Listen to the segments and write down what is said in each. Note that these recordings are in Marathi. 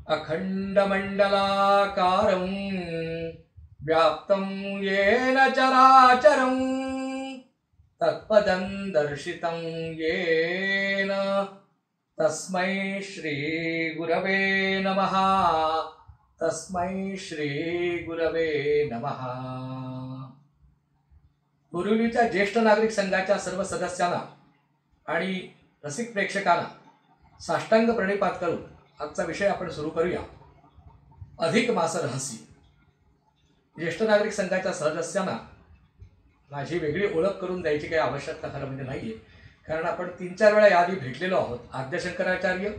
अखंडमंडलाकारं व्याप्तं येन चराचरं तत्पदं दर्शितं येन तस्मै श्री गुरवे नमः। तस्मै श्री गुरवे नमः। पुरुलीच्या ज्येष्ठ नागरिक संघाच्या सर्व सदस्यांना आणि रसिक प्रेक्षकांना साष्टांग प्रणिपात करून आजचा विषय आपण सुरू करूया। अधिक मास रहस्य। ज्येष्ठ नागरिक संघाच्या सदस्यांना माझी वेगळी ओळख करून द्यायची काही आवश्यकता खरं म्हणजे नाहीये, कारण आपण 3-4 वेळा याआधी भेटलेलो आहोत। आद्यशंकराचार्य,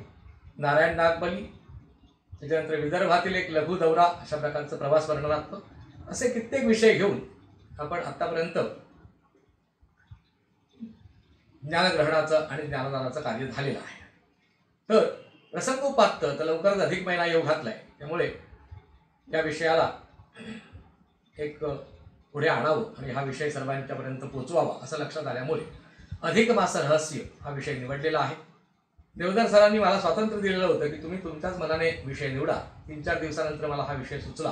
नारायण नागबली, त्याच्यानंतर विदर्भातील एक लघु दौरा, अशा प्रकारचं प्रवास वर्णनात्मक असे कित्येक विषय घेऊन आपण आतापर्यंत ज्ञानग्रहणाचं आणि ज्ञानदानाचं कार्य झालेलं आहे। तर प्रसंगोपात्त तर लवकरच अधिक महिना येऊ घातलाय, त्यामुळे या विषयाला एक पुढे आणावं आणि हा विषय सर्वांच्यापर्यंत पोचवावा असं लक्षात आल्यामुळे अधिक मास रहस्य हा विषय निवडलेला आहे। देवदार सरांनी मला स्वातंत्र्य दिलेलं होतं की तुम्ही तुमच्याच मनाने विषय निवडा। 3-4 दिवसानंतर मला हा विषय सुचला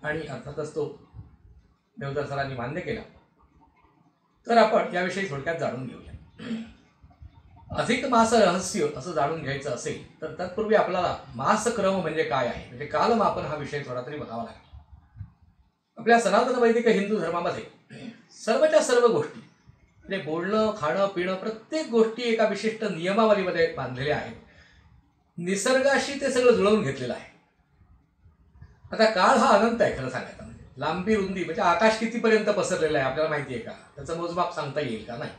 आणि अर्थातच तो देवदार सरांनी मान्य केला। तर आपण याविषयी थोडक्यात जाणून घेऊया। अधिक मास रहस्य असं जाणून घ्यायचं असेल तर तत्पूर्वी आपल्याला मासक्रम म्हणजे काय आहे, म्हणजे कालमापन हा विषय थोडा तरी बघावा लागेल। आपल्या सनातन वैदिक हिंदू धर्मामध्ये सर्वच्या सर्व गोष्टी म्हणजे बोलणं, खाणं, पिणं प्रत्येक गोष्टी एका विशिष्ट नियमावलीमध्ये बांधलेल्या आहेत। निसर्गाशी ते सगळं जुळवून घेतलेलं आहे। आता काळ हा अनंत आहे खरं सांगायचं म्हणजे। लांबी रुंदी म्हणजे आकाश कितीपर्यंत पसरलेलं आहे आपल्याला माहिती आहे का? त्याचं मोजमाप सांगता येईल का? नाही।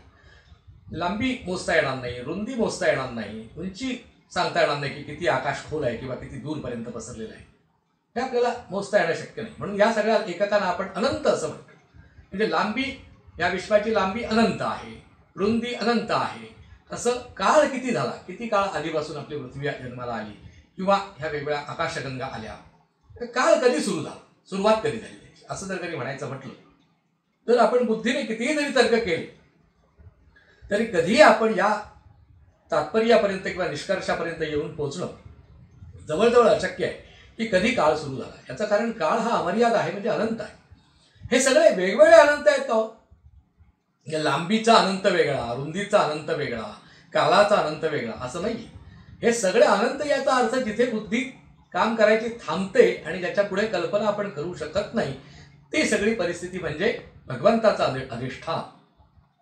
लांबी मोजता येणार नाही, रुंदी मोजता येणार नाही, उंची सांगता येणार नाही की किती आकाश खोल आहे किंवा किती दूरपर्यंत पसरलेलं आहे, हे आपल्याला मोजता येणं शक्य नाही। म्हणून या सगळ्या एककांना आपण अनंत असं म्हणतो। म्हणजे लांबी, या विश्वाची लांबी अनंत आहे, रुंदी अनंत आहे। तसं काळ किती झाला, किती काळ आधीपासून आपली पृथ्वी जन्माला आली किंवा ह्या वेगवेगळ्या आकाशगंगा आल्या, काळ कधी सुरू झाला, सुरुवात कधी झाली त्याची, असं जर कधी म्हणायचं म्हटलं तर आपण बुद्धीने कितीही जरी तर्क केले तरी कधीही आपण या तात्पर्यापर्यंत किंवा निष्कर्षापर्यंत येऊन पोहोचणं जवळजवळ अशक्य आहे की कधी काळ सुरू झाला। याचं कारण काळ हा अमर्याद आहे, म्हणजे अनंत आहे। हे सगळे वेगवेगळे अनंत आहेत का? लांबीचा अनंत वेगळा, रुंदीचा अनंत वेगळा, कालाचा अनंत वेगळा असं नाही। हे सगळे अनंत याचा अर्थ जिथे बुद्धी काम करायची थांबते आणि ज्याच्या पुढे कल्पना आपण करू शकत नाही ती सगळी परिस्थिती म्हणजे भगवंताचा अधिष्ठान।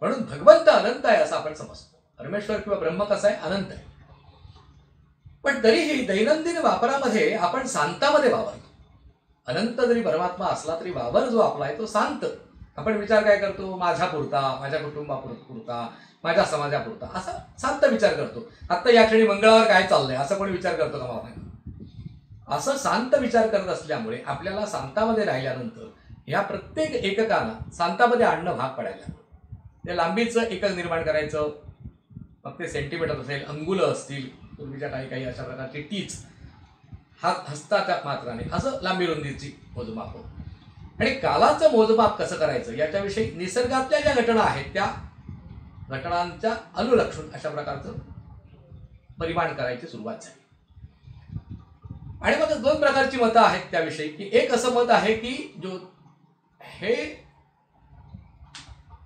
म्हणून भगवंत अनंत आहे असं आपण समजतो। परमेश्वर किंवा ब्रह्म कसा आहे? अनंत आहे। पण तरीही दैनंदिन वापरामध्ये आपण शांतामध्ये वावरतो। अनंत जरी परमात्मा असला तरी वावर जो आपला आहे तो शांत। आपण विचार काय करतो? माझ्यापुरता, माझ्या कुटुंबापुरता, माझ्या समाजापुरता असा शांत विचार करतो। आता या क्षणी मंगळावर काय चाललंय असं कोणी विचार करतो का? मला असं शांत विचार करत असल्यामुळे आपल्याला शांतामध्ये राहिल्यानंतर या प्रत्येक एककांना शांतामध्ये आणणं भाग पडायला लागतं। त्या लांबीचं एकक निर्माण करायचं, मग ते सेंटीमीटर असेल, अंगुलं असतील, पूर्वीच्या काही अशा प्रकारची टीच, हात हस्ताच्या मात्राने, असं लांबी रुंदीची मोजमाप होतं। आणि कालाचं मोजमाप कसं करायचं याच्याविषयी निसर्गातल्या ज्या घटना आहेत त्या घटनांच्या अनुलक्षून अशा प्रकारचं परिमाण करायची सुरुवात झाली। आणि मग 2 प्रकारची मतं आहेत त्याविषयी की एक असं मत आहे की जो हे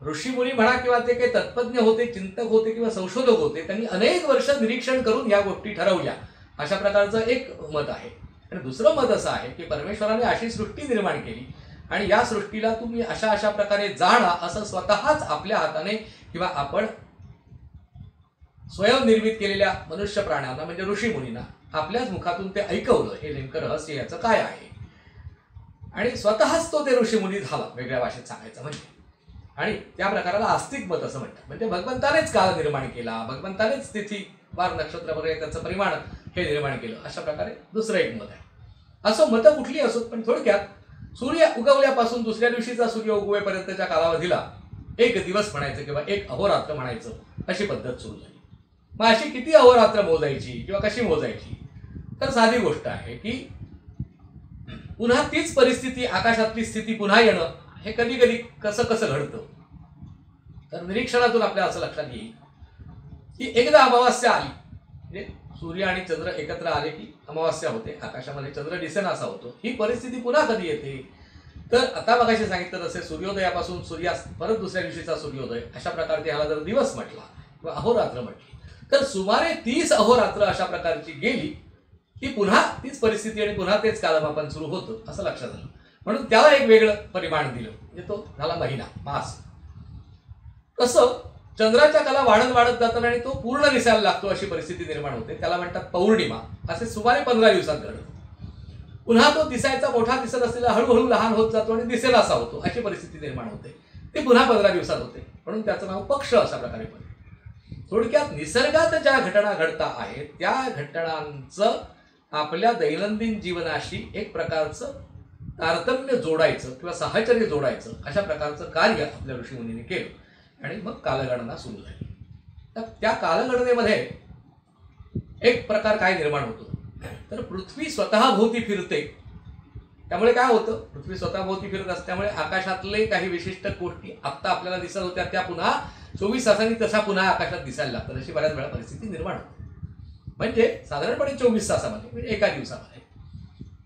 ऋषीमुनी म्हणा किंवा ते काही तत्त्वज्ञ होते, चिंतक होते किंवा संशोधक होते, त्यांनी अनेक वर्ष निरीक्षण करून या गोष्टी ठरवल्या, अशा प्रकारचं एक मत आहे। आणि दुसरं मत असं आहे की परमेश्वराने अशी सृष्टी निर्माण केली आणि या सृष्टीला तुम्ही अशा अशा प्रकारे जाणा असं स्वतःच आपल्या हाताने किंवा आपण स्वयंनिर्मित केलेल्या मनुष्य प्राण्यांना म्हणजे ऋषीमुनींना आपल्याच मुखातून ते ऐकवलं। हे नेमकं रहस्य याचं काय आहे? आणि स्वतःच तो ते ऋषीमुनी झाला, वेगळ्या भाषेत सांगायचं म्हणजे। आणि त्या प्रकाराला आस्तिक मत असं म्हणतात। म्हणजे भगवंतानेच काळ निर्माण केला, भगवंतानेच तिथी वार नक्षत्र वगैरे त्याचं परिमाण हे निर्माण केलं, अशा प्रकारे दुसरं एक मत आहे। असं मतं कुठली असोत, पण थोडक्यात सूर्य उगवल्यापासून दुसऱ्या दिवशीचा सूर्य उगवेपर्यंतच्या कालावधीला एक दिवस म्हणायचं किंवा एक अहोरात्र म्हणायचं, अशी पद्धत सुरू झाली। मग अशी किती अहोरात्र मोजायची किंवा कशी मोजायची? तर साधी गोष्ट आहे की पुन्हा तीच परिस्थिती, आकाशातली स्थिती पुन्हा येणं हे कधी कधी कसं कसं घडतं तर निरीक्षणातून आपल्याला असं लक्षात येईल की एकदा अमावास्या आली म्हणजे सूर्य आणि चंद्र एकत्र आले की अमावास्या होते, आकाशामध्ये चंद्र दिसेनासा होतो. ही परिस्थिती पुन्हा कधी येते? तर आता मगाशी सांगितलं तसे सूर्योदयापासून सूर्यास्त परत दुसऱ्या दिवशीचा सूर्योदय अशा प्रकारचे ह्याला जर दिवस म्हटला किंवा अहोरात्र म्हटली तर सुमारे 30 अहोरात्र अशा प्रकारची गेली की पुन्हा तीच परिस्थिती आणि पुन्हा तेच कालमापन सुरू होतं असं लक्षात आलं. म्हणून त्याला एक वेगळं परिमाण दिलं, म्हणजे तो झाला महिना, मास. कसं चंद्राच्या कला वाढत वाढत जातात आणि तो पूर्ण दिसायला लागतो अशी परिस्थिती निर्माण होते, त्याला म्हणतात पौर्णिमा. असे सुमारे 15 दिवसात घडतं. पुन्हा तो दिसायचा मोठा दिसत असलेला हळूहळू लहान होत जातो आणि दिसेल असा होतो, अशी परिस्थिती निर्माण होते. ते पुन्हा 15 दिवसात होते, म्हणून त्याचं नाव पक्ष अशा प्रकारे पडते. थोडक्यात निसर्गात ज्या घटना घडता आहेत त्या घटनांचं आपल्या दैनंदिन जीवनाशी एक प्रकारचं तारतम्य जोडायचं किंवा साहचर्य जोडायचं अशा प्रकारचं कार्य आपल्या ऋषीमुनींनी केलं आणि मग कालगणना सुरू झाली. तर त्या कालगणनेमध्ये एक प्रकार काय निर्माण होतो तर पृथ्वी स्वतःभोवती फिरते. त्यामुळे काय होतं, पृथ्वी स्वतःभोवती फिरत असल्यामुळे आकाशातले काही विशिष्ट गोष्टी आत्ता आपल्याला दिसत होत्या त्या पुन्हा 24 तासांनी तसा पुन्हा आकाशात दिसायला लागतात, अशी बऱ्याच वेळा परिस्थिती निर्माण होते. म्हणजे साधारणपणे 24 तासामध्ये म्हणजे एका दिवसामध्ये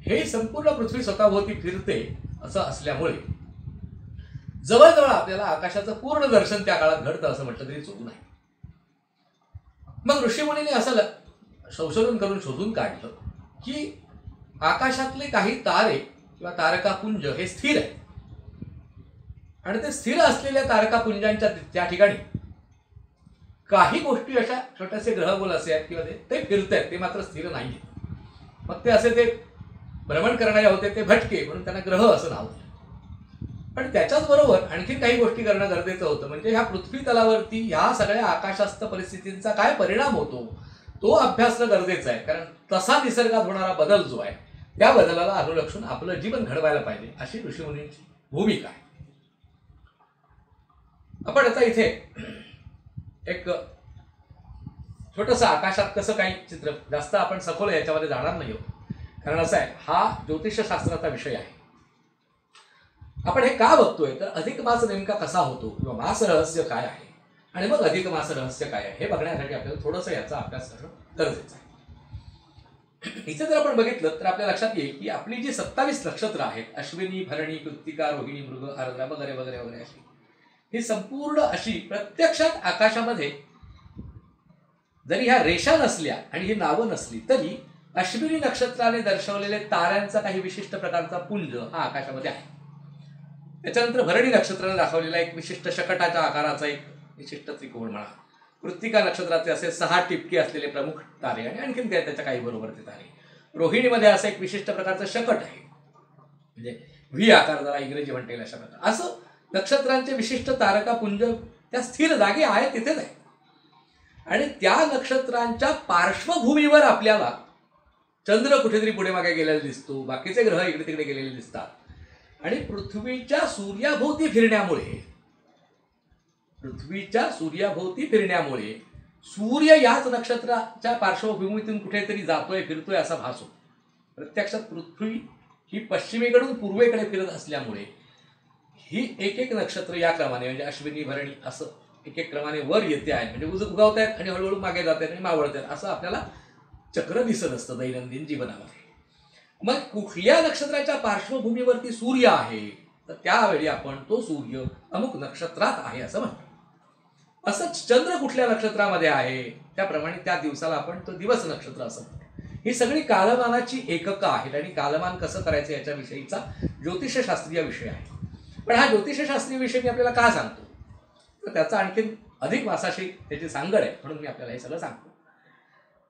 हे संपूर्ण पृथ्वी स्वतःभोवती फिरते असं असल्यामुळे जवळजवळ आपल्याला आकाशाचं पूर्ण दर्शन त्या काळात घडतं असं म्हटलं तरी चूक नाही. मग ऋषीमुनींनी असं संशोधन करून शोधून काढलं की आकाशातले काही तारे किंवा तारकापुंज हे स्थिर आहेत आणि ते स्थिर असलेल्या तारकापुंजांच्या त्या ठिकाणी काही गोष्टी अशा छोटेसे ग्रहगोल असे आहेत किंवा ते फिरत आहेत, ते मात्र स्थिर नाही. मग ते असे ते भ्रमण करणारे होते, ते भटके, म्हणून त्यांना ग्रह असं नाव दिलं. पण त्याच्याच बरोबर आणखी काही गोष्टी करणं गरजेचं होतं, म्हणजे ह्या पृथ्वी तलावरती ह्या सगळ्या आकाशस्थ परिस्थितींचा काय परिणाम होतो तो अभ्यासणं गरजेचं आहे. कारण तसा निसर्गात होणारा बदल जो आहे त्या बदलाला अनुलक्षून आपलं जीवन घडवायला पाहिजे अशी ऋषीमुनींची भूमिका आहे. आपण आता इथे एक छोटंसं आकाशात कसं काही चित्र, जास्त आपण सखोल याच्यामध्ये जाणार नाही आहोत, कारण असं आहे हा ज्योतिषशास्त्राचा विषय आहे. आपण हे का बघतोय तर अधिक मास नेमका कसा होतो किंवा मास रहस्य काय आहे आणि मग अधिक मास रहस्य काय आहे हे बघण्यासाठी आपल्याला थोडंसं याचा अभ्यास करणं गरजेचं आहे. इथे जर आपण बघितलं तर आपल्या लक्षात येईल की आपली जी 27 नक्षत्र आहेत, अश्विनी, भरणी, कृत्तिका, रोहिणी, मृग, आर्द्रा वगैरे वगैरे वगैरे, अशी ही संपूर्ण अशी प्रत्यक्षात आकाशामध्ये जरी ह्या रेषा नसल्या आणि ही नावं नसली तरी अश्विनी नक्षत्राने दर्शवलेले ताऱ्यांचा काही विशिष्ट प्रकारचा पुंज हा आकाशामध्ये आहे. त्याच्यानंतर भरणी नक्षत्राने दाखवलेला एक विशिष्ट शकटाच्या आकाराचा एक विशिष्ट त्रिकोण म्हणा, कृत्तिका नक्षत्राचे असे 6 टिपके असलेले प्रमुख तारे आणि आणखीन त्याच्या काही बरोबरचे तारे, रोहिणीमध्ये असं एक विशिष्ट प्रकारचं शकट आहे, म्हणजे व्ही आकार जरा इंग्रजी म्हणता येईल अशा प्रकार. असं नक्षत्रांचे विशिष्ट तारकापुंज त्या स्थिर जागी आहे तिथेच आहे आणि त्या नक्षत्रांच्या पार्श्वभूमीवर आपल्याला चंद्र कुठेतरी पुढे मागे गेलेला दिसतो, बाकीचे ग्रह इकडे तिकडे गेलेले दिसतात आणि पृथ्वीच्या सूर्याभोवती फिरण्यामुळे सूर्य याच नक्षत्राच्या पार्श्वभूमीतून कुठेतरी जातोय फिरतोय असा भास होतो. प्रत्यक्षात पृथ्वी ही पश्चिमेकडून पूर्वेकडे फिरत असल्यामुळे ही एक एक नक्षत्र या क्रमाने म्हणजे अश्विनी, भरणी असं एक एक क्रमाने वर येते आहेत, म्हणजे उगवत आहेत आणि हळूहळू मागे जात आहेत आणि मावळत आहेत असं आपल्याला चक्र दिसत असतं दैनंदिन जीवनामध्ये. मग कुठल्या नक्षत्राच्या पार्श्वभूमीवरती सूर्य आहे तर त्यावेळी आपण तो सूर्य अमुक नक्षत्रात आहे असं म्हणतो. असंच चंद्र कुठल्या नक्षत्रामध्ये आहे त्याप्रमाणे त्या दिवसाला आपण तो दिवस नक्षत्र असं म्हणतो. ही सगळी कालमानाची एककं आहेत आणि कालमान कसं करायचं याच्याविषयीचा ज्योतिषशास्त्रीय विषय आहे. पण हा ज्योतिषशास्त्रीय विषय मी आपल्याला का सांगतो तर त्याचा आणखीन अधिक मासाशी त्याची सांगड आहे, म्हणून मी आपल्याला हे सगळं सांगतो.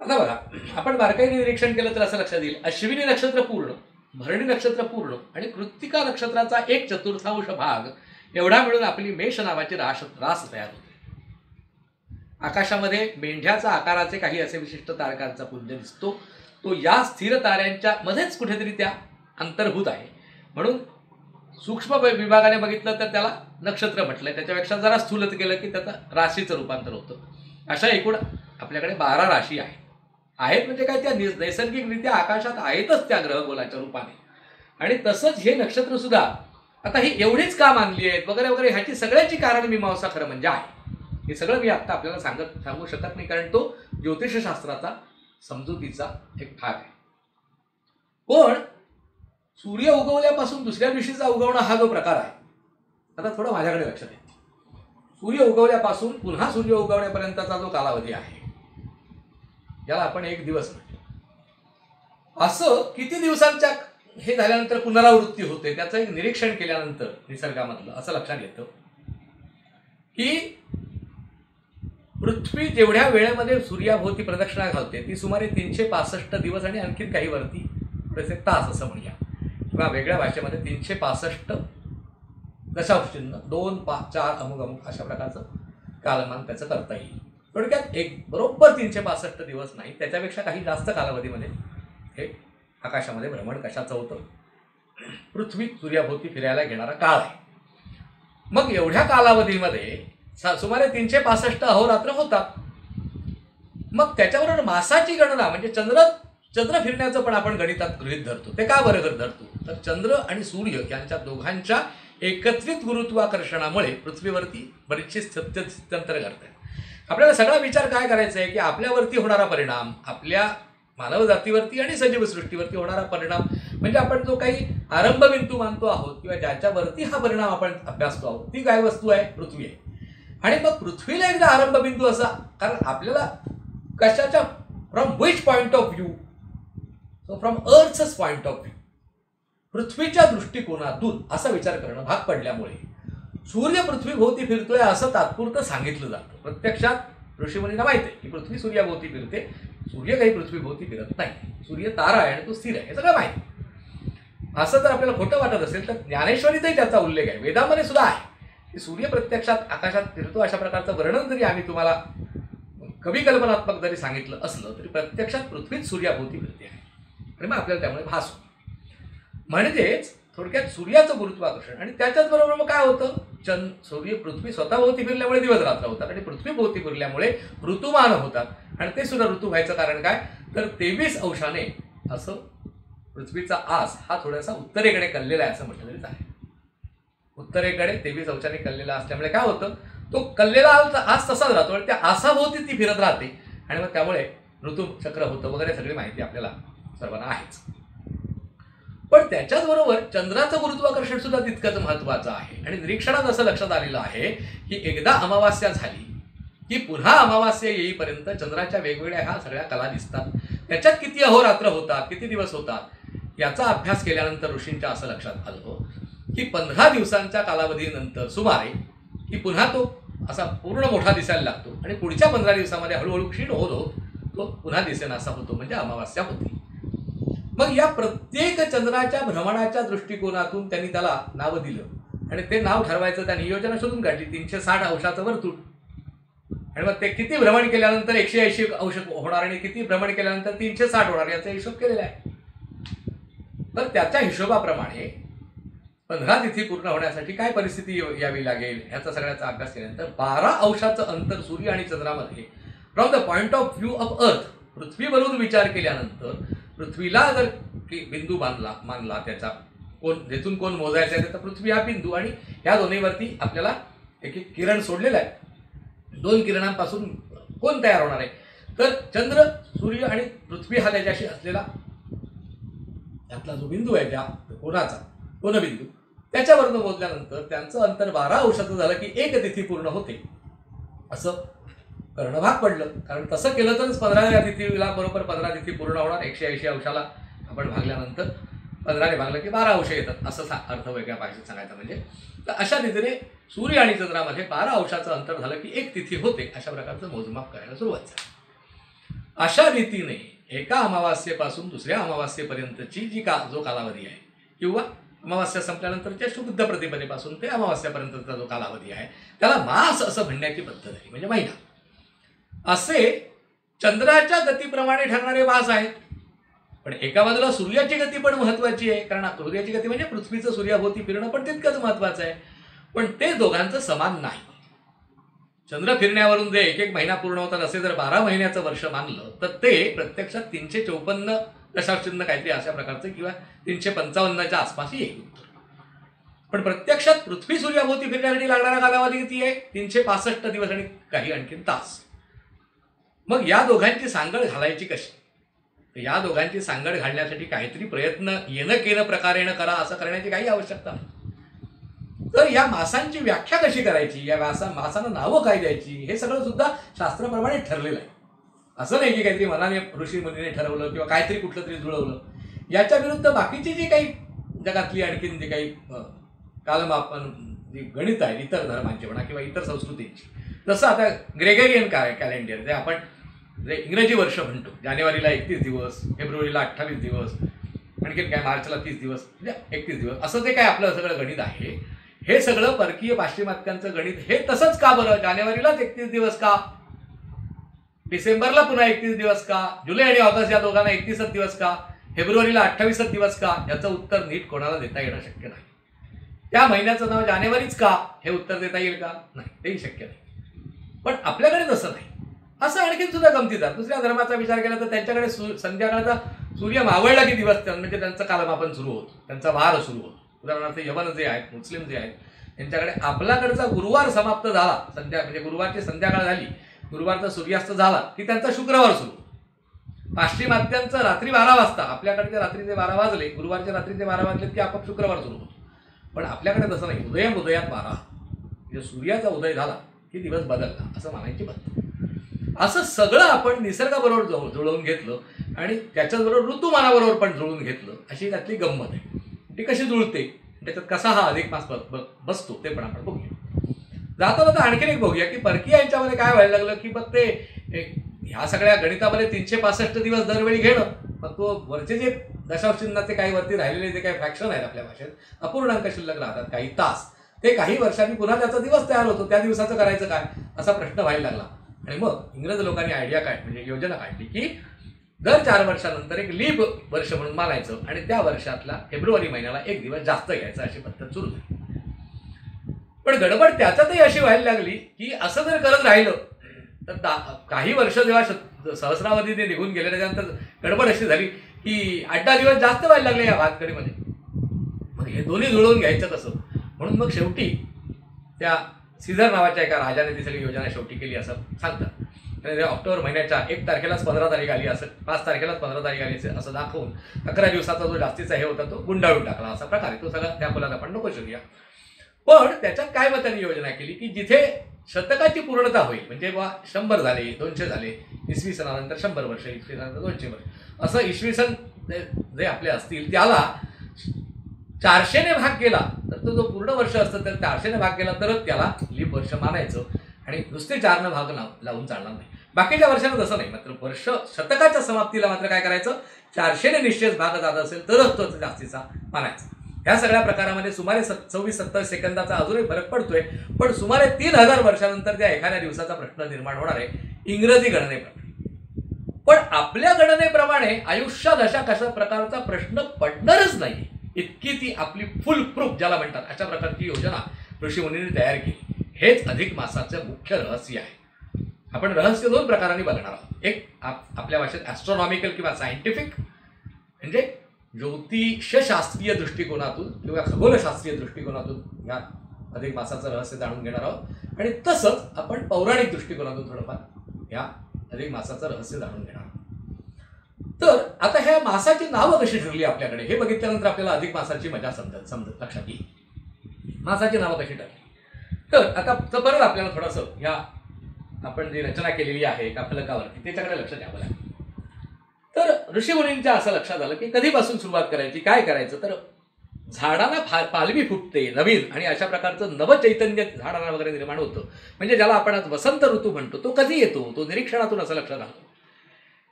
आता बघा, आपण बारकाईने निरीक्षण केलं तर असं लक्षात येईल अश्विनी नक्षत्र पूर्ण, भरणी नक्षत्र पूर्ण आणि कृत्तिका नक्षत्राचा 1/4 भाग एवढा मिळून आपली मेष नावाची रास तयार होते. आकाशामध्ये मेंढ्याचा आकाराचे काही असे विशिष्ट तारकांचा पुंज दिसतो, तो या स्थिर ताऱ्यांच्या मध्येच कुठेतरी त्या अंतर्भूत आहे, म्हणून सूक्ष्म विभागाने बघितलं तर त्याला नक्षत्र म्हटलंय, त्याच्यापेक्षा जरा स्थूलत केलं की त्याचं राशीचं रूपांतर होतं. अशा एकूण आपल्याकडे 12 राशी आहेत म्हणजे काय त्या नैसर्गिकरित्या आकाशात आहेतच त्या ग्रहगोलाच्या रूपाने. आणि तसंच हे नक्षत्र सुद्धा आता ही एवढीच का मानली आहेत वगैरे वगैरे ह्याची सगळ्याची कारण मीमांसा खरं म्हणजे आहे. हे सगळं मी आता आपल्याला सांगू शकत नाही, कारण तो ज्योतिषशास्त्राचा समजुतीचा एक भाग आहे. पण सूर्य उगवल्यापासून दुसऱ्या दिवशीचा उगवणं हा जो प्रकार आहे, आता थोडं माझ्याकडे लक्ष द्या. सूर्य उगवल्यापासून पुन्हा सूर्य उगवण्यापर्यंतचा जो कालावधी आहे याला आपण एक दिवस म्हणतो. असं किती दिवसांच्या हे झाल्यानंतर पुनरावृत्ती होते त्याचं एक निरीक्षण केल्यानंतर निसर्गामधलं असं लक्षात येतं की पृथ्वी जेवढ्या वेळेमध्ये सूर्याभोवती प्रदक्षिणा घालते ती सुमारे 365 दिवस आणि आणखीन काही वरती थोडेसे तास असं म्हणूया, किंवा वेगळ्या भाषेमध्ये 365 दशांशचिन्ह 2, 5, 4 अमुक अमुक अशा प्रकारचं कालमान त्याचं करता येईल. थोडक्यात एक बरोबर 365 दिवस नाही, त्याच्यापेक्षा काही जास्त कालावधीमध्ये हे आकाशामध्ये भ्रमण कशाचं होतं, पृथ्वी सूर्याभोवती फिरायला घेणारा काळ आहे. मग एवढ्या कालावधीमध्ये सुमारे 365 अहोरात्र होतात. मग त्याच्याबरोबर मासाची गणना म्हणजे चंद्र फिरण्याचं पण आपण गणितात गृहीत धरतो. ते का बरं धरतो तर चंद्र आणि सूर्य यांच्या दोघांच्या एकत्रित गुरुत्वाकर्षणामुळे पृथ्वीवरती बरीचशी स्थित्यंतर घडतात. आपल्याला सगळा विचार काय करायचा आहे की आपल्यावरती होणारा परिणाम, आपल्या मानव जातीवरती आणि सजीव सृष्टीवरती होणारा परिणाम म्हणजे आपण जो काही आरंभबिंदू मानतो आहोत किंवा ज्याच्यावरती हा परिणाम आपण अभ्यासतो आहोत ती काय वस्तू आहे, पृथ्वी आहे. आणि मग पृथ्वीला एकदा आरंभबिंदू असा, कारण आपल्याला कशाच्या from which point of view, so from अर्थच पॉइंट ऑफ व्ह्यू, पृथ्वीच्या दृष्टिकोनातून असा विचार करणं भाग पडल्यामुळे सूर्य पृथ्वीभोवती फिरतोय असं तात्पुरतं सांगितलं जातं. प्रत्यक्षात ऋषीमुनींना माहिती आहे की पृथ्वी सूर्याभोवती फिरते, सूर्य काही पृथ्वीभोवती फिरत नाही, सूर्य तारा आहे आणि तो स्थिर आहे, हे सगळं माहिती. असं जर आपल्याला खोटं वाटत असेल तर ज्ञानेश्वरीतही त्याचा उल्लेख आहे, वेदामध्ये सुद्धा आहे की सूर्य प्रत्यक्षात आकाशात फिरतो. अशा प्रकारचं वर्णन जरी आम्ही तुम्हाला कवी कल्पनात्मक जरी सांगितलं असलं तरी प्रत्यक्षात पृथ्वीच सूर्याभोवती फिरते आहे आणि मग आपल्याला त्यामुळे भास होतो. म्हणजेच थोडक्यात सूर्याचं गुरुत्वाकर्षण आणि त्याच्याच बरोबर मग काय होतं, सूर्य पृथ्वी स्वतःभोवती फिरल्यामुळे दिवस रात्र होतात आणि पृथ्वीभोवती फिरल्यामुळे ऋतुमान होतात आणि ते सुद्धा ऋतू व्हायचं कारण काय तर 23 अंशाने असं पृथ्वीचा आस हा थोडासा उत्तरेकडे कललेला आहे असं म्हटलं तरी आहे. उत्तरेकडे 23 अंशाने कललेला असल्यामुळे काय होतं, तो कललेला आस तसाच राहतो आणि त्या आसाभोवती ती फिरत राहते आणि मग त्यामुळे ऋतुचक्र होतं वगैरे सगळी माहिती आपल्याला सर्वांना आहेच. पण त्याच्याचबरोबर चंद्राचं गुरुत्वाकर्षण सुद्धा तितकंच महत्वाचं आहे आणि निरीक्षणात असं लक्षात आलेलं आहे की एकदा अमावास्या झाली की पुन्हा अमावास्या येईपर्यंत चंद्राच्या वेगवेगळ्या ह्या सगळ्या कला दिसतात. त्याच्यात किती अहोरात्र होतात, किती दिवस होतात याचा अभ्यास केल्यानंतर ऋषींच्या असं लक्षात आलं की 15 दिवसांच्या कालावधीनंतर सुमारे की पुन्हा तो असा पूर्ण मोठा दिसायला लागतो आणि पुढच्या 15 दिवसामध्ये हळूहळू क्षीण होत होत तो पुन्हा दिसेनासा होतो, म्हणजे अमावास्या होती. मग या प्रत्येक चंद्राच्या भ्रमणाच्या दृष्टिकोनातून त्यांनी त्याला नाव दिलं आणि ते नाव ठरवायचं त्या नियोजन शोधून काढली 360 अंशाचं वर्तुळ. आणि मग ते किती भ्रमण केल्यानंतर 180 अंश होणार आणि किती भ्रमण केल्यानंतर 360 होणार याचा हिशोब केलेला आहे. तर त्याच्या हिशोबाप्रमाणे 15 तिथी पूर्ण होण्यासाठी काय परिस्थिती यावी लागेल ह्याचा सगळ्याचा अभ्यास केल्यानंतर 12 अंशाचं अंतर सूर्य आणि चंद्रामध्ये from the point of view of earth, पृथ्वीवरून विचार केल्यानंतर पृथ्वीला जर बिंदू मानला त्याचा कोण जेथून कोण मोजायचा आहे तर पृथ्वी हा बिंदू आणि ह्या दोन्हीवरती आपल्याला एक एक किरण सोडलेला आहे. 2 किरणांपासून कोण तयार होणार आहे तर चंद्र, सूर्य आणि पृथ्वी हा त्याच्याशी असलेला त्यातला जो बिंदू आहे त्या कोणाचा कोनबिंदू त्याच्यावरनं मोजल्यानंतर त्यांचं अंतर 12 अंशाचं झालं की एक तिथी पूर्ण होते असं करणं भाग पडलं. कारण तसं केलं तरच 15व्या तिथीला बरोबर 15 तिथी पूर्ण होणार. 180 अंशाला आपण भागल्यानंतर 15ने भागलं की 12 अंश येतात असं अर्थ वेगळ्या भाषेत सांगायचं. म्हणजे तर अशा रीतीने सूर्य आणि चंद्रामध्ये 12 अंशाचं अंतर झालं की एक तिथी होते अशा प्रकारचं मोजमाप करायला सुरुवात झाली. अशा रीतीने एका अमावास्येपासून दुसऱ्या अमावास्येपर्यंतची जो कालावधी आहे किंवा अमावास्या संपल्यानंतरच्या शुद्ध प्रतिपदेपासून ते अमावास्यापर्यंतचा जो कालावधी आहे त्याला मास असं म्हणण्याची पद्धत आहे, म्हणजे महिना. असे चंद्राच्या गतीप्रमाणे ठरणारे मास आहेत. पण एका बाजूला सूर्याची गती पण महत्वाची आहे, कारण सूर्याची गती म्हणजे पृथ्वीचं सूर्याभोवती फिरणं पण तितकंच महत्वाचं आहे. पण ते दोघांचं समान नाही. चंद्र फिरण्यावरून जे एक महिना पूर्ण होतात असे जर 12 महिन्याचं वर्ष मानलं तर ते प्रत्यक्षात 354 दशांशचिन्ह काहीतरी अशा प्रकारचं किंवा 355च्या आसपास येईल. पण प्रत्यक्षात पृथ्वी सूर्याभोवती फिरण्यासाठी लागणारा कालावधी किती आहे 365 दिवस आणि काही आणखीन तास. मग या दोघांची सांगड घालायची कशी तर या दोघांची सांगड घालण्यासाठी काहीतरी प्रयत्न येणं केलं प्रकारेनं करा, असं करण्याची काही आवश्यकता नाही. तर या मासांची व्याख्या कशी करायची, या मासांना नावं काय द्यायची, हे सगळं सुद्धा शास्त्राप्रमाणे ठरलेलं आहे. असं नाही की काहीतरी मनाने ऋषी मुनीने ठरवलं किंवा काहीतरी कुठलं तरी जुळवलं. याच्या विरुद्ध बाकीची जी काही जगातली आणखीन जी काही कालमापन जी गणित आहे इतर धर्मांची म्हणा किंवा इतर संस्कृतींची, जसं आता ग्रेगरियन कॅलेंडर जे आपण जे इंग्रजी वर्ष म्हणतो, जानेवारीला 31 दिवस, फेब्रुवारीला 28 दिवस, आणखीन काय मार्चला 30 दिवस, म्हणजे 31 दिवस, असं जे काय आपलं सगळं गणित आहे, हे सगळं परकीय पाश्चिमात्यांचं गणित हे तसंच का बरं? जानेवारीलाच 31 दिवस का, डिसेंबरला पुन्हा 31 दिवस का, जुलै आणि ऑगस्ट या दोघांना 31 दिवस का, फेब्रुवारीला 28 दिवस का, याचं उत्तर नीट कोणाला देता येणं शक्य नाही. त्या महिन्याचं नाव जानेवारीच का, हे उत्तर देता येईल का? नाही, तेही शक्य नाही. पण आपल्याकडे तसं नाही. असं आणखीन सुद्धा गमतीदार दुसऱ्या धर्माचा विचार केला तर त्यांच्याकडे संध्याकाळचा सूर्य मावळला की दिवस म्हणजे त्यांचं कालमापन सुरू होतं, त्यांचा वार सुरू होतो. उदाहरणार्थ यवन जे आहेत, मुस्लिम जे आहेत, त्यांच्याकडे आपल्याकडचा गुरुवार समाप्त झाला, म्हणजे गुरुवारची संध्याकाळ झाली, गुरुवारचा सूर्यास्त झाला की त्यांचा शुक्रवार सुरू. पाश्चिमात्यांचं रात्री 12 वाजता, आपल्याकडचे रात्रीचे 12 वाजले, गुरुवारच्या रात्रीचे 12 वाजले की आपण शुक्रवार सुरू होतो. पण आपल्याकडे तसं नाही. उदयात 12 म्हणजे सूर्याचा उदय झाला की दिवस बदलला असं मानायची पद्धत. असं सगळं आपण निसर्गाबरोबर जुळवून घेतलं आणि त्याच्याचबरोबर ऋतुमानाबरोबर पण जुळवून घेतलं, अशी त्यातली गंमत आहे. ती कशी जुळते, त्याच्यात कसा हा अधिक मास बसतो ते पण आपण बघूया. जाता जाता आणखीन एक बघूया की परकीय यांच्यामध्ये काय व्हायला लागलं की मग ते ह्या सगळ्या गणितामध्ये 365 दिवस दरवेळी घेणं, मग तो वरचे जे दशांश चिन्हाचे काही वरती राहिलेले जे काही फ्रॅक्शन आहेत आपल्या भाषेत, अपूर्णांक शिल्लक राहतात काही तास, ते काही वर्षांनी पुन्हा त्याचा दिवस तयार होतो. त्या दिवसाचं करायचं काय, असा प्रश्न व्हायला लागला. आणि मग इंग्रज लोकांनी आयडिया म्हणजे योजना काढली की दर 4 वर्षानंतर एक लीप वर्ष म्हणून मानायचं आणि त्या वर्षातला फेब्रुवारी महिन्याला 1 दिवस जास्त घ्यायचा, अशी पद्धत सुरू झाली. पण गडबड त्याच्यातही अशी व्हायला लागली की असं जर करत राहिलं तर काही वर्ष जेव्हा सहस्रावधीने निघून गेले त्याच्यानंतर गडबड अशी झाली की 8-10 दिवस जास्त व्हायला लागले या भातकडीमध्ये. मग हे दोन्ही जुळवून घ्यायचं कसं, म्हणून मग शेवटी त्या सीझर नावाच्या एका राजाने ती सगळी योजना शेवटी केली असं सांगतात. आणि ऑक्टोबर महिन्याच्या 1 तारखेलाच 15 तारीख आली, असं 5 तारखेलाच 15 तारीख आली असं दाखवून 11 दिवसाचा जो जास्तीचा हे होता तो गुंडाळून टाकला. असा प्रकारे तो सगळा त्या फुलात आपण नको शोधूया. पण त्याच्यात काय मग त्यांनी योजना केली की जिथे शतकाची पूर्णता होईल, म्हणजे बा 100 झाले, 200 झाले, इसवी सणानंतर 100 वर्ष, इसवी सणानंतर 200 वर्ष, असं इसवी सन जे आपले असतील त्याला 400ने भाग केला तर तो जो पूर्ण वर्ष असतं तर 400ने भाग केला तरच त्याला लीप वर्ष मानायचं आणि नुसते 4 भाग लावून चालणार नाही. बाकीच्या वर्षाला तसं नाही. मात्र वर्ष शतकाच्या समाप्तीला मात्र काय करायचं, 400ने निश्चित भाग जात असेल तरच तो जास्तीचा मानायचा. ह्या सगळ्या प्रकारामध्ये सुमारे 26-27 सेकंदाचा अजूनही फरक पडतोय. पण सुमारे 3000 वर्षानंतर त्या एखाद्या दिवसाचा प्रश्न निर्माण होणार आहे इंग्रजी गणनेप्रमाणे. पण आपल्या गणनेप्रमाणे आयुष्यात अशा कशा प्रकारचा प्रश्न पडणारच नाही, इतकी ती आपली फुल प्रूफ ज्याला म्हणतात अशा प्रकारची योजना ऋषीमुनींनी तयार केली. हेच अधिक मासाचं मुख्य रहस्य आहे. आपण रहस्य 2 प्रकारांनी बघणार आहोत. एक आपल्या भाषेत ॲस्ट्रॉनॉमिकल किंवा सायंटिफिक म्हणजे ज्योतिषशास्त्रीय दृष्टिकोनातून किंवा खगोलशास्त्रीय दृष्टिकोनातून या अधिक मासाचं रहस्य जाणून घेणार आहोत. आणि तसंच आपण पौराणिक दृष्टिकोनातून थोडंफार या अधिक मासाचं रहस्य जाणून घेणार आहोत. तर आता ह्या मासाची नावं कशी ठरली आपल्याकडे हे बघितल्यानंतर आपल्याला अधिक मासाची मजा समजत लक्षात येईल. मासाची नावं कशी ठरली तर आता परत आपल्याला थोडंसं ह्या आपण जी रचना केलेली आहे एका फलकावरती त्याच्याकडे लक्ष द्यावं लागेल. तर ऋषीमुनींच्या असं लक्षात आलं की कधीपासून सुरुवात करायची, काय करायचं, तर झाडांना पालवी फुटते नवीन आणि अशा प्रकारचं नवचैतन्य झाडांना वगैरे निर्माण होतं. म्हणजे ज्याला आपण आज वसंत ऋतू म्हणतो तो कधी येतो, तो निरीक्षणातून असं लक्षात आलं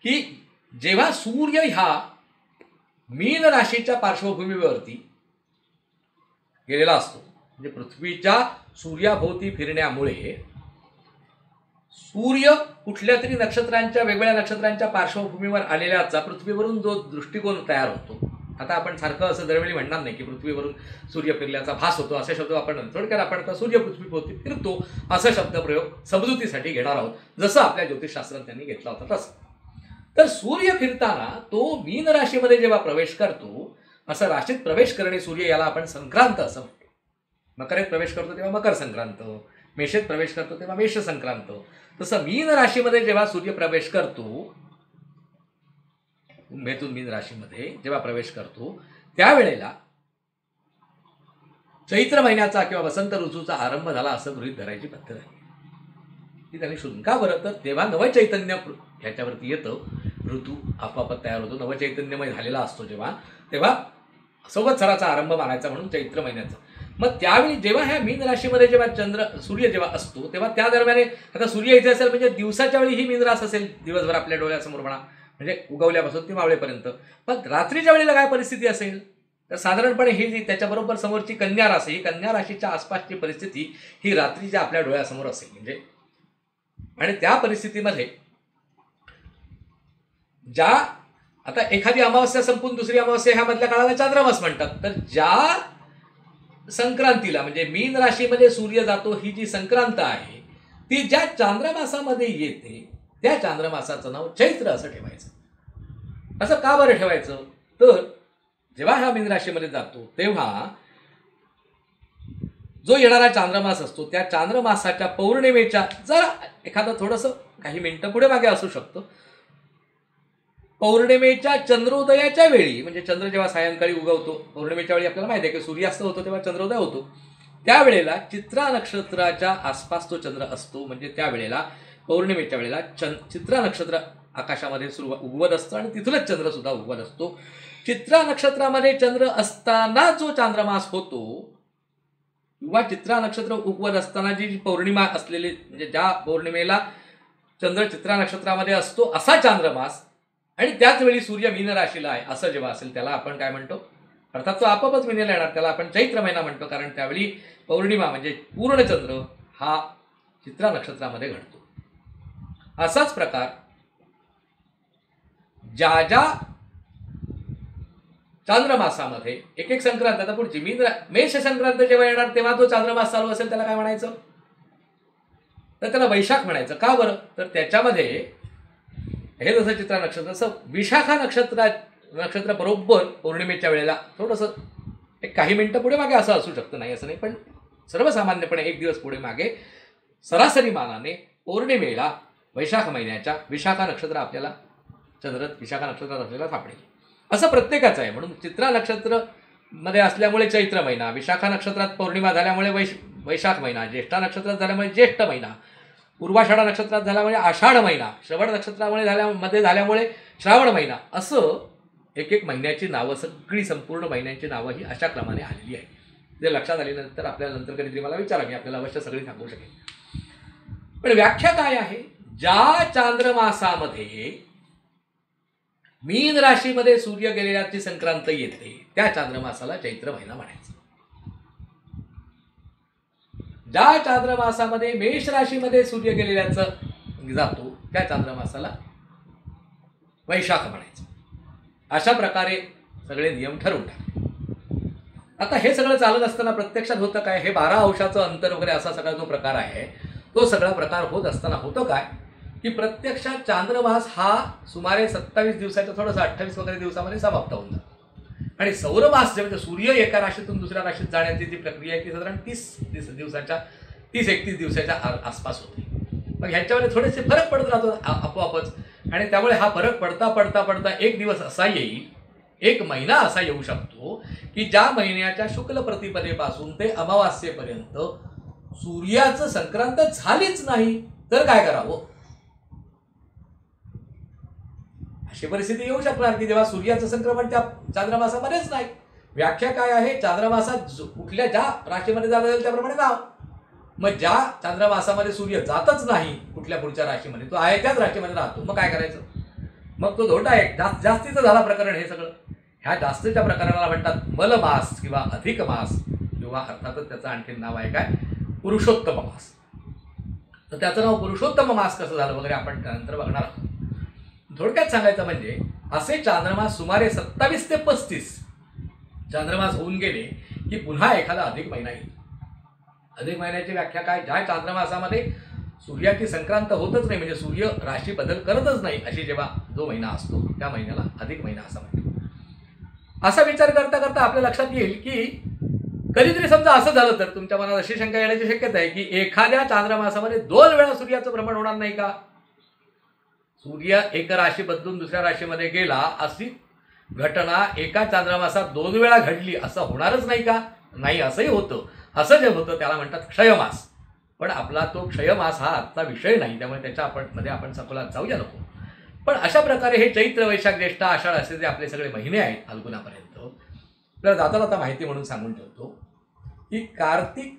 की जेव्हा सूर्य ह्या मीन राशीच्या पार्श्वभूमीवरती गेलेला असतो, म्हणजे पृथ्वीच्या सूर्याभोवती फिरण्यामुळे सूर्य कुठल्या तरी नक्षत्रांच्या वेगवेगळ्या नक्षत्रांच्या पार्श्वभूमीवर आलेल्याचा पृथ्वीवरून जो दृष्टिकोन तयार होतो. आता आपण सारखं असं दरवेळी म्हणणार नाही की पृथ्वीवरून सूर्य फिरल्याचा भास होतो असे शब्द आपण थोडक्यात आपण आता सूर्य पृथ्वीभोवती फिरतो असा शब्दप्रयोग समजुतीसाठी घेणार आहोत, जसं आपल्या ज्योतिषशास्त्रज्ञांनी घेतला होता तसं. तर सूर्य फिरताना तो मीन राशीमध्ये जेव्हा प्रवेश करतो, असं राशीत प्रवेश करणे सूर्य याला आपण संक्रांत असं म्हणतो. मकरेत प्रवेश करतो तेव्हा मकर संक्रांत, मेषेत प्रवेश करतो तेव्हा मेष संक्रांत. तसं मीन राशीमध्ये जेव्हा सूर्य प्रवेश करतो कुंभेतून मीन राशीमध्ये जेव्हा प्रवेश करतो त्यावेळेला चैत्र महिन्याचा किंवा वसंत ऋतूचा आरंभ झाला असं गृहीत धरायची पद्धत आहे. ती त्यांनी शोधून का बरं, तर तेव्हा नवचैतन्य ह्याच्यावरती येतं, ऋतू आपोआप तयार होतो, नवचैतन्यमय झालेला असतो जेव्हा, तेव्हा संवत्सराचा आरंभ मानायचा म्हणून चैत्र महिन्याचा. मग त्यावेळी जेव्हा ह्या मीन राशीमध्ये जेव्हा सूर्य जेव्हा असतो तेव्हा त्या दरम्यान आता सूर्य इथे असेल म्हणजे दिवसाच्या वेळी ही मीन रास असेल, दिवसभर आपल्या डोळ्यासमोर म्हणा, म्हणजे उगवल्यापासून ती मावळेपर्यंत. पण रात्रीच्या वेळेला काय परिस्थिती असेल, तर साधारणपणे ही जी त्याच्याबरोबर समोरची कन्या राशी, ही कन्या राशीच्या आसपासची परिस्थिती ही रात्रीच्या आपल्या डोळ्यासमोर असेल. म्हणजे आणि त्या परिस्थितीमध्ये ज्या आता एखादी अमावस्या संपून दुसरी अमावस्या ह्या मधल्या काळाला चांद्रमास म्हणतात, तर ज्या संक्रांतीला म्हणजे मीन राशीमध्ये सूर्य जातो ही जी संक्रांत आहे ती ज्या चांद्रमासामध्ये येते त्या चांद्रमासाचं नाव चैत्र असं ठेवायचं. असं का बरं ठेवायचं, तर जेव्हा हा मीन राशीमध्ये जातो तेव्हा जो येणारा चांद्रमास असतो त्या चांद्रमासाच्या पौर्णिमेच्या जरा एखादं थोडंसं काही मिनिटं पुढे मागे असू शकतं, पौर्णिमेच्या चंद्रोदयाच्या वेळी म्हणजे चंद्र जेव्हा सायंकाळी उगवतो, पौर्णिमेच्या वेळी आपल्याला माहिती आहे की सूर्यास्त होतो तेव्हा चंद्रोदय होतो, त्यावेळेला चित्रा नक्षत्राच्या आसपास तो चंद्र असतो. म्हणजे त्यावेळेला पौर्णिमेच्या वेळेला चित्रा नक्षत्र आकाशामध्ये उगवत असतं आणि तिथूनच चंद्र सुद्धा उगवत असतो. चित्रा नक्षत्रामध्ये चंद्र असताना जो चांद्रमास होतो किंवा चित्रा नक्षत्र उगवत असताना जी पौर्णिमा असलेली म्हणजे ज्या पौर्णिमेला चंद्र चित्रा नक्षत्रामध्ये असतो असा चांद्रमास आणि त्याच वेळी सूर्य मीन राशीला आहे असं जेव्हा असेल त्याला आपण काय म्हणतो, अर्थात तो आपोआपच मीनेला येणार, त्याला आपण चैत्र महिना म्हणतो, कारण त्यावेळी पौर्णिमा म्हणजे पूर्ण चंद्र हा चित्रा नक्षत्रामध्ये घडतो. असाच प्रकार ज्या ज्या चांद्रमासामध्ये एक एक संक्रांत, आता पुढची मेष संक्रांत जेव्हा येणार तेव्हा जो चांद्रमास चालू असेल त्याला काय म्हणायचं, तर त्याला वैशाख म्हणायचं. का बरं, तर त्याच्यामध्ये हे जसं चित्रा नक्षत्र तसं विशाखा नक्षत्र बरोबर पौर्णिमेच्या वेळेला थोडंसं एक काही मिनिटं पुढे मागे असं असू शकतं, नाही असं नाही, पण सर्वसामान्यपणे एक दिवस पुढे मागे सरासरी मानाने पौर्णिमेला वैशाख महिन्याच्या विशाखा नक्षत्र आपल्याला चंद्र विशाखा नक्षत्रात आपल्याला सापडेल. असं प्रत्येकाचं आहे. म्हणून चित्रा नक्षत्र मध्ये असल्यामुळे चैत्र महिना, विशाखा नक्षत्रात पौर्णिमा झाल्यामुळे वैशाख महिना, ज्येष्ठा नक्षत्रात झाल्यामुळे ज्येष्ठ महिना, पूर्वाषाढा नक्षत्रात झाल्यामुळे आषाढ महिना, श्रवण नक्षत्रामुळे झाल्यामुळे श्रावण महिना, असं एक एक महिन्याची नावं सगळी संपूर्ण महिन्यांची नावं ही अशा क्रमाने आलेली आहे. जे लक्षात आल्यानंतर आपल्याला नंतर कधीतरी मला विचारा, मी आपल्याला अवश्य सगळी सांगू शकेन. पण व्याख्या काय आहे, ज्या चांद्रमासामध्ये मीन राशीमध्ये सूर्य गेलेल्याची संक्रांत येते त्या चांद्रमासाला चैत्र महिना म्हणायचं. ज्या चांद्रमासामध्ये मेष राशीमध्ये सूर्य गेलेल्याचं जातो त्या चांद्रमासाला वैशाख म्हणायचं. अशा प्रकारे सगळे नियम ठरवून टाकले. आता हे सगळं चालत असताना प्रत्यक्षात होतं काय, हे 12 अंशाचं अंतर वगैरे असा सगळा जो प्रकार आहे तो सगळा प्रकार होत असताना होतं काय की प्रत्यक्षात चांद्रमास हा सुमारे 27 दिवसाच्या थोडंसं 28 वगैरे दिवसामध्ये समाप्त होऊन जातो आणि सौरमास जे म्हणजे सूर्य एका राशीतून दुसऱ्या राशीत जाण्याची जी प्रक्रिया आहे ती साधारण 30-31 दिवसाच्या आसपास होते. मग ह्याच्यामध्ये थोडेसे फरक पडत राहतो आपोआपच आणि त्यामुळे हा फरक पडता पडता पडता एक दिवस असा येईल, एक महिना असा येऊ शकतो की ज्या महिन्याच्या शुक्ल प्रतिपदेपासून ते अमावास्येपर्यंत सूर्याचं संक्रांत झालीच नाही तर काय करावं, अशी परिस्थिती येऊ शकणार की जेव्हा सूर्याचं संक्रमण त्या चांद्रमासामध्येच नाही. व्याख्या काय आहे, चांद्रमासात कुठल्या ज्या राशीमध्ये जाता येईल त्याप्रमाणे नाव. मग ज्या चांद्रमासामध्ये सूर्य जातच नाही कुठल्या पुढच्या राशीमध्ये, तो आहे त्याच राशीमध्ये राहतो, मग काय करायचं, मग तो धोटा आहे. जास्तीचं झाला प्रकरण हे सगळं. ह्या जास्तीच्या प्रकरणाला म्हणतात मलमास किंवा अधिक मास किंवा अर्थातच त्याचं आणखी नाव आहे काय, पुरुषोत्तम मास. तर त्याचं नाव पुरुषोत्तम मास कसं झालं वगैरे आपण त्यानंतर बघणार आहोत. थोडक्यात सांगायचं म्हणजे असे चांद्रमास सुमारे 27 ते 35 चांद्रमास होऊन गेले की पुन्हा एखादा अधिक महिना येईल. अधिक महिन्याची व्याख्या काय, ज्या चांद्रमासामध्ये सूर्याची संक्रांत होतच नाही म्हणजे सूर्य राशी बदल करतच नाही अशी जेव्हा जो महिना असतो त्या महिन्याला अधिक महिना असा म्हणतो. असा विचार करता करता आपल्या लक्षात येईल की कधीतरी समजा असं झालं तर तुमच्या मनात अशी शंका येण्याची शक्यता आहे की एखाद्या चांद्रमासामध्ये 2 वेळा सूर्याचं भ्रमण होणार नाही का. सूर्य एक राशी बदलून दुसऱ्या राशीमध्ये गेला अशी घटना एका चांद्रमासात 2 वेळा घडली असं होणारच नाही का? नाही, असंही होतं. असं जे होतं त्याला म्हणतात क्षयमास. पण आपला तो क्षयमास हा आजचा विषय नाही, त्यामुळे त्याच्या आपण सखोलात जाऊया नको. पण अशा प्रकारे हे चैत्र वैशाख ज्येष्ठ आषाढ असे जे आपले सगळे महिने आहेत फाल्गुनापर्यंत, आपल्याला जाता माहिती म्हणून सांगून ठेवतो की कार्तिक,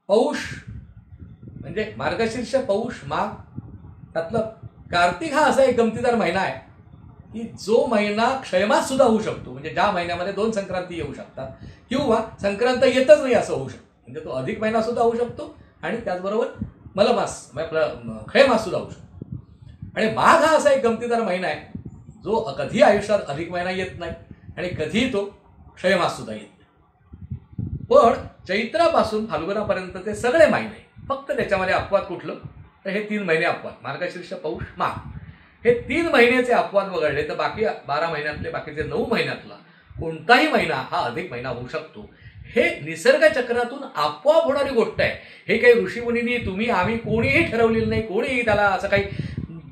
पौष म्हणजे मार्गशीर्ष, पौष, माघ, त्यातलं कार्तिक हा असा एक गमतीदार महिना आहे की जो महिना क्षयमास सुद्धा होऊ शकतो. म्हणजे ज्या महिन्यामध्ये 2 संक्रांती येऊ शकतात किंवा संक्रांत येतच नाही असं होऊ शकतं. म्हणजे तो अधिक महिना सुद्धा होऊ शकतो आणि त्याचबरोबर मलमास आपला क्षयमास सुद्धा होऊ शकतो. आणि माघ हा असा एक गमतीदार महिना आहे जो कधी आयुष्यात अधिक महिना येत नाही आणि कधी तो क्षयमास सुद्धा येत नाही. पण चैत्रापासून फाल्गुनापर्यंतचे सगळे महिने, फक्त त्याच्यामध्ये अपवाद कुठलं तर हे 3 महिने अपवाद, मार्गशीर्ष, पौष, माघ, हे 3 महिन्याचे अपवाद वगळले तर बाकी 12 महिन्यातले बाकीचे 9 महिन्यातला कोणताही महिना हा अधिक महिना होऊ शकतो. हे निसर्ग चक्रातून आपोआप होणारी गोष्ट आहे. हे काही ऋषीमुनींनी, तुम्ही, आम्ही कोणीही ठरवलेलं नाही, कोणीही त्याला असं काही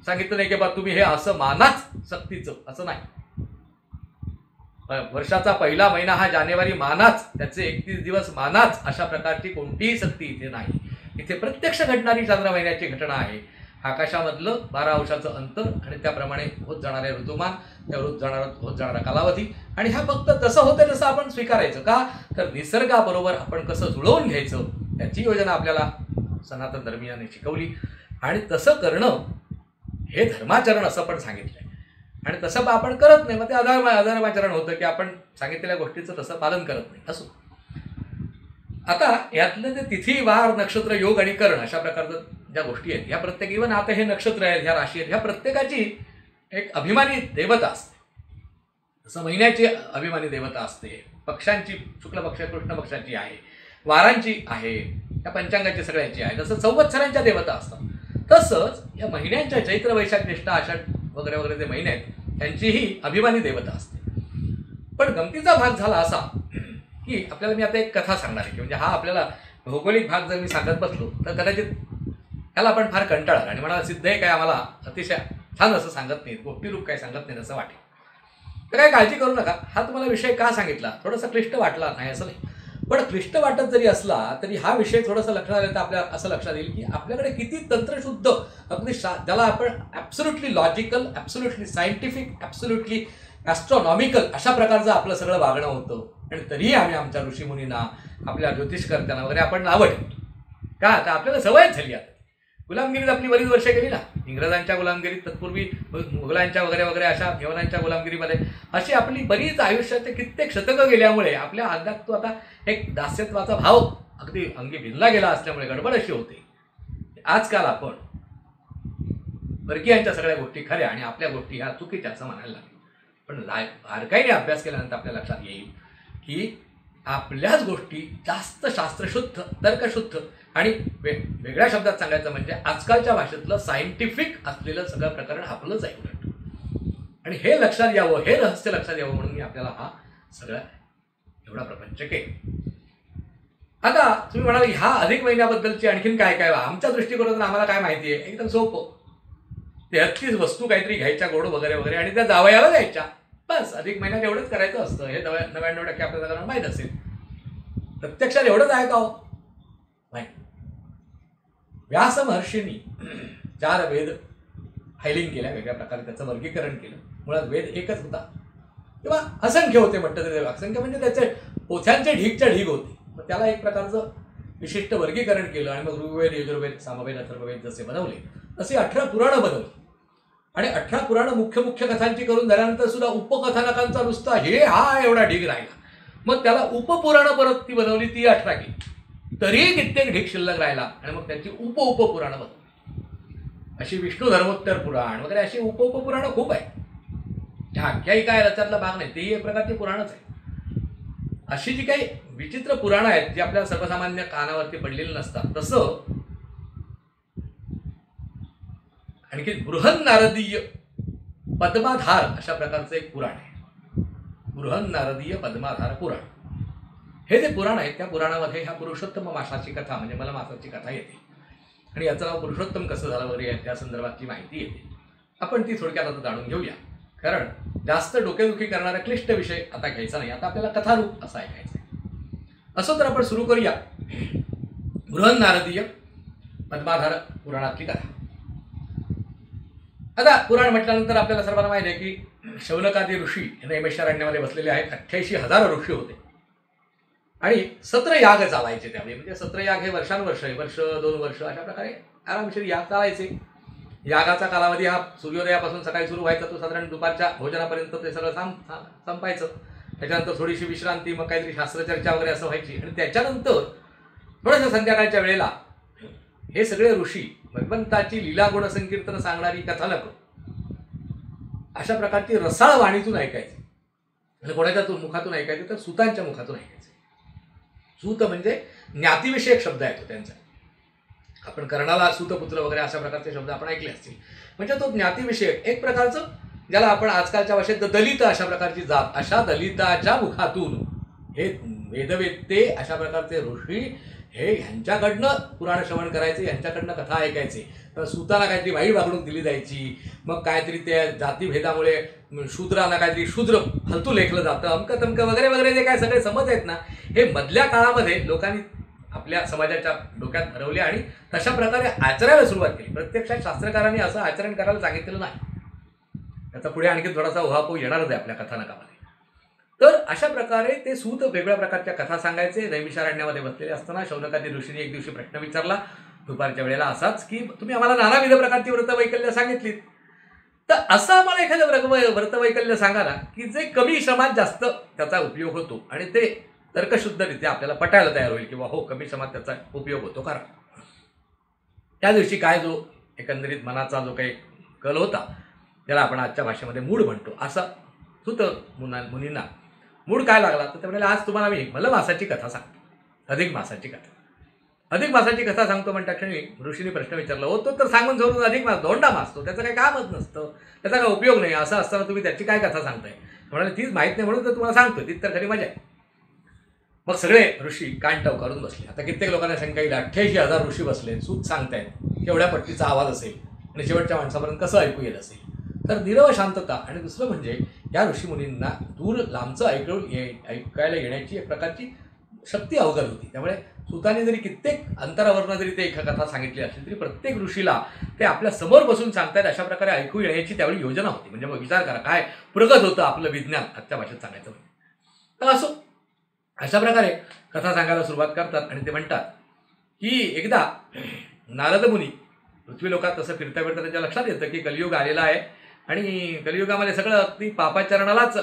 सांगितलं नाही की बा तुम्ही हे असं मानाच सक्तीचं, असं नाही. वर्षाचा पहिला महिना हा जानेवारी मानाच, त्याचे 31 दिवस मानाच, अशा प्रकारची कोणतीही सक्ती इथे नाही. इथे प्रत्यक्ष घडणारी चांद्र महिन्याची घटना आहे. आकाशामधलं 12 अंशाचं अंतर आणि त्याप्रमाणे होत जाणारे ऋतुमान, त्यावर होत जाणारा कालावधी, आणि हा फक्त तसं होतं तसं आपण स्वीकारायचं का तर निसर्गाबरोबर आपण कसं जुळवून घ्यायचं त्याची योजना आपल्याला सनातन धर्मीयांनी शिकवली. आणि तसं करणं हे धर्माचरण असं पण सांगितलंय. आणि तसं आपण करत नाही, मग ते अधर्माचरण होतं की आपण सांगितलेल्या गोष्टीचं तसं पालन करत नाही. असो, आता यातलं ते तिथी, वार, नक्षत्र, योग आणि कर्ण अशा प्रकारचं ज्या गोष्टी आहेत ह्या प्रत्येक, इव्हन आता हे नक्षत्र आहेत, ह्या राशी आहेत, ह्या प्रत्येकाची एक अभिमानी देवता असते. जसं महिन्याची अभिमानी देवता असते, पक्षांची शुक्ल पक्ष, कृष्ण पक्षाची आहे, वारांची आहे, त्या पंचांगाची सगळ्यांची आहे, तसं संवत्सरांच्या देवता असतात. तसंच या महिन्यांच्या चैत्र वैशाख ज्येष्ठ आषाढ वगैरे वगैरे जे महिने आहेत त्यांचीही अभिमानी देवता असते. पण गमतीचा भाग झाला असा की आपल्याला मी आता एक कथा सांगणार आहे की म्हणजे हा आपल्याला भौगोलिक भाग जर मी सांगत बसलो तर कदाचित त्याला आपण फार कंटाळणार आणि म्हणाला सिद्ध आहे काय आम्हाला अतिशय छान असं सांगत नाहीत, गोष्टीरूप काय सांगत नाहीत असं वाटेल. तर काय काळजी करू नका. हा तुम्हाला विषय का सांगितला, थोडासा क्लिष्ट वाटला नाही असं नाही, पण क्लिष्ट वाटत जरी असला तरी हा विषय थोडासा लक्षात आला तर आपल्या असं लक्षात येईल की आपल्याकडे किती तंत्रशुद्ध, अगदी ज्याला आपण absolutely logical, absolutely scientific, absolutely astronomical अशा प्रकारचं आपलं सगळं वागणं होतं. आणि तरीही आम्ही आमच्या ऋषीमुनींना, आपल्या ज्योतिषकर्त्यांना वगैरे आपण नावं ठेवतो का? आता आपल्याला सवयच झाली. आता गुलामगिरीत आपली बरीच वर्ष गेली ना, इंग्रजांच्या गुलामगिरीत, तत्पूर्वी मुघलांच्या वगैरे वगैरे अशा यवनांच्या गुलामगिरीमध्ये अशी आपली बरीच आयुष्याचे कित्येक शतकं गेल्यामुळे आपल्या अंगात तो आता एक दास्यत्वाचा भाव अगदी अंगी भिनला गेला असल्यामुळे गडबड अशी होते. आजकाल आपण परकीयांच्या सगळ्या गोष्टी खऱ्या आणि आपल्या गोष्टी ह्या चुकीच्या असं म्हणायला लागलो. पण बारकाईने अभ्यास केल्यानंतर आपल्या लक्षात येईल की आपल्याच गोष्टी जास्त शास्त्रशुद्ध, तर्कशुद्ध आणि वेगळ्या शब्दात सांगायचं म्हणजे आजकालच्या भाषेतलं सायंटिफिक असलेलं सगळं प्रकरण आपलंच आहे उलट. आणि हे लक्षात यावं, हे रहस्य लक्षात यावं म्हणून मी आपल्याला हा सगळा एवढा प्रपंच केला. आता तुम्ही म्हणाल ह्या अधिक महिन्याबद्दलची आणखीन काय काय, आमच्या दृष्टिकोनातून आम्हाला काय माहिती आहे? एकदम सोपं, 33 वस्तू काहीतरी घ्यायच्या गोड वगैरे वगैरे आणि त्या जावयाला द्यायच्या, बस. अधिक महिन्यात एवढंच करायचं असतं. हे 99% आपल्या सगळ्यांना माहीत असेल. प्रत्यक्षात एवढंच आहे का हो? नाही. व्यास महर्षींनी 4 वेद फायलिंग केल्या, वेगळ्या प्रकारे त्याचं वर्गीकरण केलं. मुळात वेद एकच होता किंवा असंख्य होते म्हटलं तरी, असंख्य म्हणजे त्याचे पोथ्यांचे ढीगच्या ढीग होते. मग त्याला एक प्रकारचं विशिष्ट वर्गीकरण केलं आणि मग ऋग्वेद, यजुर्वेद, सामवेद, अथर्ववेद जसे बनवले तसे 18 पुराणं बनवली. आणि 18 पुराणं मुख्य कथांची करून झाल्यानंतर सुद्धा उपकथानकांचा नुसता हा एवढा ढीग राहिला. मग त्याला उपपुराणं परत ती बनवली, ती 18 केली, तरी कित्येक ढीग शिल्लक राहिला आणि मग त्यांची उपपुराणं बनवली. अशी विष्णू धर्मोत्तर पुराण वगैरे अशी उपपुराणं खूप आहेत. त्या आख्यायिका आहे त्यातला भाग नाही, तेही एक प्रकारची पुराणच आहे. अशी जी काही विचित्र पुराणं आहेत जी आपल्या सर्वसामान्य कानावरती पडलेली नसतात, तसं आणखी बृहन्नारदीय पद्माधार अशा प्रकारचं एक पुराण आहे. बृहन्नारदीय पद्माधार पुराण हे जे पुराण आहे त्या पुराणामध्ये ह्या पुरुषोत्तम मासाची कथा म्हणजे मलमासाची कथा येते. आणि याचं नाव पुरुषोत्तम कसं झालं वगैरे त्या संदर्भातली माहिती येते. आपण ती थोडक्यात आता जाणून घेऊया, कारण जास्त डोकेदुखी करणारा क्लिष्ट विषय आता घ्यायचा नाही. आता आपल्याला कथारूप असं ऐकायचं आहे. असं तर आपण सुरू करूया बृहन्नारदीय पद्माधार पुराणातली कथा. आता पुराण म्हटल्यानंतर आपल्याला सर्वांना माहिती आहे की शौनकादी ऋषी नैमिषारण्यामध्ये बसलेले आहेत. 88,000 ऋषी होते आणि 17 याग चालायचे त्यावेळी. म्हणजे 17 याग हे वर्षानुवर्ष, वर्ष 2 वर्ष अशा प्रकारे आरामशीर याग चालायचे. यागाचा कालावधी हा सूर्योदयापासून सकाळी सुरू व्हायचा, तो साधारण दुपारच्या भोजनापर्यंत ते सगळं संपायचं. त्याच्यानंतर थोडीशी विश्रांती, मग काहीतरी शास्त्रचर्चा वगैरे असं व्हायची. आणि त्याच्यानंतर थोडंसं संध्याकाळच्या वेळेला हे सगळे ऋषी भगवंताची लीला गुणसंकीर्तन सांगणारी कथानक अशा प्रकारची रसाळ वाणीतून ऐकायची. आणि कोणाच्या मुखातून ऐकायचे तर सूतांच्या मुखातून ऐकायचे. सूत म्हणजे ज्ञातीविषयक शब्द आहे तो त्यांचा. आपण कर्णाला सूतपुत्र वगैरे अशा प्रकारचे शब्द आपण ऐकले असतील. म्हणजे तो ज्ञातीविषयक एक प्रकारचं, ज्याला आपण आजकालच्या भाषेत दलित अशा प्रकारची जात, अशा दलिताच्या मुखातून हे वेदवेत्ते अशा प्रकारचे ऋषी हे ह्यांच्याकडनं पुराण श्रवण करायचे, ह्यांच्याकडनं कथा ऐकायचे. तर सूताला काहीतरी वाईट वागणूक दिली जायची, मग काहीतरी त्या जातीभेदामुळे शूद्रांना काहीतरी शूद्र फालतू लेखलं जातं, अमकं तमकं वगैरे वगैरे जे काय सगळे समज आहेत ना, हे मधल्या काळामध्ये लोकांनी आपल्या समाजाच्या डोक्यात भरवले आणि तशा प्रकारे आचरायला सुरुवात केली. प्रत्यक्षात शास्त्रकारांनी असं आचरण करायला सांगितलेलं नाही. त्याचा पुढे आणखी थोडासा उहापोह येणारच आहे आपल्या कथानकामध्ये. तर अशा प्रकारे ते सूत वेगवेगळ्या प्रकारच्या कथा सांगायचे. नैमिषारण्यामध्ये बसलेले असताना शौनकादी ऋषीने एक दिवशी प्रश्न विचारला दुपारच्या वेळेला असाच, की तुम्ही आम्हाला नानाविध प्रकारची व्रतवैकल्य सांगितलीत, तर असं आम्हाला एखादं व्रतवैकल्य सांगा ना की जे कमी श्रमात जास्त त्याचा उपयोग होतो आणि ते तर्कशुद्धरित्या आपल्याला पटायला तयार होईल किंवा हो कमी श्रमात त्याचा उपयोग होतो. कारण त्या दिवशी काय जो एकंदरीत मनाचा जो काही कल होता त्याला आपण आजच्या भाषेमध्ये मूड म्हणतो. असा सुत मुनींना मूड काय लागला तर ते म्हणाले, आज तुम्हाला मी मलमासाची कथा सांगतो, अधिक मासाची कथा. अधिक मासाची कथा सांगतो म्हणता क्षणी ऋषीने प्रश्न विचारला, हो तो तर सांगून सोडून अधिक मास धोंडा मास, तो त्याचं काही कामच नसतं, त्याचा काय उपयोग नाही, असं असताना तुम्ही त्याची काय कथा सांगताय. म्हणाले तीच माहीत नाही म्हणून तर तुम्हाला सांगतो, तीच तर खरी मजा आहे. मग सगळे ऋषी कान टवकारून बसले. आता कित्येक लोकांना शंका येईल, 88,000 ऋषी बसले, सूत सांगतायत, केवढ्या पट्टीचा आवाज असेल आणि शेवटच्या माणसापर्यंत कसं ऐकू येत असेल. तर निरव शांतता. आणि दुसरं म्हणजे या ऋषीमुनींना दूर लांबचं ऐकायला येण्याची एक प्रकारची शक्ती अवगत होती. त्यामुळे सूताने जरी कित्येक अंतरावरनं जरी ते कथा सांगितली असली तरी प्रत्येक ऋषीला ते आपल्या समोर बसून सांगतायत अशा प्रकारे ऐकू येण्याची त्यावेळी योजना होती. म्हणजे मग विचार करा काय प्रगत होतं आपलं विज्ञान आजच्या भाषेत सांगायचं म्हणजे. तर असो अशा प्रकारे कथा सांगायला सुरुवात करतात आणि ते म्हणतात की एकदा नारद मुनी पृथ्वी लोकात तसं फिरता फिरता त्यांच्या लक्षात येतं की कलियुग आलेला आहे आणि कलियुगामध्ये सगळं अगदी पापाचरणालाच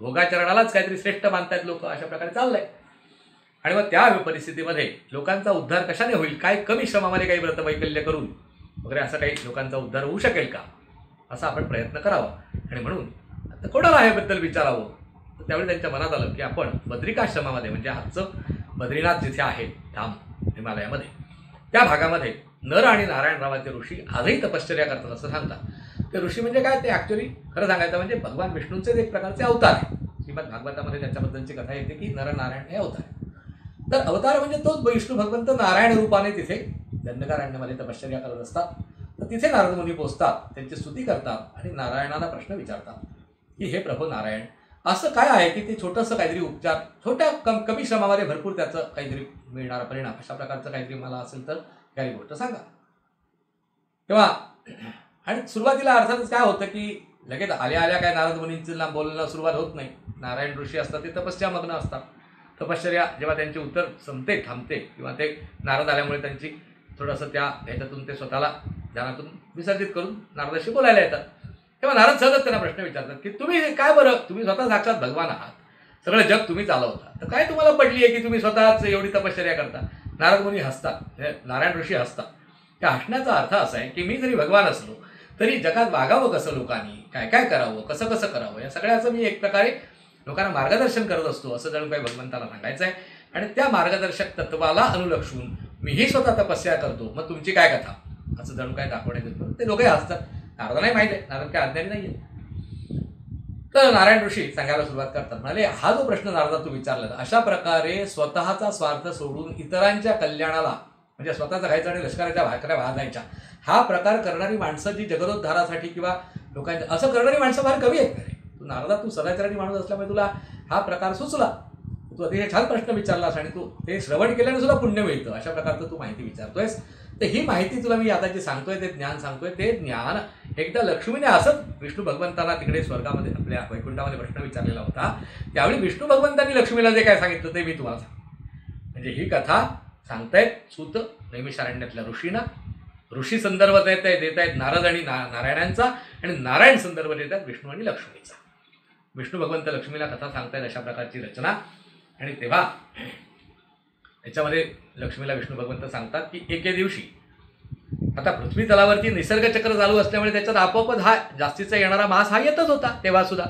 भोगाचरणालाच काहीतरी श्रेष्ठ मानतायत लोक, अशा प्रकारे चाललंय. आणि मग त्या परिस्थितीमध्ये लोकांचा उद्धार कशाने होईल, काय कमी श्रमामध्ये काही व्रतवैकल्य करून वगैरे असं काही लोकांचा उद्धार होऊ शकेल का, असा आपण प्रयत्न करावा. आणि म्हणून आता कोणाला याबद्दल विचारावं, तर त्यावेळी त्यांच्या मनात आलं की आपण बद्रिकाश्रमामध्ये म्हणजे आजचं बद्रीनाथ जिथे आहे धाम हिमालयामध्ये त्या भागामध्ये नर आणि नारायण नावाचे ऋषी आजही तपश्चर्या करतात असं सांगतात. ते ऋषी म्हणजे काय, ते ॲक्च्युली खरं सांगायचं म्हणजे भगवान विष्णूंचेच एक प्रकारचे अवतार आहे. श्रीमद भागवतामध्ये त्याच्याबद्दलची कथा येते की नर नारायण हे अवतार. तर अवतार म्हणजे तोच विष्णू भगवंत नारायण रूपाने तिथे दंडकारण्यामध्ये तपश्चर्या करत असतात. तर तिथे नारद मुनी पोचतात, त्यांची स्तुती करतात आणि नारायणाला प्रश्न विचारतात की हे प्रभू नारायण, असं काय आहे की ते छोटंसं काहीतरी उपचार, छोट्या कमी श्रमामध्ये भरपूर त्याचं काहीतरी मिळणारा परिणाम, अशा प्रकारचं काहीतरी मला असेल तर काही गोष्ट सांगा. तेव्हा आणि सुरुवातीला अर्थातच काय होतं की लगेच आल्या काय नारद मुनींचं बोलणं सुरुवात होत नाही. नारायण ऋषी असतात ते तपश्चर्यामग्न असतात. तपश्चर्या जेव्हा त्यांची उत्तर संपते थांबते किंवा ते नारद आल्यामुळे त्यांची थोडंसं त्या ह्याच्यातून ते स्वतःला ध्यानातून विसर्जित करून नारदाशी बोलायला येतात. तेव्हा नारद सहजच त्यांना प्रश्न विचारतात की तुम्ही काय बरं, तुम्ही स्वतः साक्षात भगवान आहात, सगळं जग तुम्ही चालवता, तर काय तुम्हाला पडली आहे की तुम्ही स्वतःच एवढी तपश्चर्या करता. नारद मुनी हसतात, नारायण ऋषी हसतात. त्या हसण्याचा अर्थ असा आहे की मी जरी भगवान असलो तरी जगात वागावं कसं, लोकांनी काय काय करावं, कसं कसं करावं, या सगळ्याचं मी एक प्रकारे लोकांना मार्गदर्शन करत असतो असं जणू काही भगवंताला सांगायचं आहे. आणि त्या मार्गदर्शक तत्वाला अनुलक्षून मीही स्वतः तपस्या करतो, मग तुमची काय कथा, असं जणू काय दाखवण्यात येतं. ते दोघे हसतात. नारदालाही माहिती आहे नारद काय अज्ञानी नाही आहे. तर नारायण ऋषी सांगायला सुरुवात करतात, म्हणाले हा जो प्रश्न नारदा तू विचारला, अशा प्रकारे स्वतःचा स्वार्थ सोडून इतरांच्या कल्याणाला म्हणजे स्वतःचा खायचा आणि लष्कराच्या भाकऱ्या भाजायच्या, हा प्रकार करणारी माणसं जी जगदोद्धारासाठी किंवा लोकांच्या असं करणारी माणसं फार कमी आहेत. तू नारदा, तू सदाचारी माणूस असल्यामुळे तुला हा प्रकार सुचला. तू अतिशय छान प्रश्न विचारलास आणि तू ते श्रवण केल्याने सुद्धा पुण्य मिळतं, अशा प्रकारचं तू माहिती विचारतोयस. तर ही माहिती तुला मी आता जी सांगतोय, ते ज्ञान सांगतोय, ते ज्ञान एकदा लक्ष्मीने असंच विष्णू भगवंतांना तिकडे स्वर्गामध्ये आपल्या वैकुंठामध्ये प्रश्न विचारलेला होता. त्यावेळी विष्णू भगवंतांनी लक्ष्मीला जे काय सांगितलं ते मी तुम्हाला सांगतो. म्हणजे ही कथा सांगतायत सूत नैमिषारण्यातल्या ऋषींना. ऋषी संदर्भ देत आहेत नारद आणि नारायणांचा, आणि नारायण संदर्भ देत आहेत विष्णू आणि लक्ष्मीचा. विष्णू भगवंत लक्ष्मीला कथा सांगतायत अशा प्रकारची रचना. आणि तेव्हा याच्यामध्ये लक्ष्मीला विष्णू भगवंत सांगतात की एके दिवशी आता पृथ्वी तलावरती निसर्ग चक्र चालू असल्यामुळे त्याच्यात आपोआपच हा जास्तीचा येणारा मास हा येतच होता तेव्हा सुद्धा.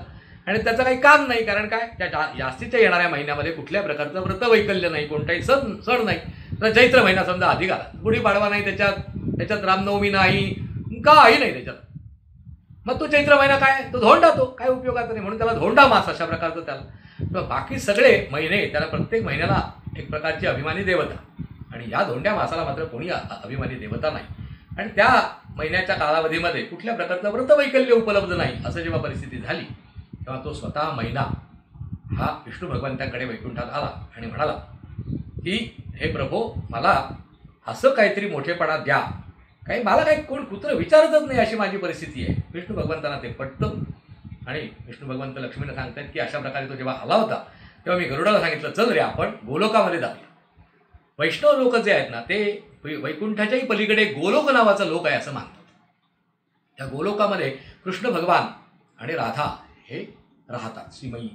आणि त्याचं काही काम नाही, कारण काय, त्या जास्तीच्या येणाऱ्या महिन्यामध्ये कुठल्या प्रकारचं व्रतवैकल्य नाही, कोणताही सण नाही. तर चैत्र महिना समजा अधिक आला, गुढीपाडवा नाही त्याच्यात रामनवमी नाही, काही नाही त्याच्यात, मग तो चैत्र महिना काय, तो धोंडा, तो काय उपयोगाचा नाही, म्हणून त्याला धोंडा मास अशा प्रकारचं त्याला. तर बाकी सगळे महिने त्याला प्रत्येक महिन्याला एक प्रकारची अभिमानी देवता, आणि या धोंड्या मासाला मात्र कोणी अभिमानी देवता नाही. आणि त्या महिन्याच्या कालावधीमध्ये कुठल्या प्रकारचं व्रतवैकल्य उपलब्ध नाही. असं जेव्हा परिस्थिती झाली तेव्हा तो स्वतः महिना हा विष्णू भगवंतांकडे वैकुंठात आला आणि म्हणाला की हे प्रभो, मला असं काहीतरी मोठेपणा द्या, काही मला काही कोण कुत्र विचारतच नाही, अशी माझी परिस्थिती आहे. विष्णू भगवंतांना ते पटतं. आणि विष्णू भगवंत लक्ष्मीने सांगतात की अशा प्रकारे तो जेव्हा आला होता तेव्हा मी गरुडाला सांगितलं, चल रे आपण गोलोकामध्ये जाऊया. वैष्णव लोक जे आहेत ना, ते वैकुंठाच्याही पलीकडे गोलोक नावाचा लोक आहे असं मानतात. त्या गोलोकामध्ये कृष्ण भगवान आणि राधा हे राहतात. श्रीमती,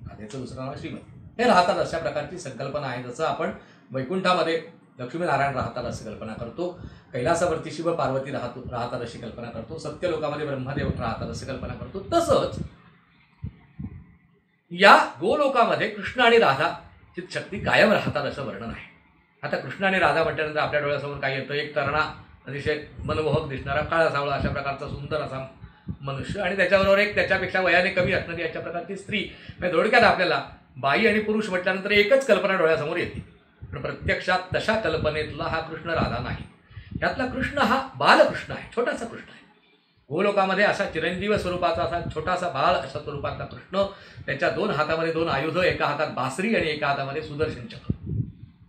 राधेचं दुसरं नाव श्रीमती, हे राहतात अशा प्रकारची संकल्पना आहे. जसं आपण वैकुंठामध्ये लक्ष्मीनारायण राहतात अशी कल्पना करतो, कैलासावरती शिव पार्वती राहतात अशी कल्पना करतो, सत्यलोकामध्ये ब्रह्मदेव राहतात अशी कल्पना करतो, तसंच या गोलोकामध्ये कृष्ण आणि राधा ची शक्ती कायम राहतात असं वर्णन आहे. आता कृष्ण आणि राधा म्हटल्यानंतर आपल्या डोळ्यासमोर काय येतं, एक तरणा अतिशय मनमोहक दिसणारा काळा सावळा अशा प्रकारचा सुंदर असा मनुष्य, आणि त्याच्याबरोबर एक त्याच्यापेक्षा वयाने कमी असणारी अशा प्रकारची स्त्री. म्हणजे थोडक्यात आपल्याला बाई आणि पुरुष म्हटल्यानंतर एकच कल्पना डोळ्यासमोर येते, पण प्रत्यक्षात तशा कल्पनेतला हा कृष्ण राधा नाही. यातला कृष्ण हा बालकृष्ण आहे, छोटासा कृष्ण आहे. गोलोकामध्ये असा चिरंजीव स्वरूपाचा असा छोटासा बाळ अशा स्वरूपातला कृष्ण, त्याच्या दोन हातामध्ये दोन आयुध, एका हातात बासरी आणि एका हातामध्ये सुदर्शन चक्र,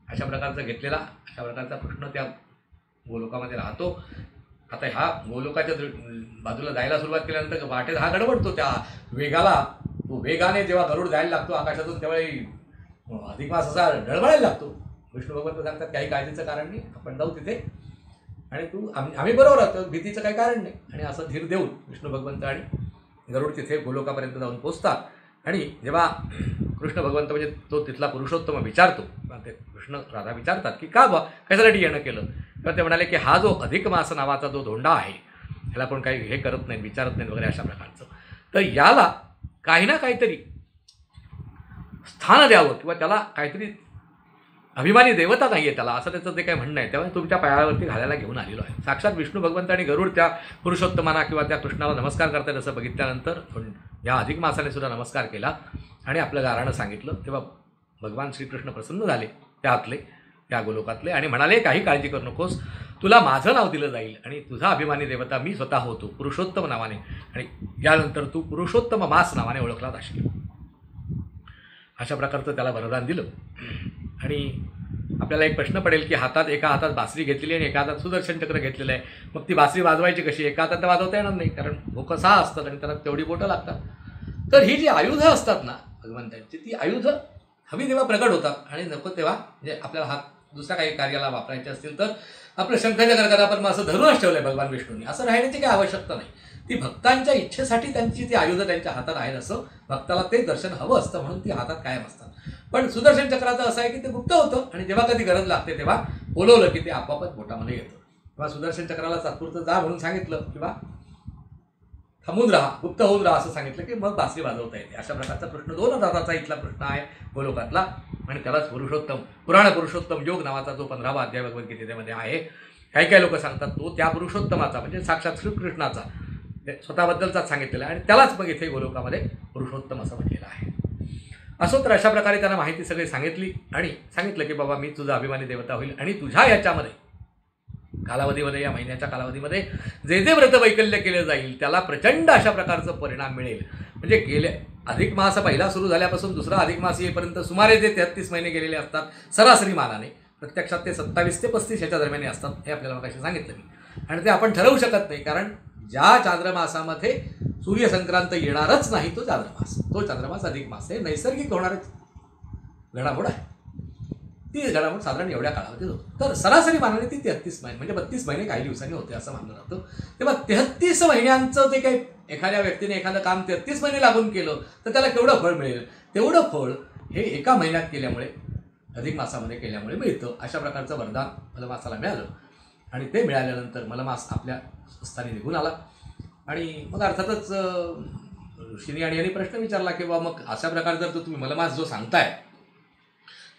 अशा प्रकारचा घेतलेला अशा प्रकारचा कृष्ण त्या गोलोकामध्ये राहतो. आता ह्या गोलोकाच्या बाजूला जायला सुरुवात केल्यानंतर वाटेत हा गडबडतो त्या वेगाला. तो वेगाने जेव्हा गरुड जायला लागतो आकाशातून त्यावेळी अधिक मास असा डळमळायला लागतो. विष्णू भगवंत सांगतात काही काळजीचं कारण नाही, आपण जाऊ तिथे आणि आम्ही बरोबर आहोत, भीतीचं काही कारण नाही. आणि असं धीर देऊन विष्णू भगवंत आणि गरुड तिथे गोलोकापर्यंत जाऊन पोचतात. आणि जेव्हा कृष्ण भगवंत म्हणजे तो तिथला पुरुषोत्तम विचारतो, ते कृष्ण राधा विचारतात की का बा कशासाठी येणं केलं, तर ते म्हणाले की हा जो अधिक मास नावाचा जो धोंडा आहे ह्याला कोण काही हे करत नाही, विचारत नाही वगैरे अशा प्रकारचं, तर याला काही ना काहीतरी स्थान द्यावं किंवा त्याला काहीतरी अभिमानी देवता नाही आहे त्याला, असं त्याचं जे काही म्हणणं आहे. त्यामुळे तुमच्या पायावरती घालायला घेऊन आलेलो आहे. साक्षात विष्णू भगवंत आणि गरुड त्या पुरुषोत्तमाना किंवा त्या कृष्णाला नमस्कार करतात असं बघितल्यानंतर या अधिक मासाने सुद्धा नमस्कार केला आणि आपलं गाराणं सांगितलं. तेव्हा भगवान श्रीकृष्ण प्रसन्न झाले त्या गोलोकातले आणि म्हणाले काही काळजी करू नकोस, तुला माझं नाव दिलं जाईल आणि तुझा अभिमानी देवता मी स्वतः होतो पुरुषोत्तम नावाने, आणि यानंतर तू पुरुषोत्तम मास नावाने ओळखला जाशील. अशा प्रकारचं त्याला वरदान दिलं. आणि आपल्याला एक प्रश्न पडेल की एका हातात बासरी घेतलेली आणि एका हातात सुदर्शन चक्र घेतलेलं आहे, मग ती बासरी वाजवायची कशी, एका हातात वाजवता येणार नाही कारण भोकं 6 असतात आणि त्याला तेवढी बोटं लागतात. तर ही जी आयुधं असतात ना भगवंतांची, ती आयुधं हवी तेव्हा प्रगट होतात आणि नको तेव्हा म्हणजे आपल्याला दुसऱ्या काही कार्याला वापरायचे असतील तर आपलं शंखाच्या गरगाला आपण असं धरूनच ठेवलंय भगवान विष्णूंनी, असं राहण्याची काही आवश्यकता नाही. ती भक्तांच्या इच्छेसाठी त्यांची ती आयुधं त्यांच्या हातात आहेत, असं भक्ताला ते दर्शन हवं असतं म्हणून ती हातात कायम असतात. पण सुदर्शन चक्राचं असं आहे की ते गुप्त होतं आणि जेव्हा कधी गरज लागते तेव्हा बोलवलं की ते आपोआपच बोटामध्ये येतं. किंवा सुदर्शन चक्राला तात्पुरतं जा म्हणून सांगितलं किंवा थांबून राहा, गुप्त होऊन राहा असं सांगितलं की मग बासरी वाजवता येते. अशा प्रकारचा प्रश्न 2 दादाचा इथला प्रश्न आहे गोलोकातला. आणि त्यालाच पुराण पुरुषोत्तम योग नावाचा जो 15वा अध्याय भगवद्गीतेमध्ये आहे, काही लोक सांगतात तो त्या पुरुषोत्तमाचा म्हणजे साक्षात श्रीकृष्णाचा स्वतःबद्दलचाच सांगितलेला आहे आणि त्यालाच मग इथे गोलोकामध्ये पुरुषोत्तम असं म्हटलेलं आहे. असो तर अशा प्रकारे त्यांना माहिती सगळी सांगितली आणि सांगितलं की बाबा मी तुझा अभिमानी देवता होईल आणि तुझ्या याच्यामध्ये कालावधीमध्ये, या महिन्याच्या कालावधीमध्ये जे जे व्रत वैकल्य केले जाईल त्याला प्रचंड अशा प्रकारचा परिणाम मिळेल. म्हणजे गेल्या अधिक मास पहिला सुरू झाल्यापासून दुसरा अधिक मास येईपर्यंत सुमारे जे 33 महिने गेलेले असतात सरासरी मानाने, प्रत्यक्षात ते 27 ते 35 याच्या दरम्यान असतात, हे आपल्याला मगाशी सांगितलं मी. आणि ते आपण ठरवू शकत नाही, कारण ज्या चांद्रमासामध्ये सूर्यसंक्रांत येणारच नाही तो चांद्रमास, तो चांद्रमास अधिक मास हे नैसर्गिक होणारच घडामोड आहे. ती घडामोड साधारण एवढ्या काळामध्ये होतो. तर सरासरी मानाने ती 33 महिने म्हणजे 32 महिने काही दिवसांनी होते असं मानलं जातं. तेव्हा 33 महिन्यांचं जे काही एखाद्या व्यक्तीने एखादं काम 33 महिने लागून केलं तर त्याला केवढं फळ मिळेल, तेवढं फळ हे एका महिन्यात केल्यामुळे, अधिक मासामध्ये केल्यामुळे मिळतं. अशा प्रकारचं वरदान मलमासाला मिळालं आणि ते मिळाल्यानंतर मलमास आपल्या स्थानी निघून आला. आणि मग अर्थातच ऋषींनी आणि यांनी प्रश्न विचारला की बाबा मग अशा प्रकारे जर तुम्ही मलमास जो सांगताय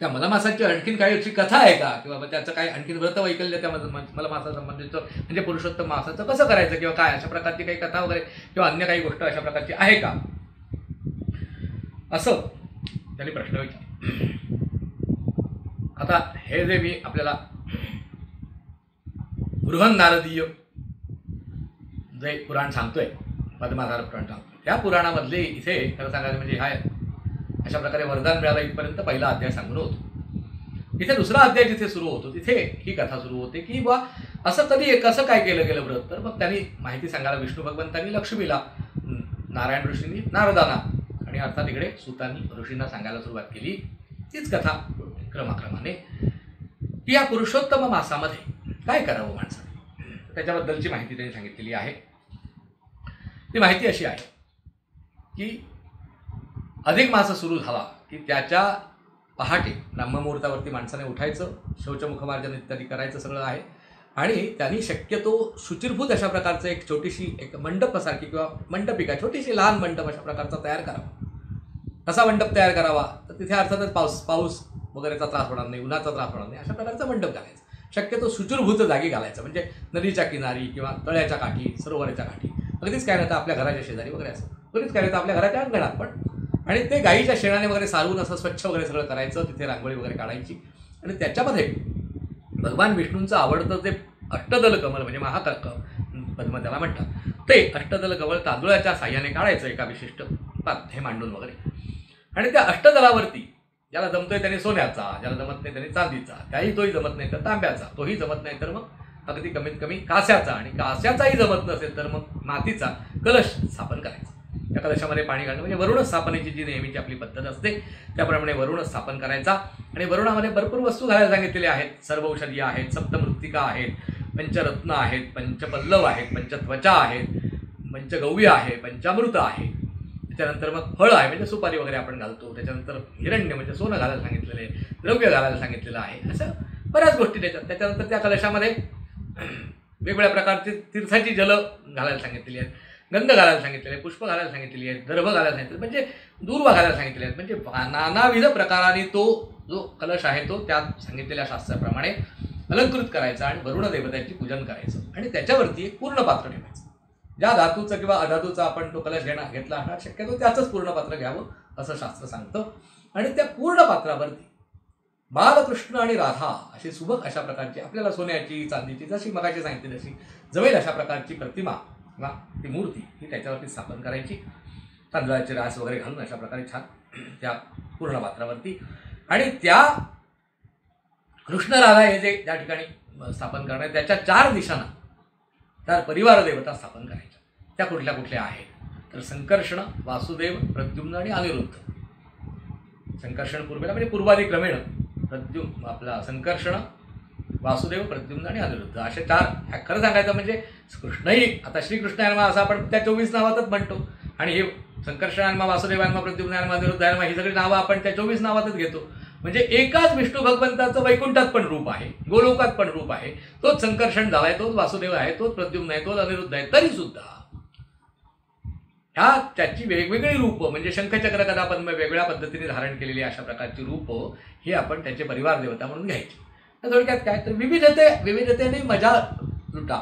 त्या मलमासाची आणखीन काही अशी कथा आहे का, किंवा त्याचं काही आणखीन व्रत वैकल्य त्या मलमासासंबंधित म्हणजे पुरुषोत्तम मासाचं कसं करायचं, किंवा काय अशा प्रकारची काही कथा वगैरे किंवा अन्य काही गोष्ट अशा प्रकारची आहे का, असं त्यांनी प्रश्न विचारला. आता हे जे मी आपल्याला बृहन्नारदीय जे पुराण सांगतोय, पद्माधार पुराण सांगतोय, त्या पुराणामधले इथे खरं सांगायचं म्हणजे ह्या अशा प्रकारे वरदान मिळालं इथपर्यंत पहिला अध्याय सांगून होतो. इथे दुसरा अध्याय जिथे सुरू होतो तिथे ही कथा सुरू होते की बा असं कधी कसं काय केलं गेलं व्रत. तर मग त्यांनी माहिती सांगायला विष्णू भगवंतांनी लक्ष्मीला, नारायण ऋषींनी नारदांना आणि अर्थात इकडे सुतांनी ऋषींना सांगायला सुरुवात केली. तीच कथा क्रमाक्रमाने की या पुरुषोत्तम मासामध्ये काय करावं माणसाने, त्याच्याबद्दलची माहिती त्यांनी सांगितलेली आहे. ती माहिती अशी आहे की अधिक मास सुरू झाला की त्याच्या पहाटे ब्रह्ममुहूर्तावरती माणसाने उठायचं, शौचमुखमार्जन इत्यादी करायचं सगळं आहे. आणि त्यांनी शक्यतो शुचिरभूत अशा प्रकारचं एक छोटीशी एक मंडपासारखी किंवा मंडपिका, छोटीशी लहान मंडप अशा प्रकारचा तयार करावा. कसा मंडप तयार करावा तर तिथे अर्थातच पाऊस वगैरेचा त्रास होणार नाही, उन्हाचा त्रास होणार नाही अशा प्रकारचा मंडप घालायचा. शक्यतो शुचिरभूत जागी घालायचं, म्हणजे नदीच्या किनारी किंवा तळ्याच्या काठी, सरोवराच्या काठी, अगदीच काय नाही तर आपल्या घराच्या शेजारी वगैरे असं, अगदीच काय नाही तर आपल्या घराच्या अंगणात पण. आणि ते गाईच्या शेणाने वगैरे सारवून असं स्वच्छ वगैरे सगळं करायचं, तिथे रांगोळी वगैरे काढायची. आणि त्याच्यामध्ये भगवान विष्णूंचं आवडतं जे अष्टदल कमल म्हणजे पद्म त्याला म्हणतात, ते अष्टदल कमल तांदुळाच्या साह्याने काढायचं एका विशिष्ट हे मांडून वगैरे. आणि त्या अष्टदलावरती ज्याला जमतोय त्याने सोन्याचा, ज्याला जमत नाही त्याने चांदीचा, त्याही तोही जमत नाही तर तांब्याचा, तोही जमत नाही तर मग अगदी कमीत कमी कास्याचा, आणि कास्याचाही जमत नसेल तर मग मातीचा कलश स्थापन करायचा. त्या कलशामध्ये पाणी घालणं म्हणजे वरुण स्थापनेची जी नेहमीची आपली पद्धत असते त्याप्रमाणे वरुण स्थापन करायचा. आणि वरुणामध्ये भरपूर वस्तू घालायला सांगितलेल्या आहेत. सर्व औषधी आहेत, सप्तमृत्तिका आहेत, पंचरत्न आहेत, पंचपल्लव आहेत, पंचत्वचा आहेत, पंचगव्य आहे, पंचामृत आहे. त्याच्यानंतर मग फळ आहे म्हणजे सुपारी वगैरे आपण घालतो. त्याच्यानंतर हिरण्य म्हणजे सोनं घालायला सांगितलेलं आहे, द्रव्य घालायला सांगितलेलं आहे, असं बऱ्याच गोष्टी त्याच्यात. त्याच्यानंतर त्या कलशामध्ये वेगवेगळ्या प्रकारची तीर्थाची जलं घालायला सांगितलेली आहेत, गंध घालायला सांगितलेले आहे, पुष्प घालायला सांगितलेली आहेत, दर्भ घालायला सांगितले म्हणजे दूर्वा घालायला सांगितलेले आहेत. म्हणजे नानाविध प्रकाराने तो जो कलश आहे तो त्या सांगितलेल्या शास्त्राप्रमाणे अलंकृत करायचा आणि वरुण देवताची पूजन करायचं. आणि त्याच्यावरती एक पूर्ण पात्र ठेवायचं. ज्या धातूचं किंवा अधातूचा आपण तो कलश घेतला असणार शक्यतो त्याचंच पूर्ण पात्र घ्यावं असं शास्त्र सांगतं. आणि त्या पूर्ण पात्रावरती बालकृष्ण आणि राधा अशी सुबक अशा प्रकारची आपल्याला सोन्याची, चांदीची, जशी मगाशी सांगितली तशी जमेल अशा प्रकारची प्रतिमा किंवा ती मूर्ती ही त्याच्यावरती स्थापन करायची. तांदळाचे रास वगैरे घालून अशा प्रकारे छान त्या पूर्ण पात्रावरती. आणि त्या कृष्ण राधा हे जे ज्या ठिकाणी स्थापन करणार त्याच्या 4 दिशांना त्या परिवार देवता स्थापन करायच्या. त्या कुठल्या कुठल्या आहेत तर संकर्षण, वासुदेव, प्रद्युम्न आणि अनिरुद्ध. संकर्षण पूर्वेला म्हणजे पूर्वादी क्रमेण आपला संकर्षण, वासुदेव, प्रद्युम्न आणि अनिरुद्ध असे 4. खरं सांगायचं म्हणजे कृष्णही आता श्रीकृष्ण जन्म असं आपण त्या 24 नावातच म्हणतो. आणि हे संकर्षण जन्म, वासुदेव जन्म, प्रद्युम्न जन्म, अनिरुद्ध जन्म ही सगळी नावं आपण त्या 24 नावातच घेतो. म्हणजे एकाच विष्णू भगवंताचं वैकुंठात पण रूप आहे, गोलोकात पण रूप आहे. तोच संकर्षण झालाय, तोच वासुदेव आहे, तोच प्रद्युम्न आहे, तोच अनिरुद्ध आहे. तरी सुद्धा ह्या त्याची वेगवेगळी रूप म्हणजे शंखचक्र कदापद्म वेगवेगळ्या पद्धतीने धारण केलेली अशा प्रकारची रूप ही आपण त्याचे परिवार देवता म्हणून घ्यायची. थोडक्यात काय तर विविधतेने मजा लुटा.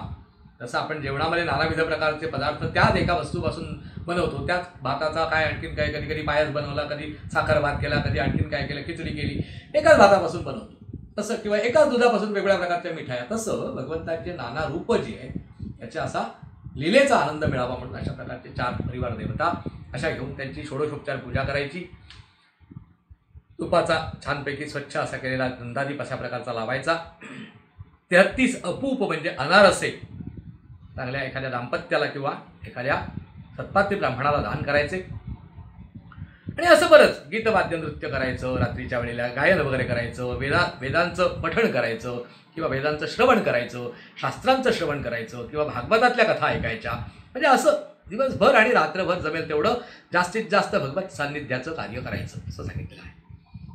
जसं आपण जेवणामध्ये नानाविध प्रकारचे पदार्थ त्याच एका वस्तूपासून बनवतो, त्याच भाताचा काय आणखीन काय, कधी कधी पायस बनवला, कधी साखर भात केला, कधी आणखीन काय केलं, खिचडी केली, एकाच भातापासून बनवतो तसं, किंवा एकाच दुधापासून वेगवेगळ्या प्रकारच्या मिठाया, तसं भगवंताचे नाना रूप जी आहेत याच्या असा लीलेचा आनंद मिळावा म्हणून अशा प्रकारचे 4 परिवार देवता अशा घेऊन त्यांची षोडशोपचार पूजा करायची. तुपाचा छानपैकी स्वच्छ असा केलेला गंधादीप अशा प्रकारचा लावायचा. 33 अपूप म्हणजे अनारसे चांगल्या एखाद्या दाम्पत्याला किंवा एखाद्या सत्पात्री ब्राह्मणाला दान करायचे. आणि असं बरंच गीतवाद्य नृत्य करायचं, रात्रीच्या वेळेला गायन वगैरे करायचं, वेदांचं पठण करायचं किंवा वेदांचं श्रवण करायचं, शास्त्रांचं श्रवण करायचं किंवा भागवतातल्या कथा ऐकायच्या. म्हणजे असं दिवसभर आणि रात्रभर जमेल तेवढं जास्तीत जास्त भगवत सान्निध्याचं कार्य करायचं असं सांगितलं आहे.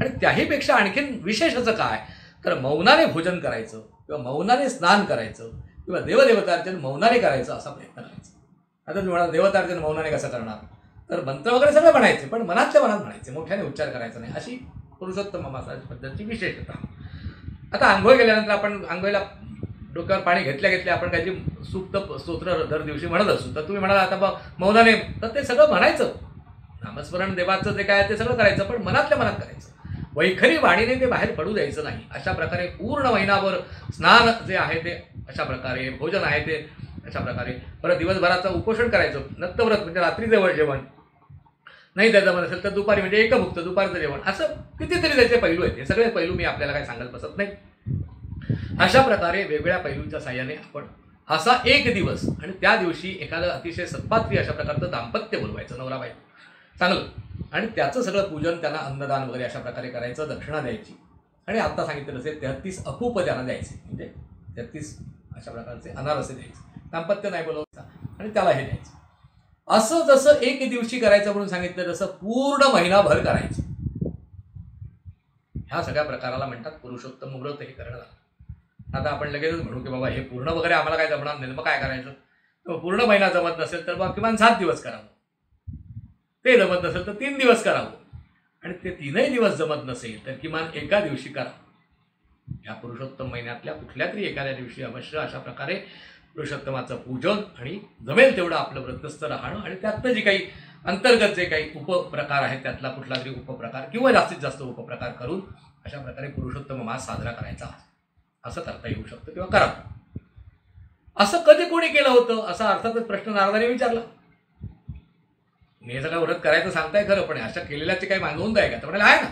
आणि त्याहीपेक्षा आणखीन विशेष असं काय तर मौनाने भोजन करायचं किंवा मौनाने स्नान करायचं किंवा देवदेवतार्चन मौनाने करायचं असा प्रयत्न करायचा. आता तुम्ही म्हणाल देवतार्चन मौनाने कसं करणार, तर मंत्र वगैरे सगळं म्हणायचे पण मनातल्या मनात म्हणायचे, मोठ्याने उच्चार करायचा नाही, अशी पुरुषोत्तम मसाज पद्धतीची विशेषता. आता आंघोळ केल्यानंतर आपण आंघोळीला डोक्यावर पाणी घेतल्या आपण काहीतरी सूक्त स्तोत्र दर दिवशी म्हणत असू, तर तुम्ही म्हणाला आता बघ मौनाने, तर ते सगळं म्हणायचं, नामस्मरण देवाचं जे काय ते सगळं करायचं पण मनातल्या मनात करायचं. वैखरी वाणीने ते बाहेर पडू द्यायचं नाही. अशा प्रकारे पूर्ण महिनाभर स्नान जे आहे ते अशा प्रकारे, भोजन आहे ते अशा प्रकारे, परत दिवसभराचं उपोषण करायचं. नक्तव्रत म्हणजे रात्रीचं जेवण नाही त्याचं जमत असेल तर दुपारी म्हणजे एकभुक्त दुपारचं जेवण, असं कितीतरी त्याचे पैलू आहेत. हे सगळे पैलू मी आपल्याला काय सांगत बसत नाही. अशा प्रकारे वेगवेगळ्या पैलूंच्या साह्याने आपण असा एक दिवस आणि त्या दिवशी एखादं अतिशय सत्पात्री अशा प्रकारचं दाम्पत्य बोलवायचं नवरा बायको चांगलं, आणि त्याचं सगळं पूजन, त्यांना अन्नदान वगैरे अशा प्रकारे करायचं, दक्षिणा द्यायची. आणि आता सांगितलं तसे 33 अपूप त्यांना द्यायचे, म्हणजे 33 अशा प्रकारचे अनारसे द्यायचे, दाम्पत्य नाही बोलवायचा आणि त्याला हे द्यायचं. असं जसं एक दिवशी करायचं म्हणून सांगितलं तसं पूर्ण महिनाभर करायचं. ह्या सगळ्या प्रकाराला म्हणतात पुरुषोत्तम व्रत हे करणं. आता आपण लगेचच म्हणू की बाबा हे पूर्ण वगैरे आम्हाला काय जमणार नाही, मग काय करायचं, पूर्ण महिना जमत नसेल तर मग किमान 7 दिवस करावं, ते जमत नसेल तर 3 दिवस करावं, आणि ते 3ही दिवस जमत नसेल तर किमान एका दिवशी करावं. या पुरुषोत्तम महिन्यातल्या कुठल्या तरी एखाद्या दिवशी अवश्य अशा प्रकारे पुरुषोत्तमाचं पूजन आणि जमेल तेवढं आपलं व्रतस्थ राहणं, आणि त्यातनं जे काही अंतर्गत जे काही उपप्रकार आहेत त्यातला कुठला तरी उपप्रकार किंवा जास्तीत जास्त उपप्रकार करून अशा प्रकारे पुरुषोत्तम मास साजरा करायचा असं करता येऊ शकतं किंवा करावं. असं कधी कोणी केलं होतं असा अर्थातच प्रश्न नारदाने विचारला. मी हे सगळं व्रत करायचं सांगताय खरं, पण अशा केलेल्याची काही नोंद आहे का, तर म्हणाले आहे ना.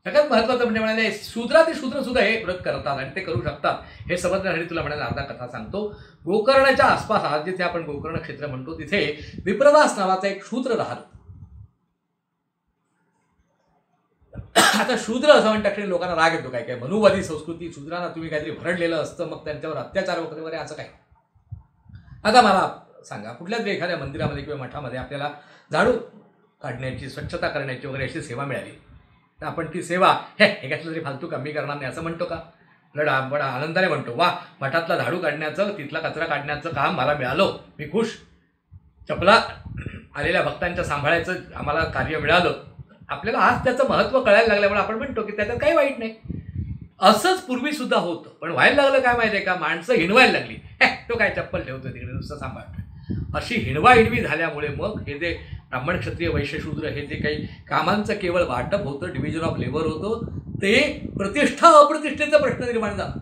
सगळ्यात महत्त्वाचं म्हणजे म्हणाले शूद्राती शूद्र सुद्धा हे व्रत करतात आणि ते करू शकतात हे समजण्यासाठी तुला म्हणाले अर्धा कथा सांगतो. गोकर्णाच्या आसपास आज जिथे आपण गोकर्ण क्षेत्र म्हणतो तिथे विप्रदास नावाचा एक शूद्र राहतो. आता शूद्र असं म्हणतात की लोकांना राग येतो, काय काय मनुवादी संस्कृती, शूद्रांना तुम्ही काहीतरी भरडलेलं असतं मग त्यांच्यावर अत्याचार वगैरे असं काय. आता मला सांगा कुठल्या तरी एखाद्या मंदिरामध्ये किंवा मठामध्ये आपल्याला झाडू काढण्याची, स्वच्छता करण्याची वगैरे अशी सेवा मिळाली तर आपण ती सेवा हे कसलं तरी फालतू कमी करणार नाही असं म्हणतो का? बडा आनंदाने म्हणतो वा मठातला झाडू काढण्याचं, तिथला कचरा काढण्याचं काम मला मिळालं, मी खुश. चपला आलेल्या भक्तांच्या सांभाळायचं आम्हाला कार्य मिळालं. आपल्याला आज त्याचं महत्त्व कळायला लागल्यामुळे आपण म्हणतो की त्याच्यात काही वाईट नाही. असंच पूर्वी सुद्धा होतं, पण व्हायला लागलं काय माहिती आहे का, माणसं हिणवायला लागली, तो काय चप्पल ठेवतो तिकडे नुसतं सांभाळतोय. अशी हिणवी झाल्यामुळे मग हे जे ब्राह्मण क्षत्रिय वैश्य शूद्र हे जे काही कामांचं केवळ वाटप होतं, डिव्हिजन ऑफ लेबर होतं, ते प्रतिष्ठा अप्रतिष्ठेचा प्रश्न निर्माण झाला.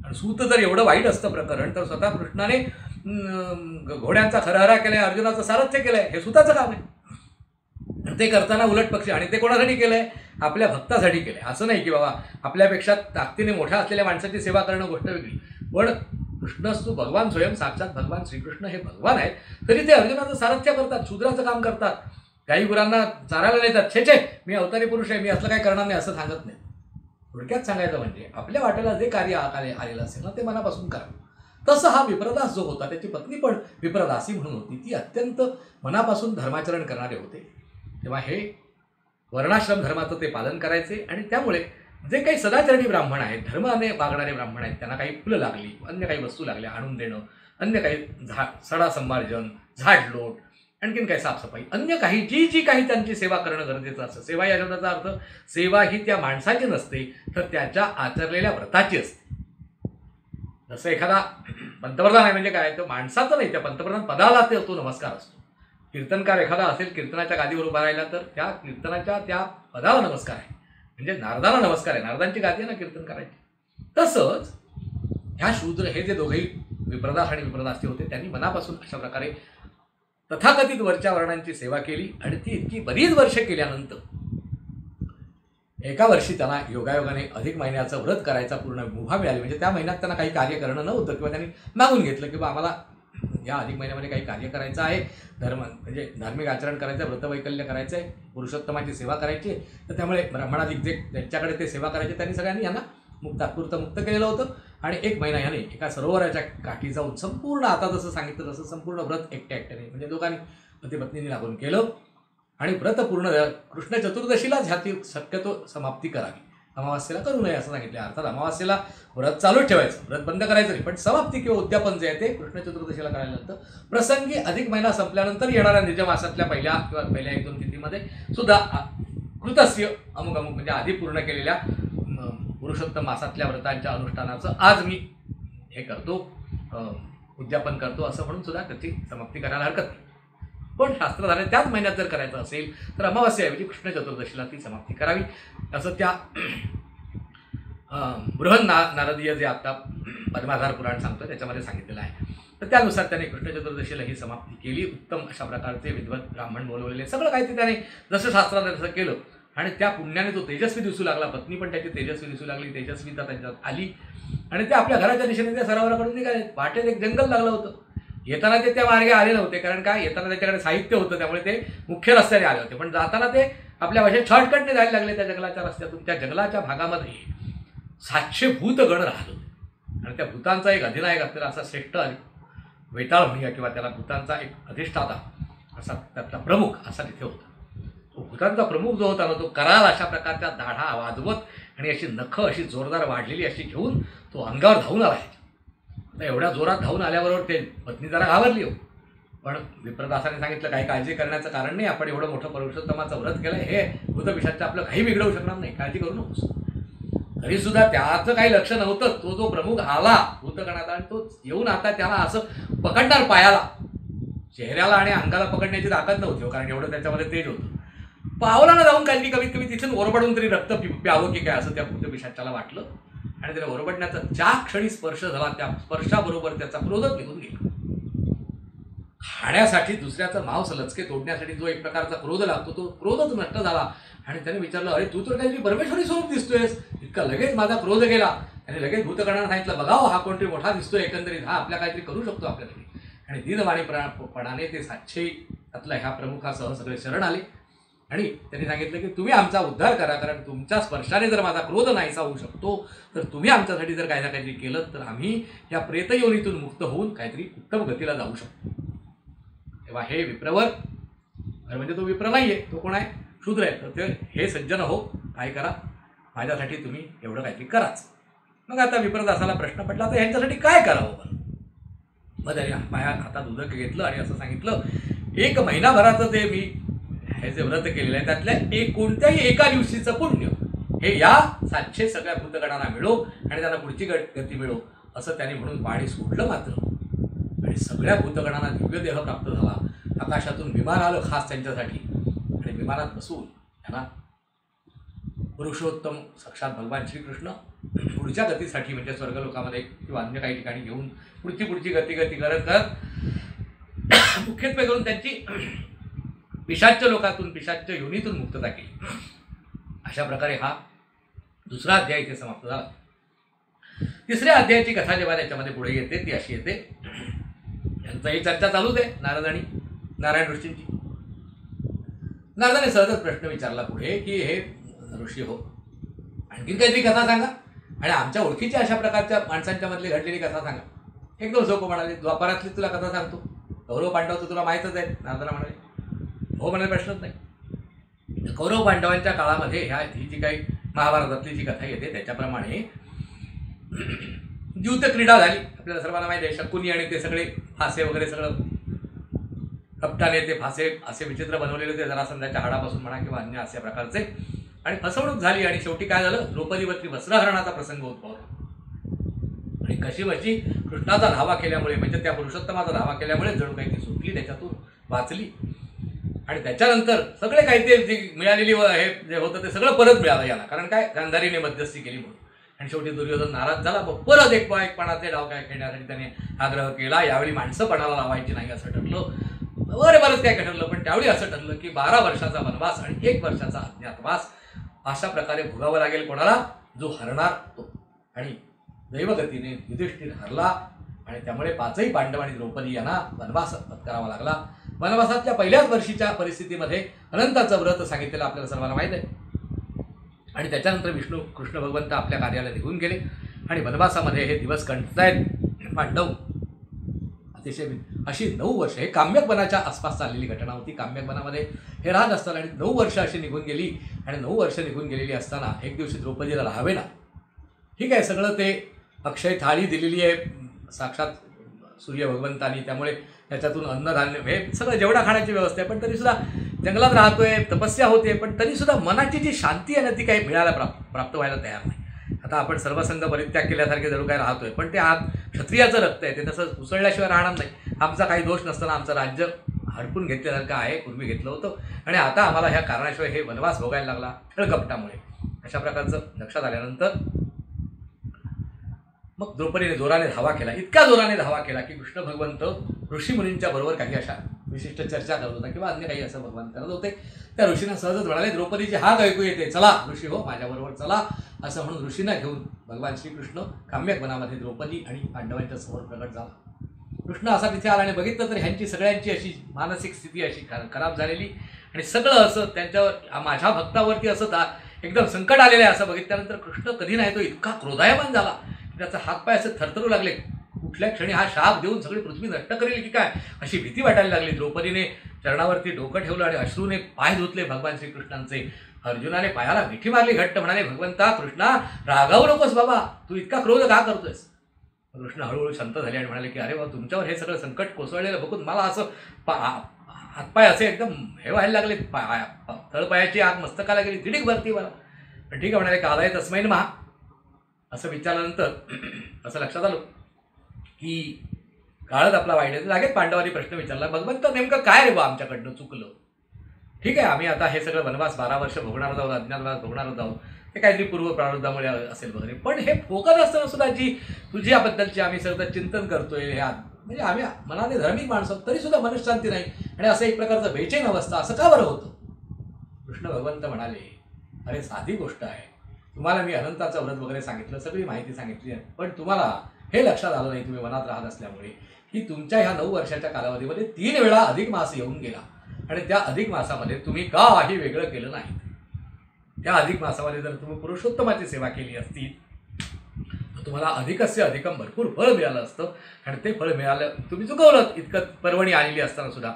आणि सूत जर एवढं वाईट असतं प्रकरण तर स्वतः कृष्णाने घोड्यांचा खरहरा केलाय, अर्जुनाचं सारथ्य केलंय, हे सुताचं काम आहे. ते करताना उलट पक्षी, आणि ते कोणासाठी केलंय, आपल्या भक्तासाठी केलंय. असं नाही की बाबा आपल्यापेक्षा ताकदीने मोठ्या असलेल्या माणसाची सेवा करणं गोष्ट वेगळी, पण कृष्णस्तू भगवान स्वयं साक्षात भगवान श्रीकृष्ण हे भगवान आहेत, तरी ते अर्जुनाचं सारथ्य करतात, शूद्राचं काम करतात, काही गुरांना चारायला नेतात. छे मी अवतारी पुरुष आहे, मी असलं काही करणार नाही असं सांगत नाही. थोडक्यात सांगायचं म्हणजे आपल्या वाट्याला जे कार्य आलेलं असेल ना ते मनापासून करावं. तसं हा विप्रदास जो होता त्याची पत्नी पण विप्रदासी म्हणून होती, ती अत्यंत मनापासून धर्माचरण करणारे होते. तेव्हा हे वर्णाश्रम धर्माचं ते पालन करायचे, आणि त्यामुळे जे काही सदाचरणी ब्राह्मण आहेत, धर्माने वागणारे ब्राह्मण आहेत, त्यांना काही फुलं लागली, अन्य काही वस्तू लागल्या आणून देणं, अन्य काही सडा संमार्जन, झाडलोट, आणखीन काही साफसफाई, अन्य काही जी काही त्यांची सेवा करणं गरजेचं असतं. सेवा या शब्दाचा अर्थ सेवा ही त्या माणसाची नसते तर त्याच्या आचरलेल्या व्रताची असते. जसं एखादा पंतप्रधान आहे म्हणजे काय, तर माणसाचं नाही, त्या पंतप्रधान पदाला तो नमस्कार असतो. कीर्तनकार एखादा असेल, कीर्तनाच्या गादीवर उभा राहिला, तर त्या कीर्तनाच्या त्या पदाला नमस्कार आहे, म्हणजे नारदाला नमस्कार आहे. नारदांची गादी आहे ना कीर्तन करायची. तसंच ह्या शूद्र हे जे दोघेही विप्रदास आणि विप्रदासी होते, त्यांनी मनापासून अशा प्रकारे तथाकथित वरच्या वर्णांची सेवा केली. आणि ती इतकी बरीच वर्ष केल्यानंतर एका वर्षी त्यांना योगायोगाने अधिक महिन्याचं व्रत करायचा पूर्ण मुभा मिळाली. म्हणजे त्या महिन्यात त्यांना काही कार्य करणं नव्हतं, किंवा त्यांनी मागून घेतलं की बा आम्हाला या अधिक महिन्यामध्ये काही कार्य करायचं आहे, म्हणजे धार्मिक आचरण करायचं, व्रतवैकल्य करायचं आहे, पुरुषोत्तमाची सेवा करायची आहे. तर त्यामुळे ब्राह्मणाधिक जे त्यांच्याकडे ते सेवा करायचे त्यांनी सगळ्यांनी यांना तात्पुरतं मुक्त केलेलं होतं. आणि एक महिना याने एका सरोवराच्या काठी जाऊन संपूर्ण, आता जसं सांगितलं तसं संपूर्ण व्रत एकट्याने म्हणजे दोघांनी पती पत्नींनी लागून केलं. आणि व्रत पूर्ण कृष्ण चतुर्दशीलाच ह्याची शक्यतो समाप्ती करावी, अमावास्येला करू नये असं सांगितलं. अर्थात अमावास्येला व्रत चालूच ठेवायचं, व्रत बंद करायचं नाही, पण समाप्ती किंवा उद्यापन जे आहे ते कृष्ण चतुर्दशीला करायला. प्रसंगी अधिक महिना संपल्यानंतर येणाऱ्या निजमासातल्या पहिल्या 1-2 तिथीमध्ये सुद्धा कृतस्य अमुक अमुक म्हणजे आधी पूर्ण केलेल्या पुरुषोत्तम मासातल्या व्रतांच्या अनुष्ठानाचं आज मी हे करतो, उद्यापन करतो असं म्हणून सुद्धा त्याची समाप्ती करायला हरकत नाही. पण शास्त्रधारे त्याच महिन्यात जर करायचं असेल तर अमावास्येऐवजी कृष्ण चतुर्दशीला ती समाप्ती करावी असं त्या नारदीय जे आता पद्माधार पुराण सांगतो त्याच्यामध्ये सांगितलेलं आहे. तर त्यानुसार त्याने कृष्ण चतुर्दशीला ही समाप्ती केली. उत्तम अशा प्रकारचे विद्वत ब्राह्मण बोलवलेले सगळं काही ते त्याने जसं शास्त्राने तसं केलं. आणि त्या पुण्याने तो तेजस्वी दिसू लागला, पत्नी पण त्याची तेजस्वी दिसू लागली, तेजस्वीता त्यांच्यात आली. आणि ते आपल्या घराच्या दिशेने त्या सरोवराकडून निघाले. वाटेत एक जंगल लागलं होतं. येताना ते त्या मार्गे आले नव्हते, कारण काय येताना त्याच्याकडे साहित्य होतं, त्यामुळे ते मुख्य रस्त्याने आले होते. पण जाताना ते आपल्या भाषेत शॉर्टकटने जायला लागले त्या जंगलाच्या रस्त्यातून. त्या जंगलाच्या भागामध्ये 700 भूतगण राहत होते. आणि त्या भूतांचा एक अधिनायक असलेला असा श्रेष्ठ वेताळ म्हणूया, किंवा त्याला भूतांचा एक अधिष्ठाता असा त्यातला प्रमुख असा तिथे होता. तो भूतांचा प्रमुख जो होता ना, तो कराल अशा प्रकारच्या दाढा वाजवत आणि अशी नखं अशी जोरदार वाढलेली अशी घेऊन तो अंगावर धावून आला. आता एवढ्या जोरात धावून आल्याबरोबर ते पत्नी जरा घाबरली हो. पण विप्रदासाने सांगितलं काही काळजी करण्याचं कारण नाही, आपण एवढं मोठं पुरुषोत्तमाचं व्रत केलं, हे भूतपिशाचं आपलं काही बिघडवू शकणार नाही, काळजी करू नकोस. तरी सुद्धा त्याचं काही लक्ष नव्हतं. तो जो प्रमुख आला भूतगणाचा आणि तो येऊन आता त्याला असं पकडणार पायाला, चेहऱ्याला आणि अंगाला पकडण्याची ताकद नव्हती, कारण एवढं त्याच्यामध्ये तेज होतं. पावलानं जाऊन काहीतरी कमीत कमी तिथून ओरबडून तरी रक्त प्यावं की काय असं त्या भूतपिशाच्याला वाटलं. आणि त्याला ओरबडण्याचा ज्या क्षणी स्पर्श झाला त्या स्पर्शाबरोबर त्याचा क्रोधच निघून गेला. खाण्यासाठी दुसऱ्याचं मांस लचके तोडण्यासाठी जो एक प्रकारचा क्रोध लागतो तो क्रोधच नष्ट झाला. आणि त्याने विचारलं, अरे तू तर काहीतरी परमेश्वरी स्वरूप दिसतोयस, इतका लगेच माझा क्रोध गेला. आणि लगेच भूतगणांना सांगितलं, बघावं हा कोणतरी मोठा दिसतोय, एकंदरीत हा आपल्या काहीतरी करू शकतो आपल्याकडे. आणि दीनवाणीपणाने ते 700 त्यातल्या ह्या प्रमुखासह सगळे शरण आले. आणि त्यांनी सांगितलं की तुम्ही आमचा उद्धार करा, कारण तुमच्या स्पर्शाने जर माझा क्रोध नाहीसा होऊ शकतो, तर तुम्ही आमच्यासाठी जर काही ना काहीतरी केलं तर आम्ही या प्रेतयोनीतून मुक्त होऊन काहीतरी उत्तम गतीला जाऊ शकतो. तेव्हा हे विप्रवर, म्हणजे तो विप्र नाही आहे, तो कोण आहे, शूद्र आहे. तर ते हे सज्जन हो, काय करा, माझ्यासाठी तुम्ही एवढं काहीतरी कराच. मग आता विप्रदासाला प्रश्न पडला, तर ह्यांच्यासाठी काय करावं. मग त्याने माझ्या हातात उदक घेतलं आणि असं सांगितलं, 1 महिनाभराचं ते मी हे जे व्रत केलेलं आहे त्यातल्या कोणत्याही एका दिवशीचं पुण्य हे या 700 सगळ्या भूतगणांना मिळो आणि त्यांना पुढची गती मिळो असं त्यांनी म्हणून पाणी सोडलं मात्र. आणि सगळ्या भूतगणांना दिव्य देह प्राप्त झाला. आकाशातून विमान आलं खास त्यांच्यासाठी आणि विमानात बसून त्यांना पुरुषोत्तम साक्षात भगवान श्रीकृष्ण पुढच्या गतीसाठी म्हणजे स्वर्गलोकामध्ये किंवा अन्य काही ठिकाणी घेऊन पुढची गती करत मुख्यत्वे करून त्यांची पिशाच्य लोकातून पिशाच्य योनीतून मुक्तता केली. अशा प्रकारे हा दुसरा अध्याय इथे समाप्त झाला. तिसऱ्या अध्यायाची कथा जेव्हा त्याच्यामध्ये पुढे येते ती अशी येते, यांचाही चर्चा चालूच आहे नारद आणि नारायण ऋषींची. नारदाने सहजच प्रश्न विचारला पुढे की हे ऋषी हो, आणखीन काहीतरी कथा सांगा आणि आमच्या ओळखीच्या अशा प्रकारच्या माणसांच्या मधली घडलेली कथा सांगा. एकदम सोपं म्हणाले, द्वापारातली तुला कथा सांगतो, कौरव पांडवचं तुला माहीतच आहे. नारदाला म्हणाले हो, म्हणाले प्रश्नच नाही. कौरव पांडवांच्या काळामध्ये ही जी काही महाभारतातली जी कथा येते त्याच्याप्रमाणे द्यूत क्रीडा झाली. आपल्याला सर्वांना माहिती आहे, शकुनी आणि ते सगळे फासे वगैरे सगळं कपटाने ते फासे असे विचित्र बनवलेले होते जरासंधाच्या हाडापासून म्हणा किंवा अन्य अशा प्रकारचे. आणि फसवणूक झाली आणि शेवटी काय झालं, द्रौपदीवरती वस्त्रहरणाचा प्रसंग उद्भवला. आणि कशीबशी कृष्णाचा धावा केल्यामुळे म्हणजे त्या पुरुषोत्तमाचा धावा केल्यामुळे जणू काही ती सुटली, त्याच्यातून वाचली. आणि त्याच्यानंतर सगळे काही ते जी मिळालेली हे जे होतं ते सगळं परत मिळालं याला, कारण काय गांधारीने मध्यस्थी केली म्हणून. आणि शेवटी दुर्योधन नाराज झाला. मग परत एकपणाचे डाव काय खेळण्यासाठी त्याने आग्रह केला. यावेळी माणसं पणाला लावायची नाही असं ठरलं. बरंच काय ठरलं, पण त्यावेळी असं ठरलं की 12 वर्षाचा वनवास आणि 1 वर्षाचा अज्ञातवास अशा प्रकारे भोगावं लागेल कोणाला, जो हरणार तो. आणि दैवगतीने युधिष्ठिर हरला आणि त्यामुळे 5ही पांडव आणि द्रौपदी यांना वनवास पत्करावा लागला. वनवासातल्या पहिल्याच वर्षीच्या परिस्थितीमध्ये अनंताचं व्रत सांगितलेलं आपल्याला सर्वांना माहीत आहे. आणि त्याच्यानंतर कृष्ण भगवंत आपल्या कार्याला निघून गेले आणि वनवासामध्ये हे दिवस कंठतायत पांडव. अतिशय अशी 9 वर्ष हे काम्यक वनाच्या आसपास चाललेली घटना होती. काम्यक वनामध्ये हे राहत असताना आणि 9 वर्ष अशी निघून गेली. आणि 9 वर्ष निघून गेलेली असताना एक दिवशी द्रौपदीला राहावे ना. ठीक आहे, सगळं ते अक्षय थाळी दिलेली आहे साक्षात सूर्य भगवंतानी, त्यामुळे त्याच्यातून अन्नधान्य हे सगळं जेवढा खाण्याची व्यवस्था आहे, पण तरीसुद्धा जंगलात राहतोय, तपस्या होते, पण तरीसुद्धा मनाची जी शांती आहे ना ती काही मिळायला प्राप्त व्हायला तयार नाही. आता आपण सर्वसंग परित्याग केल्यासारखे जणू काय राहतोय, पण ते क्षत्रियाचं रक्त आहे, ते तसं उसळल्याशिवाय राहणार नाही. आमचा काही दोष नसताना आमचं राज्य हडपून घेतल्यासारखं आहे, पूर्वी घेतलं होतं, आणि आता आम्हाला ह्या कारणाशिवाय हे वनवास भोगायला लागला छळकपटामुळे. अशा प्रकारचं लक्षात आल्यानंतर मग द्रौपदीने जोराने धावा केला. इतका जोराने धावा केला की कृष्ण भगवंत ऋषीमुनींच्या बरोबर काही अशा विशिष्ट चर्चा करत होता किंवा अन्य काही असं भगवान करत होते. त्या ऋषींना सहजच म्हणाले, द्रौपदीची हाक ऐकू येते, चला ऋषी हो माझ्याबरोबर चला. असं म्हणून ऋषींना घेऊन भगवान श्रीकृष्ण काम्यक वनामध्ये द्रौपदी आणि पांडवांच्या समोर प्रकट झाला. कृष्ण असा तिथे आला आणि बघितलं तर ह्यांची सगळ्यांची अशी मानसिक स्थिती अशी खराब झालेली आणि सगळं असं त्यांच्यावर माझ्या भक्तावरती असं एकदम संकट आलेलं आहे असं बघितल्यानंतर कृष्ण कधी नाही तो इतका क्रोधायमान झाला की त्याचा हातपाय असे थरथरू लागले. कुठल्या क्षणी हा शाप देऊन सगळी पृथ्वी नष्ट करेल की काय अशी भीती वाटायला लागली. द्रौपदीने चरणावरती डोकं ठेवलं आणि अश्रूने पाय धुतले भगवान श्रीकृष्णांचे. अर्जुनाने पायाला मिठी मारली घट्ट, म्हणाले, भगवंता कृष्णा रागावू नकोस बाबा, तू इतका क्रोध का करतोयस. कृष्ण हळूहळू शांत झाले आणि म्हणाले की अरे बाबा, तुमच्यावर हे सगळं संकट कोसळलेलं बघून मला असं हातपाय असे एकदम हे व्हायला लागले, तळपायाची आग मस्तकाला गेली, तिडीक भरती मला. ठीक आहे म्हणाले, कालाय तस्मै नमः. असं विचारल्यानंतर असं लक्षात आलं की काळच आपला वाईट आहे. लागेल पांडवांनी प्रश्न विचारला, भगवंत नेमकं काय रे बा आमच्याकडनं चुकलं. ठीक आहे, आम्ही आता हे सगळं वनवास 12 वर्ष भोगणार आहोत, अज्ञातवास भोगणार आहोत, ते काहीतरी पूर्व प्रारब्धामुळे असेल वगैरे, पण हे फोकस असताना सुद्धा जी तुझ्याबद्दलची आम्ही सगळं चिंतन करतोय, ह्या म्हणजे आम्ही मनाने धार्मिक माणसं तरी सुद्धा मनशांती नाही आणि असं एक प्रकारचं बेचैन अवस्था, असं का बरं होतं. कृष्ण भगवंत म्हणाले, अरे साधी गोष्ट आहे, तुम्हाला मी अनंताचं व्रत वगैरे सांगितलं, सगळी माहिती सांगितली आहे, पण तुम्हाला हे लक्षात आलं नाही तुम्ही वनात राहत असल्यामुळे की तुमच्या ह्या 9 वर्षाच्या कालावधीमध्ये 3 वेळा अधिक मास येऊन गेला आणि त्या अधिक मासामध्ये तुम्ही काही वेगळं केलं नाही. त्या अधिक मासामध्ये जर तुम्ही पुरुषोत्तमाची सेवा केली असती तर तुम्हाला अधिकस्य अधिकम भरपूर फळ मिळालं असतं आणि ते फळ मिळालं तुम्ही चुकवलं इतकं पर्वणी आलेली असताना सुद्धा.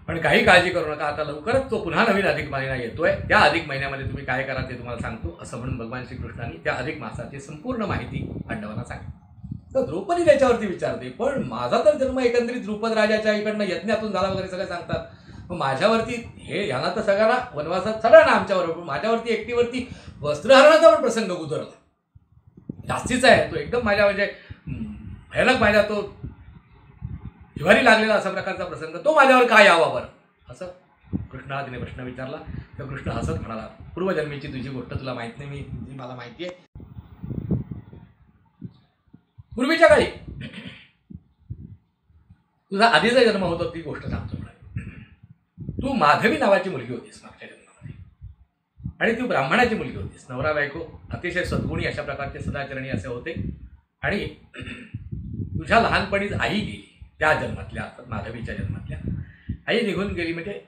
पण काही काळजी करू नका, आता लवकरच तो पुन्हा नवीन अधिक महिना येतोय, त्या अधिक महिन्यामध्ये तुम्ही काय करा ते तुम्हाला सांगतो, असं म्हणून भगवान श्रीकृष्णांनी त्या अधिक मासाची संपूर्ण माहिती पांडवांना सांगितली. तर द्रौपदी त्याच्यावरती विचारते, पण माझा तर जन्म एकंदरीत द्रुपद राजाच्या इकडनं यज्ञातून झाला वगैरे सगळं सांगतात, मग माझ्यावरती हे यांना तर सगळ्यांना वनवासात सगळ्यांना आमच्याबरोबर माझ्यावरती एकटीवरती वस्त्रहरणाचा पण प्रसंग गुजरला, जास्तीचा आहे तो एकदम माझ्या म्हणजे भयानक माझ्या तो जिव्हारी लागलेला असा प्रकारचा प्रसंग, तो माझ्यावर काय यावा बरं असं कृष्णाने प्रश्न विचारला. तर कृष्ण हसत म्हणाला, पूर्वजन्मीची तुझी गोष्ट तुला माहित नाही, मी मला माहिती आहे. पूर्वीच्या काळी तुझा आधीचा जन्म होता ती गोष्ट सांगतो. तू माधवी नावाची मुलगी होतीस मागच्या जन्मामध्ये आणि तू ब्राह्मणाची मुलगी होतीस. नवरा बायको अतिशय सद्गुणी अशा प्रकारचे सदाचरणी असे होते आणि तुझ्या लहानपणीच आई गेली त्या जन्मातल्या, माधवीच्या जन्मातल्या आई निघून गेली म्हणजे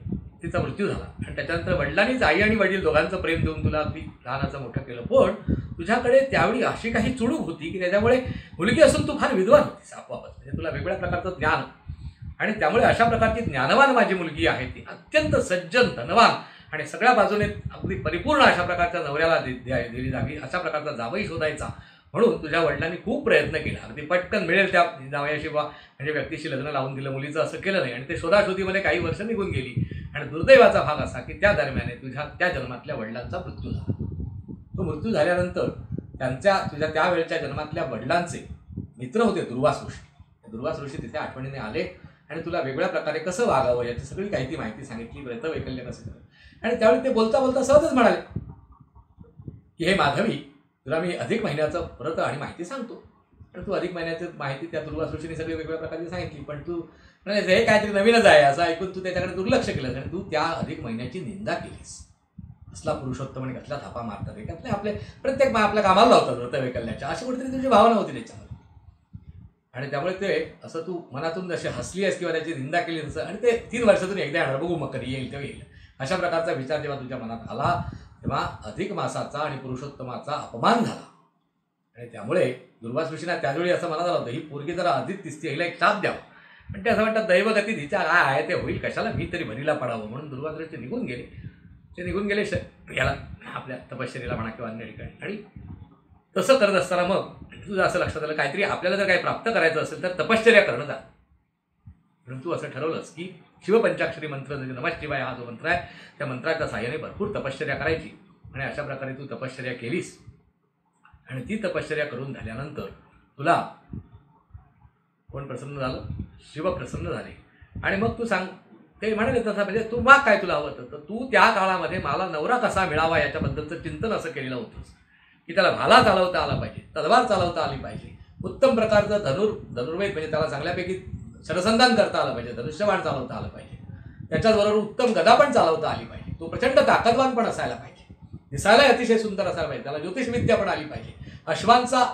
तिचा मृत्यू झाला आणि त्याच्यानंतर वडिलांनीच आई आणि वडील दोघांचं प्रेम देऊन तुला अगदी लहानाचं मोठं केलं. पण तुझ्याकडे त्यावेळी अशी काही चुणूक होती की त्याच्यामुळे मुलगी असून तू फार विद्वान होतीस आपोआपच, म्हणजे तुला वेगवेगळ्या प्रकारचं ज्ञान आणि त्यामुळे अशा प्रकारची ज्ञानवान माझी मुलगी आहे, ती अत्यंत सज्जन धनवान आणि सगळ्या बाजूने अगदी परिपूर्ण अशा प्रकारच्या नवऱ्याला दिली जावी अशा प्रकारचा जावई शोधायचा म्हणून तुझ्या वडिलांनी खूप प्रयत्न केला. अगदी पटकन मिळेल त्या जावयाशी म्हणजे व्यक्तीशी लग्न लावून दिलं, मुलीचं असं केलं नाही आणि ते शोधाशोधीमध्ये काही वर्ष निघून गेली आणि दुर्दैवाचा भाग असा की त्या दरम्याने तुझ्या त्या जन्मातल्या वडिलांचा मृत्यू झाला. तो मृत्यू झाल्यानंतर तुझ्या त्यावेळच्या जन्मातल्या वडिलांचे मित्र होते दुर्वास ऋषी. दुर्वास ऋषी तिथे आठवणीने आले आणि तुला वेगळ्या प्रकारे कसं वागावं याची सगळी काही ती माहिती सांगितली, व्रतवैकल्य कसं करावं. आणि त्यावेळी ते बोलता बोलता सहजच म्हणाले की हे माधवी, तुला मी अधिक महिन्याचं व्रत आणि माहिती सांगतो. आणि तू अधिक महिन्याची माहिती त्या दुर्वास ऋषीने सगळी वेगवेगळ्या प्रकारची सांगितली, पण तू म्हणजे हे काहीतरी नवीनच आहे असं ऐकून तू त्याच्याकडे दुर्लक्ष केलंस आणि तू त्या अधिक महिन्याची निंदा केलीस. असला पुरुषोत्तम आणि कसला थापा मारतात हे कसले आपले प्रत्येक आपल्या कामाला लावतात व्रतवैकल्याच्या, अशी कुठेतरी तुझी भावना होती त्याच्यामध्ये. आणि त्यामुळे ते असं तू मनातून जशी हसली आहेस किंवा त्याची निंदा केली तसं, आणि ते 3 वर्षातून एकदा येणार, बघू मग कधी येईल तेव्हा येईल, अशा प्रकारचा विचार जेव्हा तुझ्या मनात आला तेव्हा अधिक मासाचा आणि पुरुषोत्तमाचा अपमान झाला. आणि त्यामुळे दुर्वास ऋषींना त्यावेळी असं मनात आलं होतं, ही पोरगी जरा अधिक दिसते, हिला एक शाप द्यावं. पण ते असं म्हणतात, दैवगती तिच्या काय आहे ते होईल, कशाला मी तरी भरीला पडावं. म्हणून दुर्वास ऋषी निघून गेले. ते निघून गेले याला आपल्या तपश्चर्येला म्हणा किंवा अन्य ठिकाणी. आणि तसं करत असताना मग तुझं असं लक्षात आलं, काहीतरी आपल्याला जर काही प्राप्त करायचं असेल तर तपश्चर्या करणं जा. म्हणून तू असं ठरवलंस की शिवपंचाक्षरी मंत्र नमः शिवाय हा जो मंत्र आहे त्या मंत्राच्या साहाय्याने भरपूर तपश्चर्या करायची. आणि अशा प्रकारे तू तपश्चर्या केलीस. आणि ती तपश्चर्या करून झाल्यानंतर तुला कोण प्रसन्न झालं? शिव प्रसन्न झाले. आणि मग तू सांग, ते म्हणाले तसं म्हणजे तू माग काय तुला हवं तर तू त्या काळामध्ये मला नवरा कसा मिळावा याच्याबद्दलचं चिंतन असं केलेलं होतंस की त्याला भाला चालवता आला पाहिजे, तलवार चालवता आली पाहिजे, उत्तम प्रकारचं धनुर्वेद म्हणजे त्याला चांगल्यापैकी शरसंधान करता आलं पाहिजे, धनुष्यबाण चालवता आलं पाहिजे, त्याच्याचबरोबर उत्तम गदा पण चालवता आली पाहिजे, तो प्रचंड ताकदवान पण असायला पाहिजे, दिसायला अतिशय सुंदर असायला पाहिजे, त्याला ज्योतिषविद्या पण आली पाहिजे, अश्वांचा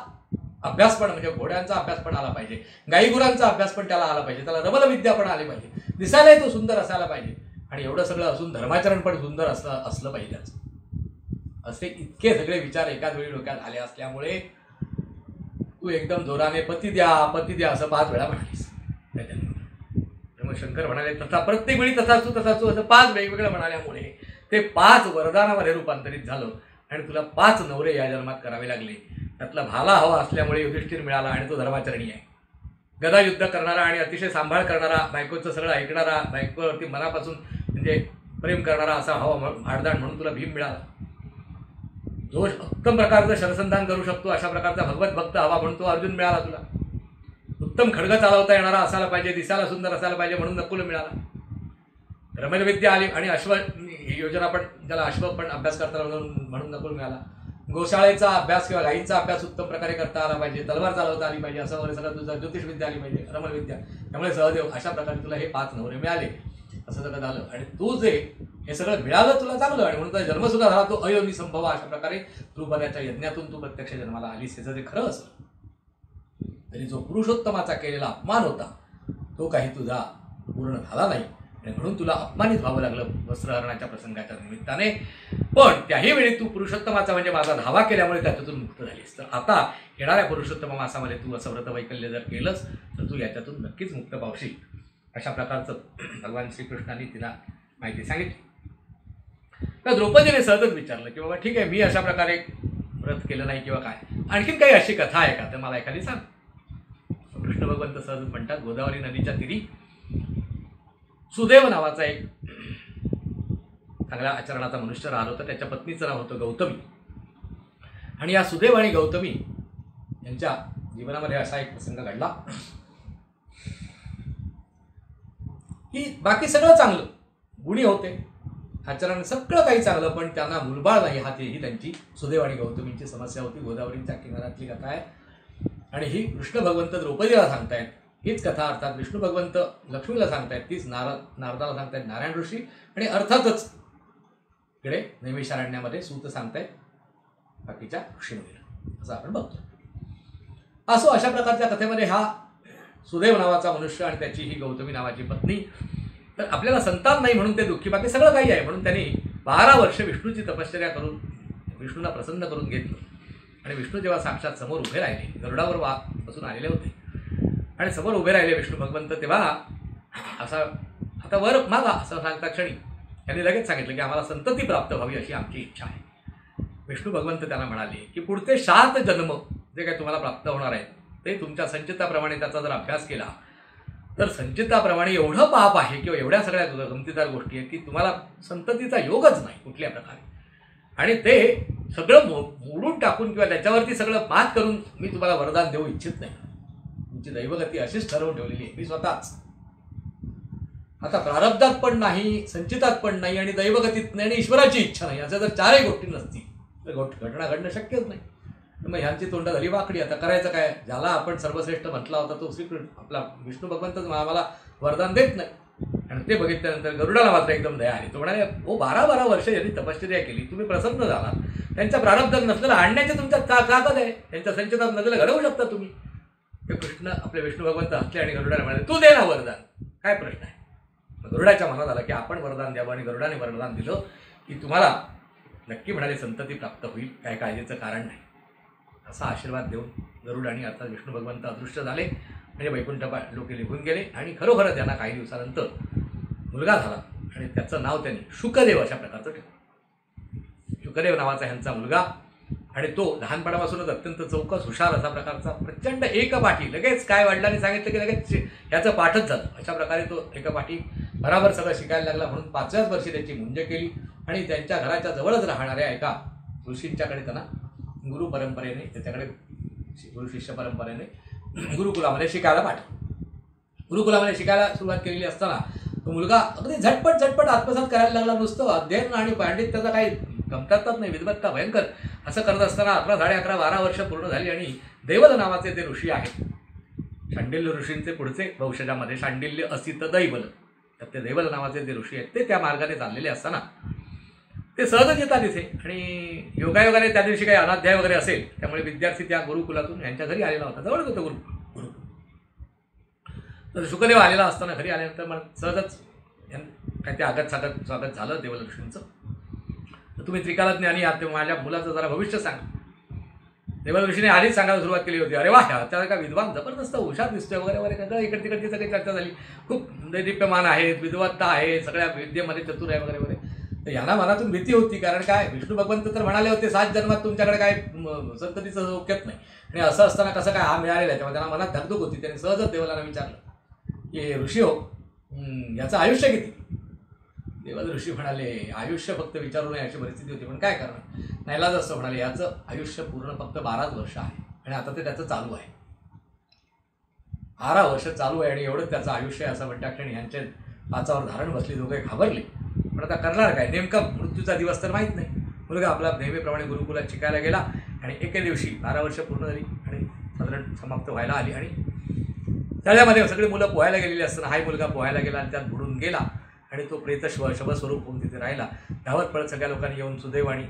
अभ्यास पण म्हणजे घोड्यांचा अभ्यास पण आला पाहिजे, गाईगुरांचा अभ्यास पण त्याला आला पाहिजे, त्याला रबलविद्या पण आली पाहिजे, दिसायलाही तो सुंदर असायला पाहिजे. आणि एवढं सगळं असून धर्माचरण पण सुंदर असलं पाहिजे त्याचं. असे इतके सगळे विचार एकाच वेळी डोक्यात आले असल्यामुळे तू एकदम जोराने पती द्या असं 5 वेळा म्हणालीस. मग शंकर म्हणाले तथा प्रत्येक वेळी तथाचू असं 5 वेगवेगळं म्हणाल्यामुळे ते 5 वरदानामध्ये रूपांतरित झालं. आणि तुला 5 नवरे या जन्मात करावे लागले. त्यातला भाला हवा असल्यामुळे युधिष्ठिर मिळाला आणि तो धर्माचरणी आहे, गदा युद्ध करणारा आणि अतिशय सांभाळ करणारा, बायकोचं सगळं ऐकणारा, बायकोवरती मनापासून म्हणजे प्रेम करणारा असा हवा आडदाण म्हणून तुला भीम मिळाला. जो उत्तम प्रकारचं शरसंधान करू शकतो अशा प्रकारचा भगवत भक्त हवा म्हणून तो अर्जुन मिळाला तुला. उत्तम खड्ग चालवता येणारा असायला पाहिजे, दिसायला सुंदर असायला पाहिजे म्हणून नकुल मिळाला. रमणविद्या आली आणि अश्व योजना पण ज्याला अश्व पण अभ्यास करता म्हणून नकुल मिळाला. गोशाळेचा अभ्यास किंवा गाईंचा अभ्यास उत्तम प्रकारे करता आला पाहिजे, तलवार चालवता आली पाहिजे, असं वगैरे सगळं तुझं ज्योतिषविद्या आली पाहिजे, रमणविद्या. त्यामुळे सहदेव अशा प्रकारे तुला हे 5 नवरे मिळाले असं सगळं झालं. आणि तू जे हे सगळं मिळालं तुला चांगलं आणि म्हणून तुझा जन्मसुद्धा झाला तो अयोनी संभव. अशा प्रकारे द्रुपदाच्या यज्ञातून तू प्रत्यक्ष जन्माला आलीस. याचं जे खरं असलं तरी जो पुरुषोत्तमाचा केलेला अपमान होता तो काही तुझा पूर्ण झाला नाही आणि म्हणून तुला अपमानित व्हावं लागलं वस्त्रहरणाच्या प्रसंगाच्या निमित्ताने. पण त्याही वेळी तू पुरुषोत्तमाचा म्हणजे माझा धावा केल्यामुळे त्याच्यातून मुक्त झालीस. तर आता येणाऱ्या पुरुषोत्तम मासामध्ये तू असं व्रतवैकल्य जर केलंस तर तू याच्यातून नक्कीच मुक्त पावशील. अशा प्रकारचं भगवान श्रीकृष्णांनी तिला माहिती सांगितली. तर द्रौपदीने सहजच विचारलं की बाबा ठीक आहे, मी अशा प्रकारे व्रत केलं नाही किंवा काय, आणखीन काही अशी कथा आहे का तर मला एखादी सांग. कृष्ण भगवंत सहजच म्हणतात, गोदावरी नदीच्या तीरी सुदैव नावाचा एक चांगल्या आचरणाचा मनुष्य राहिला होता. त्याच्या पत्नीचं नाव होतं गौतमी. आणि या सुदैव आणि गौतमी यांच्या जीवनामध्ये असा एक प्रसंग घडला की बाकी सगळं चांगलं, गुणी होते, आचरण सगळं काही चांगलं, पण त्यांना मुलबाळ नाही ही त्यांची सुदैव आणि गौतमींची समस्या होती. गोदावरीच्या किनाऱ्यातली कथा आहे आणि ही कृष्ण भगवंत द्रौपदीला सांगतायत. हीच कथा अर्थात विष्णू भगवंत लक्ष्मीला सांगतायत, तीच नारदाला सांगतायत नारायण ऋषी, आणि अर्थातच इकडे नैमिषारण्यामध्ये सूत सांगतायत बाकीच्या ऋषीमुनीला, असं आपण बघतो. असो अशा प्रकारच्या कथेमध्ये हा सुदैव नावाचा मनुष्य आणि त्याची ही गौतमी नावाची पत्नी, तर आपल्याला संतान नाही म्हणून ते दुःखी, बाकी सगळं काही आहे म्हणून त्यांनी 12 वर्ष विष्णूची तपश्चर्या करून विष्णूला प्रसन्न करून घेतलं. आणि विष्णू जेव्हा साक्षात समोर उभे राहिले, गरुडावर बसून आलेले होते आणि समोर उभे राहिले विष्णू भगवंत, तेव्हा असा आता वर मागा असं सांगता क्षणी त्यांनी लगेच सांगितलं की आम्हाला संतती प्राप्त व्हावी अशी आमची इच्छा आहे. विष्णू भगवंत त्यांना म्हणाले की पुढचे 7 जन्म जे काही तुम्हाला प्राप्त होणार आहेत ते तुमच्या संचिताप्रमाणे त्याचा जर अभ्यास केला तर संचिताप्रमाणे एवढं पाप आहे किंवा एवढ्या सगळ्या गमतीदार गोष्टी आहेत की तुम्हाला संततीचा योगच नाही कुठल्या प्रकारे. आणि ते सगळं मोडून टाकून किंवा त्याच्यावरती सगळं मात करून मी तुम्हाला वरदान देऊ इच्छित नाही. तुमची दैवगती अशीच ठरवून ठेवलेली आहे मी स्वतःच. आता प्रारब्धात पण नाही, संचितात पण नाही आणि दैवगतीत नाही आणि ईश्वराची इच्छा नाही, असं जर चारही गोष्टी नसतील तर घटना घडणं शक्यच नाही. मग ह्यांची तोंड झाली वाकडी. आता करायचं काय? ज्याला आपण सर्वश्रेष्ठ म्हटला होता तो आपला विष्णू भगवंतच आम्हाला वरदान देत नाही. आणि ते बघितल्यानंतर गरुडाला मात्र एकदम दया आली. तो म्हणाले, ओ 12 वर्ष यांनी तपश्चर्या केली, तुम्ही प्रसन्न झाला, त्यांच्या प्रारब्धात नसलेलं आणण्याचे तुमच्या ताकद आहे, त्यांच्या संचितात नसलेलं घडवू शकता तुम्ही. हे कृष्ण आपले विष्णू भगवंत हसले आणि गरुडाला म्हणाले, तू दे ना वरदान, काय प्रश्न आहे. गरुडाच्या मनात आला की आपण वरदान द्यावं आणि गरुडाने वरदान दिलं की तुम्हाला नक्की म्हणाले संतती प्राप्त होईल, काय काळजीचं कारण नाही. असा आशीर्वाद देऊन गरुडाने अर्थात विष्णू भगवंत अदृश्य झाले, म्हणजे वैकुंठ लोके निघून गेले. आणि खरोखर त्यांना काही दिवसानंतर मुलगा झाला आणि त्याचं नाव त्यांनी शुकदेव अशा प्रकारचं ठेवलं. शुकदेव नावाचा ह्यांचा मुलगा, आणि तो लहानपणापासूनच अत्यंत चौकस हुशार असा प्रकारचा, प्रचंड एकपाठी, लगेच काय वडिलांनी सांगितलं की लगेच ह्याचं पाठच झालं. अशा प्रकारे तो एकपाठी बराबर सगळं शिकायला लागला. म्हणून 5व्याच वर्षी त्याची मुंज केली आणि त्यांच्या घराच्या जवळच राहणाऱ्या एका ऋषींच्याकडे त्यांना गुरु परंपरेने, त्याच्याकडे गुरु शिष्य परंपरेने गुरुकुलामध्ये शिकायला पाठवलं. गुरुकुलामध्ये शिकायला सुरुवात केलेली असताना तो मुलगा अगदी झटपट आत्मसात करायला लागला. नुसतं अध्ययन आणि पांडित्याचा काही कमतरताच नाही, विद्वत्ता भयंकर. असं करत असताना 11, 11.5, 12 वर्ष पूर्ण झाली आणि देवल नावाचे ते ऋषी आहेत, शांडिल्य ऋषींचे पुढचे वंशजामध्ये शांडिल्य असित दैवल, तर ते देवल नावाचे जे ऋषी आहेत ते त्या मार्गाने चाललेले असताना ते सहजच येतात तिथे. आणि योगायोगाने त्या दिवशी काही अनाध्याय वगैरे असेल, त्यामुळे विद्यार्थी त्या गुरुकुलातून यांच्या घरी आलेला होता, जवळच होतं गुरुकुल. तर शुकदेव आलेला असताना घरी आल्यानंतर मग सहजच काय ते स्वागत झालं देवल ऋषींचं. तर तुम्ही त्रिकाल ज्ञानी आहात, तेव्हा माझ्या मुलाचं जरा भविष्य सांगा. देवल ऋषीने आधीच सांगायला सुरुवात केली होती. अरे वा, त्याला का विद्वान जबरदस्त हुशार दिसतोय वगैरे वगैरे, सगळं इकडे तिकडची सगळी चर्चा झाली. खूप दीप्यमान आहेत, विद्वत्ता आहे, सगळ्या विद्येमध्ये चतुर आहे वगैरे वगैरे. तर यांना मनातून भीती होती, कारण काय विष्णू भगवंत तर म्हणाले होते 7 जन्मात तुमच्याकडे काय संततीचं शक्यत नाही, आणि असं असताना कसं काय हा मिळालेला आहे. तेव्हा त्यांना मनात धगधग होती. त्यांनी सहजच देवलांना विचारलं की ऋषी हो, याचं आयुष्य किती. देवल ऋषी म्हणाले, आयुष्य फक्त विचारू नये अशी परिस्थिती होती, पण काय करणार, नाईलाज असं म्हणाले, याचं आयुष्य पूर्ण फक्त 12 वर्ष आहे आणि आता ते त्याचं चालू आहे. 12 वर्ष चालू आहे आणि एवढंच त्याचं आयुष्य आहे असं म्हणतात. आणि यांच्या पाचावर धारण बसली, दोघे घाबरले. पण आता करणार काय, नेमका मृत्यूचा दिवस तर माहीत नाही. मुलगा आपला नेहमीप्रमाणे गुरुकुलात शिकायला गेला आणि एके दिवशी 12 वर्ष पूर्ण झाली आणि साधारण समाप्त व्हायला आली आणि तळ्यामध्ये सगळी मुलं पोहायला गेलेली असताना हाही मुलगा पोहायला गेला आणि त्यात बुडून गेला आणि तो प्रेत शवस्वरूप होऊन तिथे राहिला. धावत पळत सगळ्या लोकांनी येऊन सुदैव आणि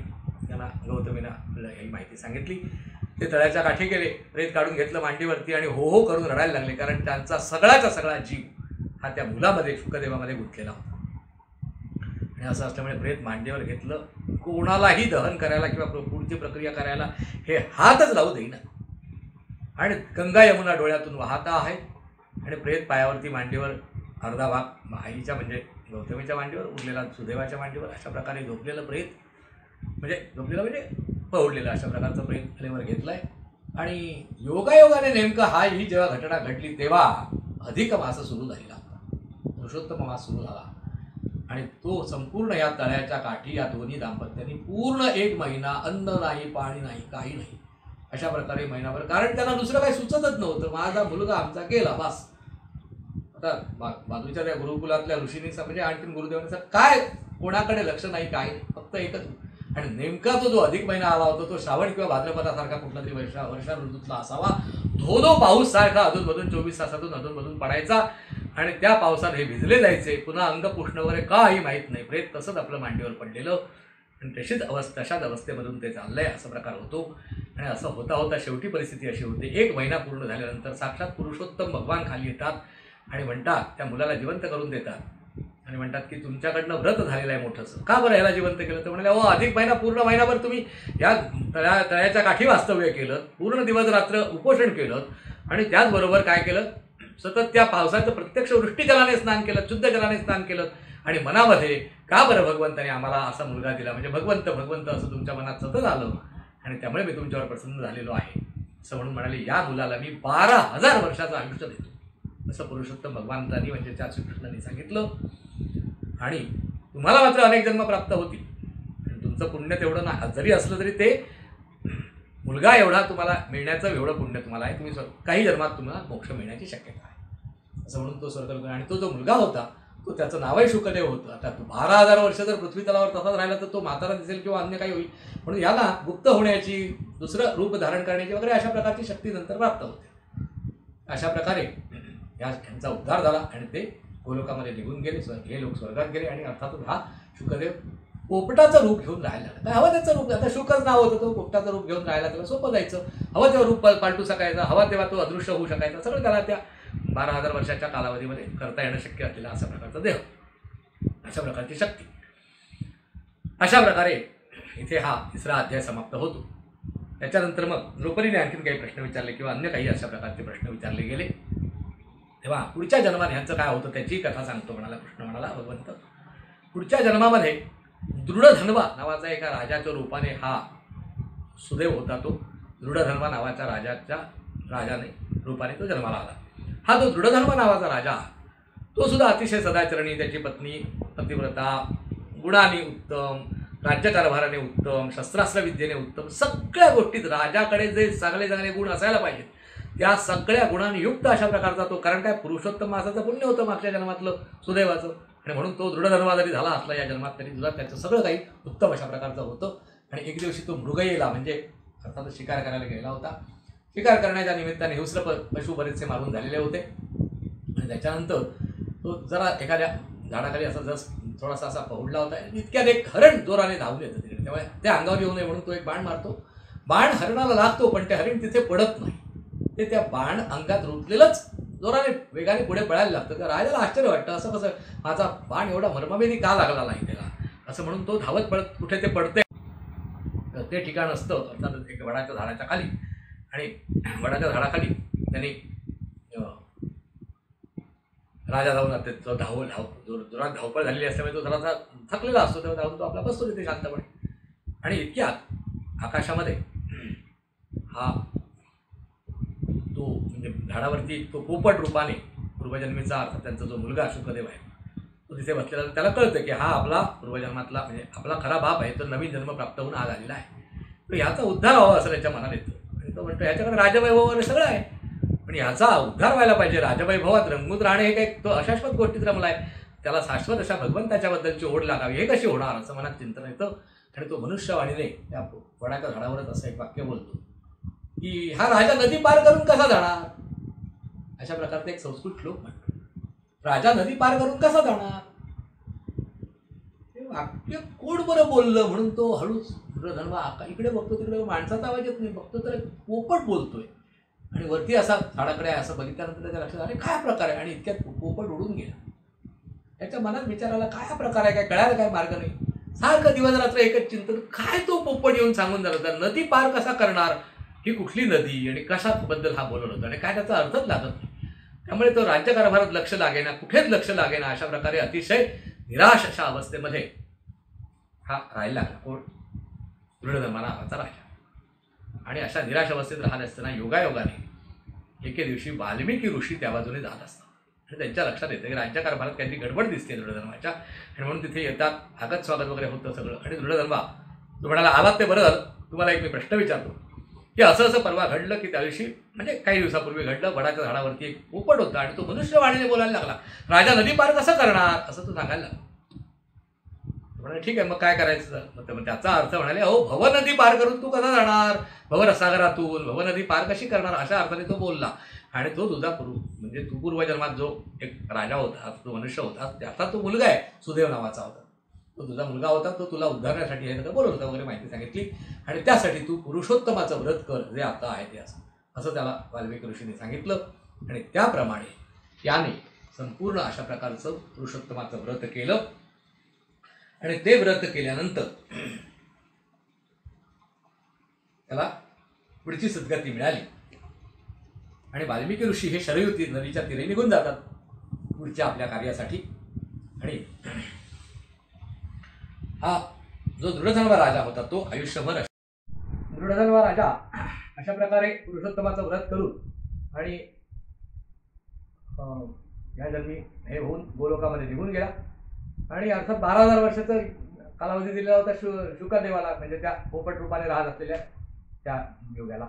त्यांना गौतमीनं ही माहिती सांगितली. ते तळ्याच्या काठी गेले, प्रेत काढून घेतलं मांडीवरती आणि हो हो करून रडायला लागले, कारण त्यांचा सगळाचा सगळा जीव हा त्या मुलामध्ये शुकदेवामध्ये गुंतलेला होता. आणि असं असल्यामुळे प्रेत मांडीवर घेतलं, कोणालाही दहन करायला किंवा पुढची प्रक्रिया करायला हे हातच लावू देईना. आणि गंगा यमुना डोळ्यातून वाहता आहेत आणि प्रेत पायावरती मांडीवर अर्धा भाग आईच्या म्हणजे गौतमीच्या मांडीवर, उरलेला सुदैवाच्या मांडीवर, अशा प्रकारे झोपलेलं प्रेत, म्हणजे झोपलेलं म्हणजे पवडलेलं, अशा प्रकारचं प्रेत खालीवर घेतलं आहे. आणि योगायोगाने नेमकं ही जेव्हा घटना घडली तेव्हा अधिक मास सुरू झालेला होता, पुरुषोत्तम मास सुरू झाला. आणि तो संपूर्ण या तळ्याच्या काठी या दोन्ही दाम्पत्यांनी पूर्ण 1 महिना अन्न नाही, पाणी नाही, काही नाही, अशा प्रकारे महिनाभर, कारण त्यांना दुसरं काही सुचतच नव्हतं. माझा मुलगा आमचा गेला बस. आता बाजूच्या त्या गुरुकुलातल्या ऋषींनी म्हणजे आणखीन गुरुदेवांनी काय कोणाकडे लक्ष नाही, काही नाही, फक्त एकच. आणि नेमका जो अधिक महिना आला होता तो श्रावण किंवा भाद्रपदासारखा कुठला तरी वर्षा ऋतूतला असावा. धो पाऊस सारखा अधूनमधून 24 तासातून अधूनमधून पडायचा आणि त्या पावसात हे भिजले जायचे. पुन्हा अंग पुष्ण वगैरे काही माहीत नाही, प्रेत तसंच आपलं मांडीवर पडलेलं आणि तशाच अवस्थेमधून ते चाललंय, असा प्रकार होतो. आणि असं होता होता शेवटी परिस्थिती अशी होते, 1 महिना पूर्ण झाल्यानंतर साक्षात पुरुषोत्तम भगवान खाली येतात आणि म्हणतात, त्या मुलाला जिवंत करून देतात आणि म्हणतात की तुमच्याकडनं व्रत झालेलं आहे मोठंसं, का बरं ह्याला जिवंत केलं. तर म्हणाले, हो अधिक महिना पूर्ण महिनाभर तुम्ही या तळ्याच्या काठी वास्तव्य केलं, पूर्ण दिवस रात्र उपोषण केलं आणि त्याचबरोबर काय केलं, सतत त्या पावसाचं प्रत्यक्ष वृष्टीजलाने स्नान केलं, शुद्ध जलाने स्नान केलं आणि मनामध्ये का बरं भगवंताने आम्हाला असा मुलगा दिला, म्हणजे भगवंत असं तुमच्या मनात सतत आलं आणि त्यामुळे मी तुमच्यावर प्रसन्न झालेलो आहे, असं म्हणून म्हणाले, या मुलाला मी 12,000 वर्षाचं आयुष्य देतो, असं पुरुषोत्तम भगवंतांनी म्हणजे त्या श्रीकृष्णांनी सांगितलं. आणि तुम्हाला मात्र अनेक जन्म प्राप्त होतील आणि तुमचं पुण्य तेवढं ना जरी असलं तरी ते मुलगा एवढा तुम्हाला मिळण्याचं एवढं पुण्य तुम्हाला आहे, तुम्ही काही जन्मात तुम्हाला मोक्ष मिळण्याची शक्यता आहे, असं म्हणून तो स्वर्गलोक. आणि तो जो मुलगा होता तो त्याचं नावही शुकदेव होतं. आता 12,000 वर्ष जर पृथ्वी तलावर तसाच राहिला तर तो म्हातारा दिसेल किंवा अन्य काही होईल. म्हणून याला गुप्त होण्याची, दुसरं रूप धारण करण्याची वगैरे अशा प्रकारची शक्ती नंतर प्राप्त होते. अशा प्रकारे यांचा उद्धार झाला आणि ते गोलोकामध्ये निघून गेले. हे लोक स्वर्गात गेले आणि अर्थातच हा शुकदेव पोपटाचं रूप घेऊन राहायला लागला. हवं त्याचं रूप, आता शुकच नाव होतं, तो पोपटाचं रूप घेऊन राहायला त्याला सोपं जायचं. हवं तेव्हा रूप पालटू शकायचं, हवा तेव्हा तो अदृश्य होऊ शकायचा. सगळं त्याला त्या 12,000 वर्षाच्या कालावधीमध्ये करता येणं शक्य असलेला अशा प्रकारचा देह, अशा प्रकारची शक्ती. अशा प्रकारे इथे हा तिसरा अध्याय समाप्त होतो. त्याच्यानंतर मग द्रौपदीने आणखीन काही प्रश्न विचारले किंवा अन्य काही अशा प्रकारचे प्रश्न विचारले गेले. तेव्हा पुढच्या जन्मात ह्यांचं काय होतं त्याची कथा सांगतो म्हणाला कृष्ण. म्हणाला भगवंत, पुढच्या जन्मामध्ये दृढधन्वा नावाचा एका राजाच्या रूपाने हा सुदेव होता. तो दृढधन्वा नावाच्या राजाने रूपाने तो जन्माला आला. हा जो दृढधन्वा नावाचा राजा, तो सुद्धा अतिशय सदाचरणी, त्याची पत्नी पतिव्रता, गुणाने उत्तम, राज्यकारभाराने उत्तम, शस्त्रास्त्र विद्येने उत्तम, सगळ्या गोष्टीत राजाकडे जे चांगले चांगले गुण असायला पाहिजेत त्या सगळ्या गुणांनी युक्त अशा प्रकारचा तो. कारण काय, पुरुषोत्तम मासाचं पुण्य होतं मागच्या जन्मातलं सुदैवाचं, आणि म्हणून तो दृढधन्वा जरी झाला असला या जन्मात तरी सुद्धा त्याचं सगळं काही उत्तम अशा प्रकारचं होतं. आणि एक दिवशी तो मृगयेला म्हणजे अर्थात शिकार करायला गेला होता. शिकार करण्याच्या निमित्ताने हिंस्र पशु बरेचसे मारून झालेले होते. आणि त्याच्यानंतर तो जरा एखाद्या झाडाखाली असा जस थोडासा असा पहुडला होता. इतक्यात एक हरण जोराने धावून येतं तिकडे. तेव्हा त्या अंगावर येऊ नये म्हणून तो एक बाण मारतो. बाण हरणाला लागतो पण ते हरिण तिथे पडत नाही. ते त्या बाण अंगात रुतलेलंच जोराने वेगाने पुढे पळायला लागतं. त्या राजाला आश्चर्य वाटतं, असं कसं माझा बाण एवढा मर्मभेदी का लागला नाही त्याला, असं म्हणून तो धावत पळत कुठे ते पडते. ते ठिकाण असतं अर्थात एक वडाच्या झाडाच्या खाली. आणि वडाच्या झाडाखाली त्यांनी राजा जाऊन जाते. तो जोरात धावपळ झालेली असल्यामुळे तो जरासा थकलेला असतो. तेव्हा जाऊन तो आपला बसतो तिथे शांतपणे. आणि इतक्यात आकाशामध्ये हा तो म्हणजे झाडावरती तो पोपट रूपाने पूर्वजन्मीचा अर्थात त्यांचा जो मुलगा शुकदेव आहे तो तिथे बसलेला. त्याला कळतं की हा आपला पूर्वजन्मातला म्हणजे आपला खरा बाप आहे, तर नवीन जन्म प्राप्त होऊन आज आलेला आहे. तर ह्याचा उद्धार व्हावा असं त्याच्या मनात येतं. आणि तो म्हणतो ह्याच्याकडे राजवैभव वगैरे सगळं आहे, पण ह्याचा उद्धार व्हायला पाहिजे. राजवैभवात रंगून राहणे हे काही तो अशाश्वत गोष्टीत रमला आहे. त्याला शाश्वत अशा भगवंताच्याबद्दलची ओढ लागावी, हे कशी होणार असं मनात चिंतन येतं. आणि तो मनुष्यवाणीने त्या वडाच्या झाडावरच असं एक वाक्य बोलतो की हा राजा नदी पार करून कसा जाणार. अशा प्रकारचा एक संस्कृत श्लोक म्हणतो, राजा नदी पार करून कसा जाणार. हे वाक्य कोण बरं बोललं म्हणून तो हळूच दृढधन्वा इकडे बघतो, तिकडे माणसाचा आवाज येत नाही, बघतो तर पोपट बोलतोय. आणि वरती असा झाडाकडे असं बघितल्यानंतर त्याच्या लक्षात अरे काय प्रकार आहे. आणि इतक्यात पोपट उडून गेला. त्याच्या मनात विचारायला काय प्रकार आहे, काय कळायला काय मार्ग नाही. सारखं दिवस रात्र एकच चिंतन, काय तो पोपट येऊन सांगून झालं नदी पार कसा करणार, ही कुठली नदी आणि कशाबद्दल हा बोलत होता आणि काय त्याचा अर्थच लागत नाही. त्यामुळे तो राज्यकारभारात लक्ष लागेना, कुठेच लक्ष लागेना. अशा प्रकारे अतिशय निराश अशा अवस्थेमध्ये हा राहिला कोण, दृढधन्वा नावाचा राजा. आणि अशा निराश अवस्थेत राहत असताना योगायोगाने एके दिवशी वाल्मिकी ऋषी त्या बाजूने जात असतात. आणि त्यांच्या लक्षात येतं की राज्यकारभारात काहीतरी गडबड दिसते दृढधन्वाच्या. आणि म्हणून तिथे येतात, स्वागत स्वागत वगैरे होतं सगळं. आणि दृढधन्वा तो म्हणाला आलात ते बरं झालं, तुम्हाला एक मी प्रश्न विचारतो की असं असं परवा घडलं की त्या दिवशी म्हणजे काही दिवसापूर्वी घडलं, वडाच्या झाडावरती एक पोपट होता आणि तो मनुष्यवाणीने बोलायला लागला, राजा नदी पार कसं करणार असं तो सांगायला लागला. म्हणाले ठीक आहे मग काय करायचं. मग त्याचा अर्थ म्हणाले अहो भवनदी पार करून तू कसा जाणार, भवरसागरातून भवनदी पार कशी करणार, अशा अर्थाने तो बोलला. आणि तो तुझा म्हणजे तू पूर्वजन्मात जो एक राजा होता, तो मनुष्य होता, त्याचा तो मुलगा आहे सुदेव नावाचा होता, तो तुझा मुलगा होता, तो तुला उद्धारण्यासाठी हे बोलत होता वगैरे माहिती सांगितली. आणि त्यासाठी तू पुरुषोत्तमाचं व्रत कर जे आता आहे ते असं त्याला वाल्मिकी ऋषीने सांगितलं. आणि त्याप्रमाणे त्याने संपूर्ण अशा प्रकारचं पुरुषोत्तमाचं व्रत केलं. आणि ते व्रत केल्यानंतर त्याला पुढची सद्गती मिळाली. आणि वाल्मिकी ऋषी हे शरयुती नदीच्या तीरे निघून जातात पुढच्या आपल्या कार्यासाठी. आणि हा जो दृढधन्वा राजा होता तो आयुष्यभर दृढधन्वा राजा अशा प्रकारे पुरुषोत्तमाचं व्रत करून आणि या जन्मी हे होऊन गोलोकामध्ये निघून गेला. आणि अर्थात 12,000 वर्षाचा कालावधी दिलेला होता शुकदेवाला, म्हणजे त्या पोपट रूपाने राहत असलेल्या त्या योग्याला.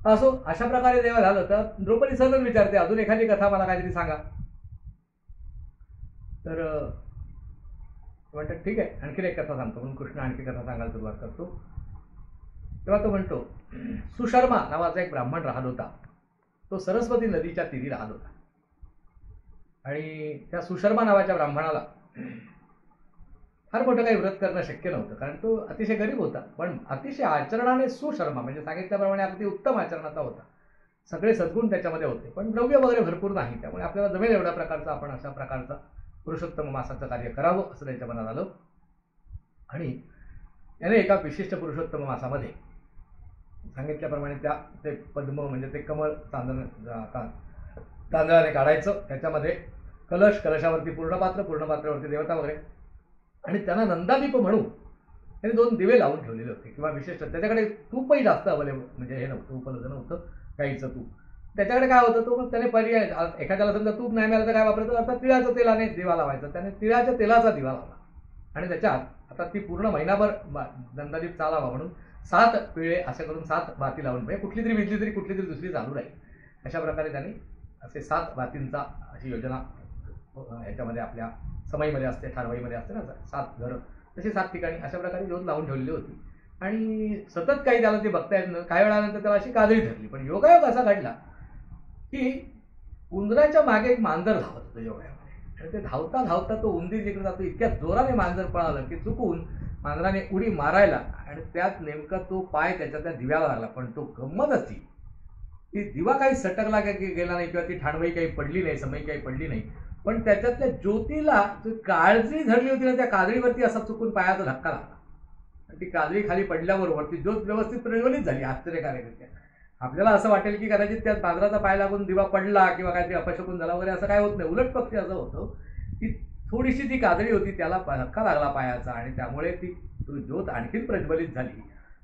असो अशा प्रकारे जेव्हा झालं तर द्रौपदी सहजच विचारते अजून एखादी कथा मला काहीतरी सांगा. तर म्हणतात ठीक आहे, आणखीन एक कथा सांगतो. म्हणून कृष्ण आणखी कथा सांगायला सुरुवात करतो. तेव्हा तो म्हणतो, सुशर्मा नावाचा एक ब्राह्मण राहत होता. तो सरस्वती नदीच्या तीरी राहत होता. आणि त्या सुशर्मा नावाच्या ब्राह्मणाला फार मोठं काही व्रत करणं शक्य नव्हतं, कारण तो अतिशय गरीब होता. पण अतिशय आचरणाने सुशर्मा, म्हणजे सांगितल्याप्रमाणे अगदी उत्तम आचरणाचा होता. सगळे सद्गुण त्याच्यामध्ये होते, पण द्रव्य वगैरे भरपूर नाही. त्यामुळे आपल्याला जमेल एवढ्या प्रकारचा आपण अशा प्रकारचा पुरुषोत्तम मासाचं कार्य करावं असं त्याच्या मनात आलं. आणि त्याने एका विशिष्ट पुरुषोत्तम मासामध्ये सांगितल्याप्रमाणे ते पद्म म्हणजे ते कमळ तांदळाने काढायचं. त्याच्यामध्ये कलशावरती पूर्णपात्रावरती देवता वगैरे, आणि त्यांना नंदादीप म्हणून त्याने 2 दिवे लावून ठेवलेले होते. किंवा विशेष त्याच्याकडे तूपही जास्त अवेलेबल म्हणजे हे नव्हतं, उपलब्ध नव्हतं गाईचं तूप. त्याच्याकडे काय होतं, तो मग त्याने पर्याय, एखाद्याला समजा तूप नाही मिळालं तर काय वापरायचं, अर्थात तिळाच्या तेलाने दिवा लावायचा. त्याने तिळाच्या तेलाचा दिवा लावला आणि त्याच्यात आता ती पूर्ण महिनाभर नंदादीप चालावा म्हणून 7 पिळे असे करून 7 बाती लावून, म्हणजे कुठली तरी विजली तरी कुठली तरी दुसरी चालू राहील, अशा प्रकारे त्यांनी असे 7 बातींचा अशी योजना ह्याच्यामध्ये आपल्या समईमध्ये असते, ठारवाईमध्ये असते ना, 7 घरं तशी 7 ठिकाणी अशा प्रकारे ज्योत लावून ठेवलेली होती. आणि सतत काही त्याला ते बघता येत, काही वेळानंतर त्याला अशी काजळी धरली. पण योगायोग असा घडला की उंदराच्या मागे एक मांजर धावत होतं योगायोगाने. आणि ते धावता धावता तो उंदीर जिकडे जातो इतक्या जोराने मांजर पळालं की चुकून मांजराने उडी मारायला, आणि त्यात नेमका तो पाय त्याच्या त्या दिव्याला लागला. पण तो गंमत असती की दिवा काही सटकला गेला नाही किंवा ती ठाणवई काही पडली नाही, समई काही पडली नाही, पण त्याच्यातल्या ज्योतीला काळजी धरली होती ना, त्या काजळीवरती असा चुकून पायाचा धक्का लागला. ती काजळी खाली पडल्याबरोबर ती ज्योत व्यवस्थित प्रज्वलित झाली. आश्चर्यकारक. आपल्याला असं वाटेल की कदाचित त्या मांजराचा पाय लागून दिवा पडला किंवा काहीतरी अपशकुन झाला वगैरे, असं काय होत नाही. उलट पक्षी असं होतं की थोडीशी ती काजळी होती, त्याला धक्का लागला पायाचा, आणि त्यामुळे ती ज्योत आणखीन प्रज्वलित झाली.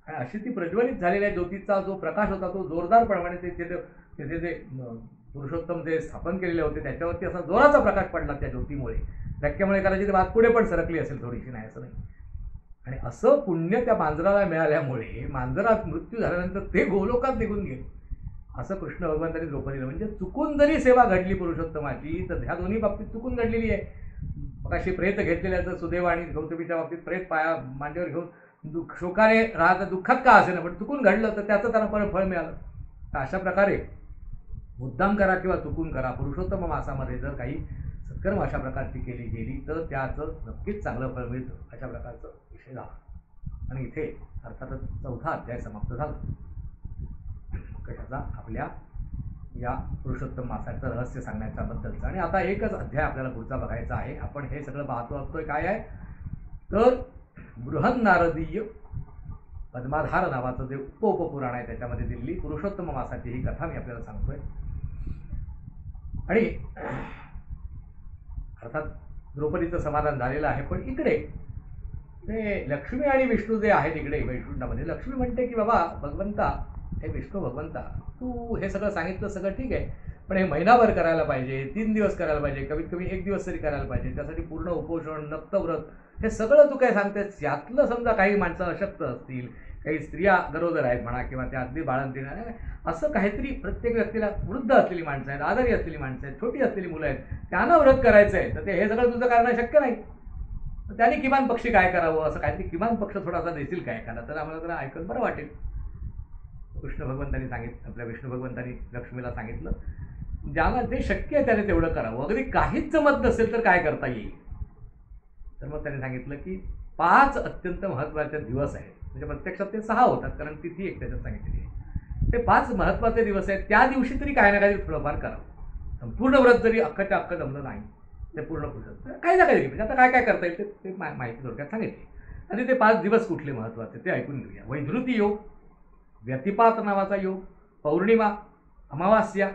आणि अशी ती प्रज्वलित झालेल्या ज्योतीचा जो प्रकाश होता तो जोरदारपणे तिथे जे पुरुषोत्तम जे स्थापन केलेले होते त्याच्यावरती असा जोराचा प्रकाश पडला त्या ज्योतीमुळे. धक्क्यामुळे कदाचित बात पुढे पण सरकली असेल थोडीशी, नाही असं नाही. आणि असं पुण्य त्या मांजराला मिळाल्यामुळे मांजरात मृत्यू झाल्यानंतर ते गोलोकात निघून गेले. असं कृष्ण भगवंतांनी द्रौपदीला, म्हणजे चुकून जरी सेवा घडली पुरुषोत्तमाची तर ह्या दोन्ही बाबतीत चुकून घडलेली आहे. मगाशी प्रेत घेतलेल्याचं सुदैव आणि गौतमीच्या बाबतीत प्रेत पाया मांडीवर घेऊन शोकाने राहत दुःखात का असेल, पण चुकून घडलं तर त्याचं त्यांना पण फळ मिळालं. तर अशा प्रकारे मुद्दाम करा किंवा चुकून करा, पुरुषोत्तम मासामध्ये जर काही सत्कर्म अशा प्रकारची केली गेली तर त्याचं नक्कीच चांगलं फळ मिळतं. अशा प्रकारचं विषय झाला. आणि इथे अर्थातच 4था अध्याय समाप्त झाला. कशाचा, आपल्या या पुरुषोत्तम मासाचं रहस्य सांगण्याच्याबद्दलचं. आणि आता एकच अध्याय आपल्याला पुढचा बघायचा आहे. आपण हे सगळं पाहतोय काय आहे तर बृहन्नारदीय पद्माधार नावाचं जे उपपुराण आहे त्याच्यामध्ये दिलेली पुरुषोत्तम मासाची ही कथा मी आपल्याला सांगतोय. आणि अर्थात द्रौपदीचं समाधान झालेलं आहे. पण इकडे ते लक्ष्मी आणि विष्णू जे आहेत इकडे वैकुंठामध्ये, लक्ष्मी म्हणते की बाबा भगवंता, हे विष्णू भगवंता, तू हे सगळं सांगितलं सगळं ठीक आहे, पण हे महिनाभर करायला पाहिजे, 3 दिवस करायला पाहिजे, कमीत कमी 1 दिवस तरी करायला पाहिजे, त्यासाठी पूर्ण उपोषण, नक्तव्रत, हे सगळं तू काय सांगतेस. यातलं समजा काही माणसं अशक्त असतील, काही स्त्रिया गरोदर आहेत म्हणा, किंवा त्या अगदी बाळंतीण आहे, असं काहीतरी प्रत्येक व्यक्तीला, वृद्ध असलेली माणसं आहेत, आजारी असलेली माणसं आहेत, छोटी असलेली मुलं आहेत, त्यांना व्रत करायचं आहे, तर ते हे सगळं तुझं करणं शक्य नाही. त्यांनी किमान पक्षी काय करावं, असं काहीतरी किमान पक्ष थोडासा देतील काय एखादा, तर आम्हाला जरा ऐकून बरं वाटेल. कृष्ण भगवंतांनी सांगितलं, आपल्या विष्णू भगवंतांनी लक्ष्मीला सांगितलं ज्याला जे शक्य आहे त्याने तेवढं करावं. अगदी काहीच जमत नसेल तर काय करता येईल. तर मग त्याने सांगितलं की 5 अत्यंत महत्त्वाचे दिवस आहेत. म्हणजे प्रत्यक्षात ते 6 होतात, कारण तिथी एक त्याच्यात सांगितलेली आहे. ते 5 महत्त्वाचे दिवस आहेत, त्या दिवशी तरी काय ना काही थोडंफार करावं. संपूर्ण व्रत जरी अख्खच्या अख्खं जमलं नाही ते पूर्ण पुढचं काही ना काही, म्हणजे आता काय काय करता येईल ते माहिती थोडक्यात सांगितली. आणि ते 5 दिवस कुठले महत्त्वाचे ते ऐकून घेऊया. वैधृती योग, व्यतिपात नावाचा योग, पौर्णिमा, अमावास्या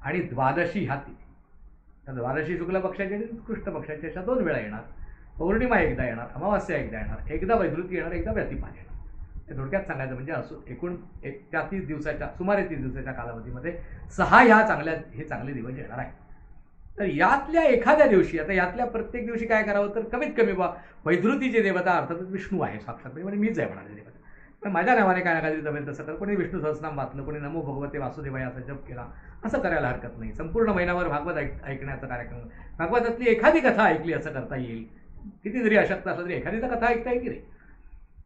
आणि द्वादशी ह्या तिथी. द्वादशी शुक्ल पक्षाची आणि कृष्ण पक्षाची अशा 2 वेळा येणार. पौर्णिमा एकदा येणार, अमावास्या एकदा येणार, एकदा वैधृती येणार, एकदा व्यतिपात येणार. ते थोडक्यात सांगायचं म्हणजे असं एकूण 30 दिवसाच्या सुमारे 30 दिवसाच्या कालावधीमध्ये 6 हे चांगले दिवस येणार आहे. तर यातल्या एखाद्या दिवशी, आता यातल्या प्रत्येक दिवशी काय करावं तर कमीत कमी वैधृतीचे देवता अर्थातच विष्णू आहे साक्षात, म्हणजे मीच आहे म्हणाले देवता. माझ्या नावाने काय ना काहीतरी जमेल तसं कर. कोणी विष्णू सहस्रनाम वाचलं, कोणी नमो भगवते वासुदेवाय असा जप केला, असं करायला हरकत नाही. संपूर्ण महिनाभर भागवत ऐकण्याचा कार्यक्रम, भागवतातली एखादी कथा ऐकली असं करता येईल. किती जरी अशक्त असलं तरी एखादी तर कथा ऐकता येईल की नाही,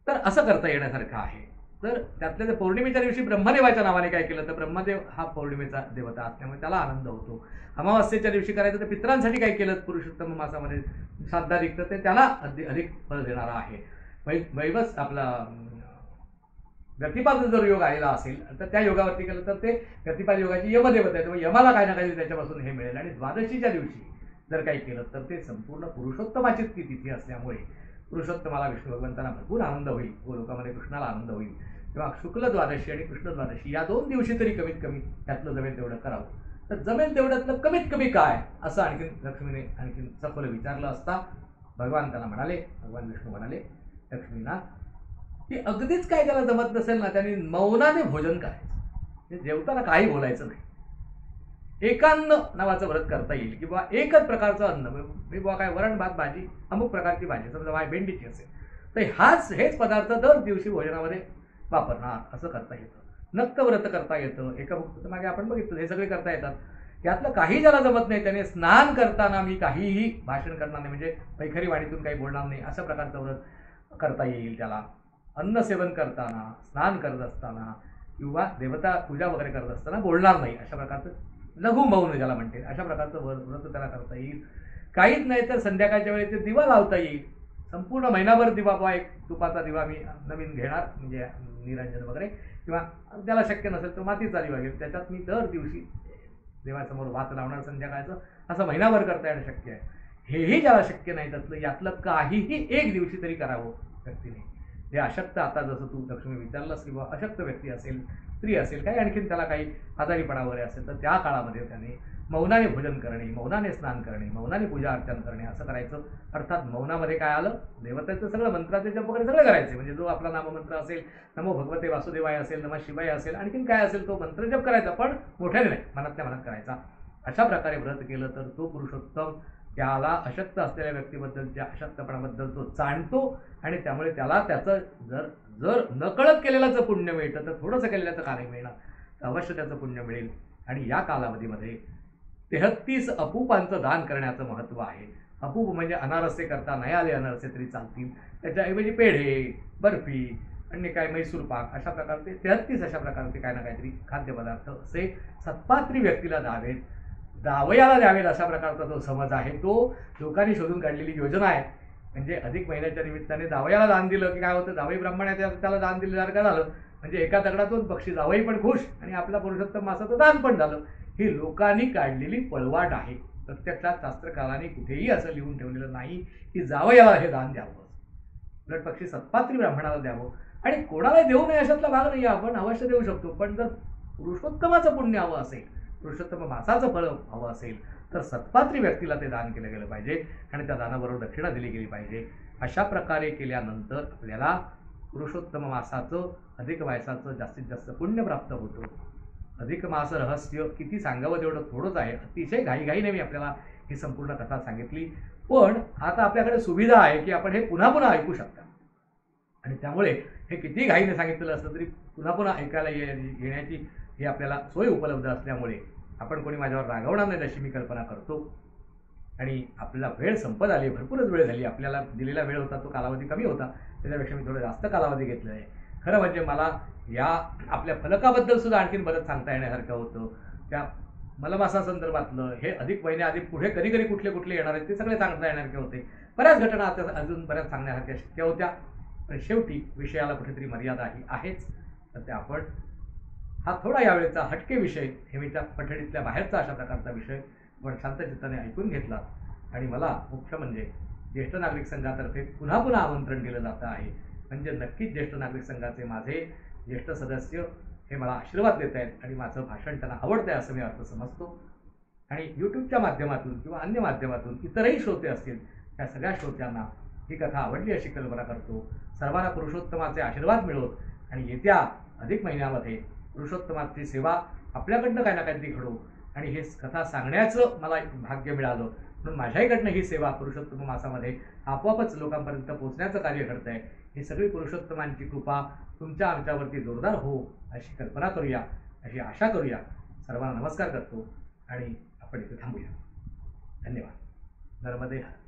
तर असं करता येण्यासारखं आहे. तर त्यातल्या त्या पौर्णिमेच्या दिवशी ब्रह्मदेवाच्या नावाने काय केलं तर ब्रह्मदेव हा पौर्णिमेचा देवता असल्यामुळे त्याला आनंद होतो. अमावास्येच्या दिवशी करायचं तर पितरांसाठी काय केलं पुरुषोत्तम मासामध्ये साध्याधिक, तर ते त्याला अधिक फळ देणारा आहे. वैवस आपला गतिपाद जर योग आलेला असेल तर त्या योगावरती केलं तर ते गतिपाद योगाची यमदेवता आहे, त्यामुळे यमाला काही ना काही त्याच्यापासून हे मिळेल. आणि द्वादशीच्या दिवशी जर काही केलं तर ते संपूर्ण पुरुषोत्तमाचीच ती तिथी असल्यामुळे पुरुषोत्तमाला विष्णू भगवंतांना भरपूर आनंद होईल, गोलोकामध्ये कृष्णाला आनंद होईल. तेव्हा शुक्ल द्वादशी आणि कृष्ण द्वादशी या 2 दिवशी तरी कमीत कमी त्यातलं जमेल तेवढं करावं. तर जमेल तेवढ्यातलं कमीत कमी काय असं आणखीन लक्ष्मीने आणखीन सखोल विचारलं असता भगवान त्याला म्हणाले, भगवान विष्णू म्हणाले लक्ष्मीना की अगदीच काय त्याला जमत नसेल ना त्यांनी मौनाने भोजन करायचं, जेवताना काही बोलायचं नाही. एकान्न नावाचं व्रत करता येईल की बाबा एकच प्रकारचं अन्न, मी बाबा काय वरण भात भाजी अमुक प्रकारची भाजी, समजा बाय भेंडीची असेल तर हेच पदार्थ दर दिवशी भोजनामध्ये वापरणार असं करता येतं. नक्तव्रत करता येतं, एकभुक्त मागे आपण बघितलं हे सगळे करता येतात. यातलं काही ज्याला जमत नाही त्याने स्नान करताना मी काहीही भाषण करणार नाही, म्हणजे पैखरी वाणीतून काही बोलणार नाही, अशा प्रकारचं व्रत करता येईल. त्याला अन्न सेवन करताना, स्नान करत असताना किंवा देवता पूजा वगैरे करत असताना बोलणार नाही, अशा प्रकारचं लघु मौन ज्याला म्हणते अशा प्रकारचं व्रत त्याला करता येईल. काहीच नाही तर संध्याकाळच्या वेळी ते दिवा लावता येईल. संपूर्ण महिनाभर दिवा बाबा एक तुपाचा दिवा मी नवीन घेणार, म्हणजे निरंजन वगैरे, किंवा त्याला शक्य नसेल तर मातीचा दिवा घेईल, त्याच्यात मी दर दिवशी देवासमोर वात लावणार संध्याकाळचं, असं महिनाभर करता येणं शक्य आहे. हेही ज्याला शक्य नाही त्यातलं यातलं काहीही एक दिवशी तरी करावं व्यक्तीने. जे अशक्त, आता जसं तू लक्ष्मी विचारलंस की बाबा अशक्त व्यक्ती असेल, स्त्री असेल, काही आणखीन त्याला काही आजारीपणा वगैरे असेल तर त्या काळामध्ये त्याने मौनाने भोजन करणे, मौनाने स्नान करणे, मौनाने पूजा अर्चन करणे असं करायचं. अर्थात मौनामध्ये काय आलं, देवतेचं सगळं मंत्राचे जप वगैरे सगळं करायचे, म्हणजे जो आपला नाममंत्र असेल, नमो भगवते वासुदेवाय असेल, नमः शिवाय असेल, आणखीन काय असेल तो मंत्र जप करायचा, पण मोठ्याने नाही, मनातल्या मनात करायचा. अशा प्रकारे व्रत केलं तर तो पुरुषोत्तम त्याला अशक्त असलेल्या व्यक्तीबद्दलच्या अशक्तपणाबद्दल तो जाणतो आणि त्यामुळे त्याला त्याचं जर नकळत केलेल्याचं पुण्य मिळतं तर थोडंसं केलेल्याचं कार्य मिळणार तर अवश्य त्याचं पुण्य मिळेल. आणि या कालावधीमध्ये 33 अपूपांचं दान करण्याचं महत्त्व आहे. अपूप म्हणजे अनारसे करता नाही आले अनारसे तरी चालतील, त्याच्याऐवजी पेढे, बर्फी, अन्य काय मैसूर पाक, अशा प्रकारचे 33 अशा प्रकारचे काय ना काहीतरी खाद्यपदार्थ असे सत्पात्री व्यक्तीला द्यावेत, जावयाला द्यावेत, अशा प्रकारचा जो समज आहे तो लोकांनी शोधून काढलेली योजना आहे. म्हणजे अधिक महिन्याच्या निमित्ताने जावयाला दान दिलं की काय होतं, जावई ब्राह्मण आहे त्याला दान दिल्यासारखं झालं, म्हणजे एका दगडातून पक्षी, जावई पण खुश आणि आपला पुरुषोत्तम मासाचं दान पण झालं. ही लोकांनी काढलेली पळवाट आहे. प्रत्यक्षात शास्त्रकारांनी कुठेही असं लिहून ठेवलेलं नाही की जावयाला हे दान द्यावं, उलट पक्षी सत्पात्री ब्राह्मणाला द्यावं. आणि कोणाला देऊ नये अशातला भाग नाही, आपण अवश्य देऊ शकतो, पण जर पुरुषोत्तमाचं पुण्य हवं असेल, पुरुषोत्तम मासाचं फळ हवं असेल तर सत्पात्री व्यक्तीला ते दान केलं गेलं पाहिजे आणि त्या दानाबरोबर दक्षिणा दिली गेली पाहिजे. अशा प्रकारे केल्यानंतर आपल्याला पुरुषोत्तम मासाचं, अधिक मासाचं जास्तीत जास्त पुण्य प्राप्त होतं. अधिक मास रहस्य किती सांगावं तेवढं थोडंच आहे. अतिशय घाईघाईने मी आपल्याला ही संपूर्ण कथा सांगितली, पण आता आपल्याकडे सुविधा आहे की आपण हे पुन्हा पुन्हा ऐकू शकता. आणि त्यामुळे हे किती घाईने सांगितलेलं असलं तरी पुन्हा पुन्हा ऐकायला येण्याची ही आपल्याला सोय उपलब्ध असल्यामुळे आपण कोणी माझ्यावर रागवणार नाही अशी मी कल्पना करतो. आणि आपल्याला वेळ संपत आली, भरपूरच वेळ झाली. आपल्याला दिलेला वेळ होता तो कालावधी कमी होता, त्याच्यापेक्षा मी थोडं जास्त कालावधी घेतला आहे. खरं म्हणजे मला या आपल्या फलकाबद्दल सुद्धा आणखीन बरंच सांगता येण्यासारखं होतं. त्या मलमासासंदर्भातलं हे अधिक महिने आधी पुढे कधी कधी कुठले कुठले येणार आहेत ते सगळे सांगता येण्यासारखे होते. बऱ्याच घटना आता अजून बऱ्याच सांगण्यासारख्या शक्य होत्या, पण शेवटी विषयाला कुठेतरी मर्यादा ही आहेच. तर ते आपण हा थोडा यावेळेचा हटके विषय, नेहमीच्या पठडीतल्या बाहेरचा अशा प्रकारचा विषय आपण शांतचित्ताने ऐकून घेतला. आणि मला मुख्य म्हणजे ज्येष्ठ नागरिक संघातर्फे पुन्हा पुन्हा आमंत्रण दिलं जातं आहे. म्हणजे नक्कीच ज्येष्ठ नागरिक संघाचे माझे ज्येष्ठ सदस्य हे मला आशीर्वाद देत आहेत आणि माझं भाषण त्यांना आवडतं आहे असं मी अर्थ समजतो. आणि यूट्यूबच्या माध्यमातून किंवा अन्य माध्यमातून इतरही श्रोते असतील त्या सगळ्या श्रोत्यांना ही कथा आवडली अशी कल्पना करतो. सर्वांना पुरुषोत्तमाचे आशीर्वाद मिळवत आणि येत्या अधिक महिन्यामध्ये पुरुषोत्तमाची सेवा आपल्याकडनं काय ना काहीतरी घडो आणि हे कथा सांगण्याचं मला भाग्य मिळालं म्हणून माझ्याकडनं ही सेवा पुरुषोत्तम मासामध्ये आपोआपच लोकांपर्यंत पोहोचण्याचं कार्य घडत आहे. ही सगळी पुरुषोत्तमांची कृपा तुमच्या आमच्यावरती जोरदार हो अशी कल्पना करूया, अशी आशा करूया. सर्वांना नमस्कार करतो आणि आपण इथे थांबूया. धन्यवाद. नर्मदे हर.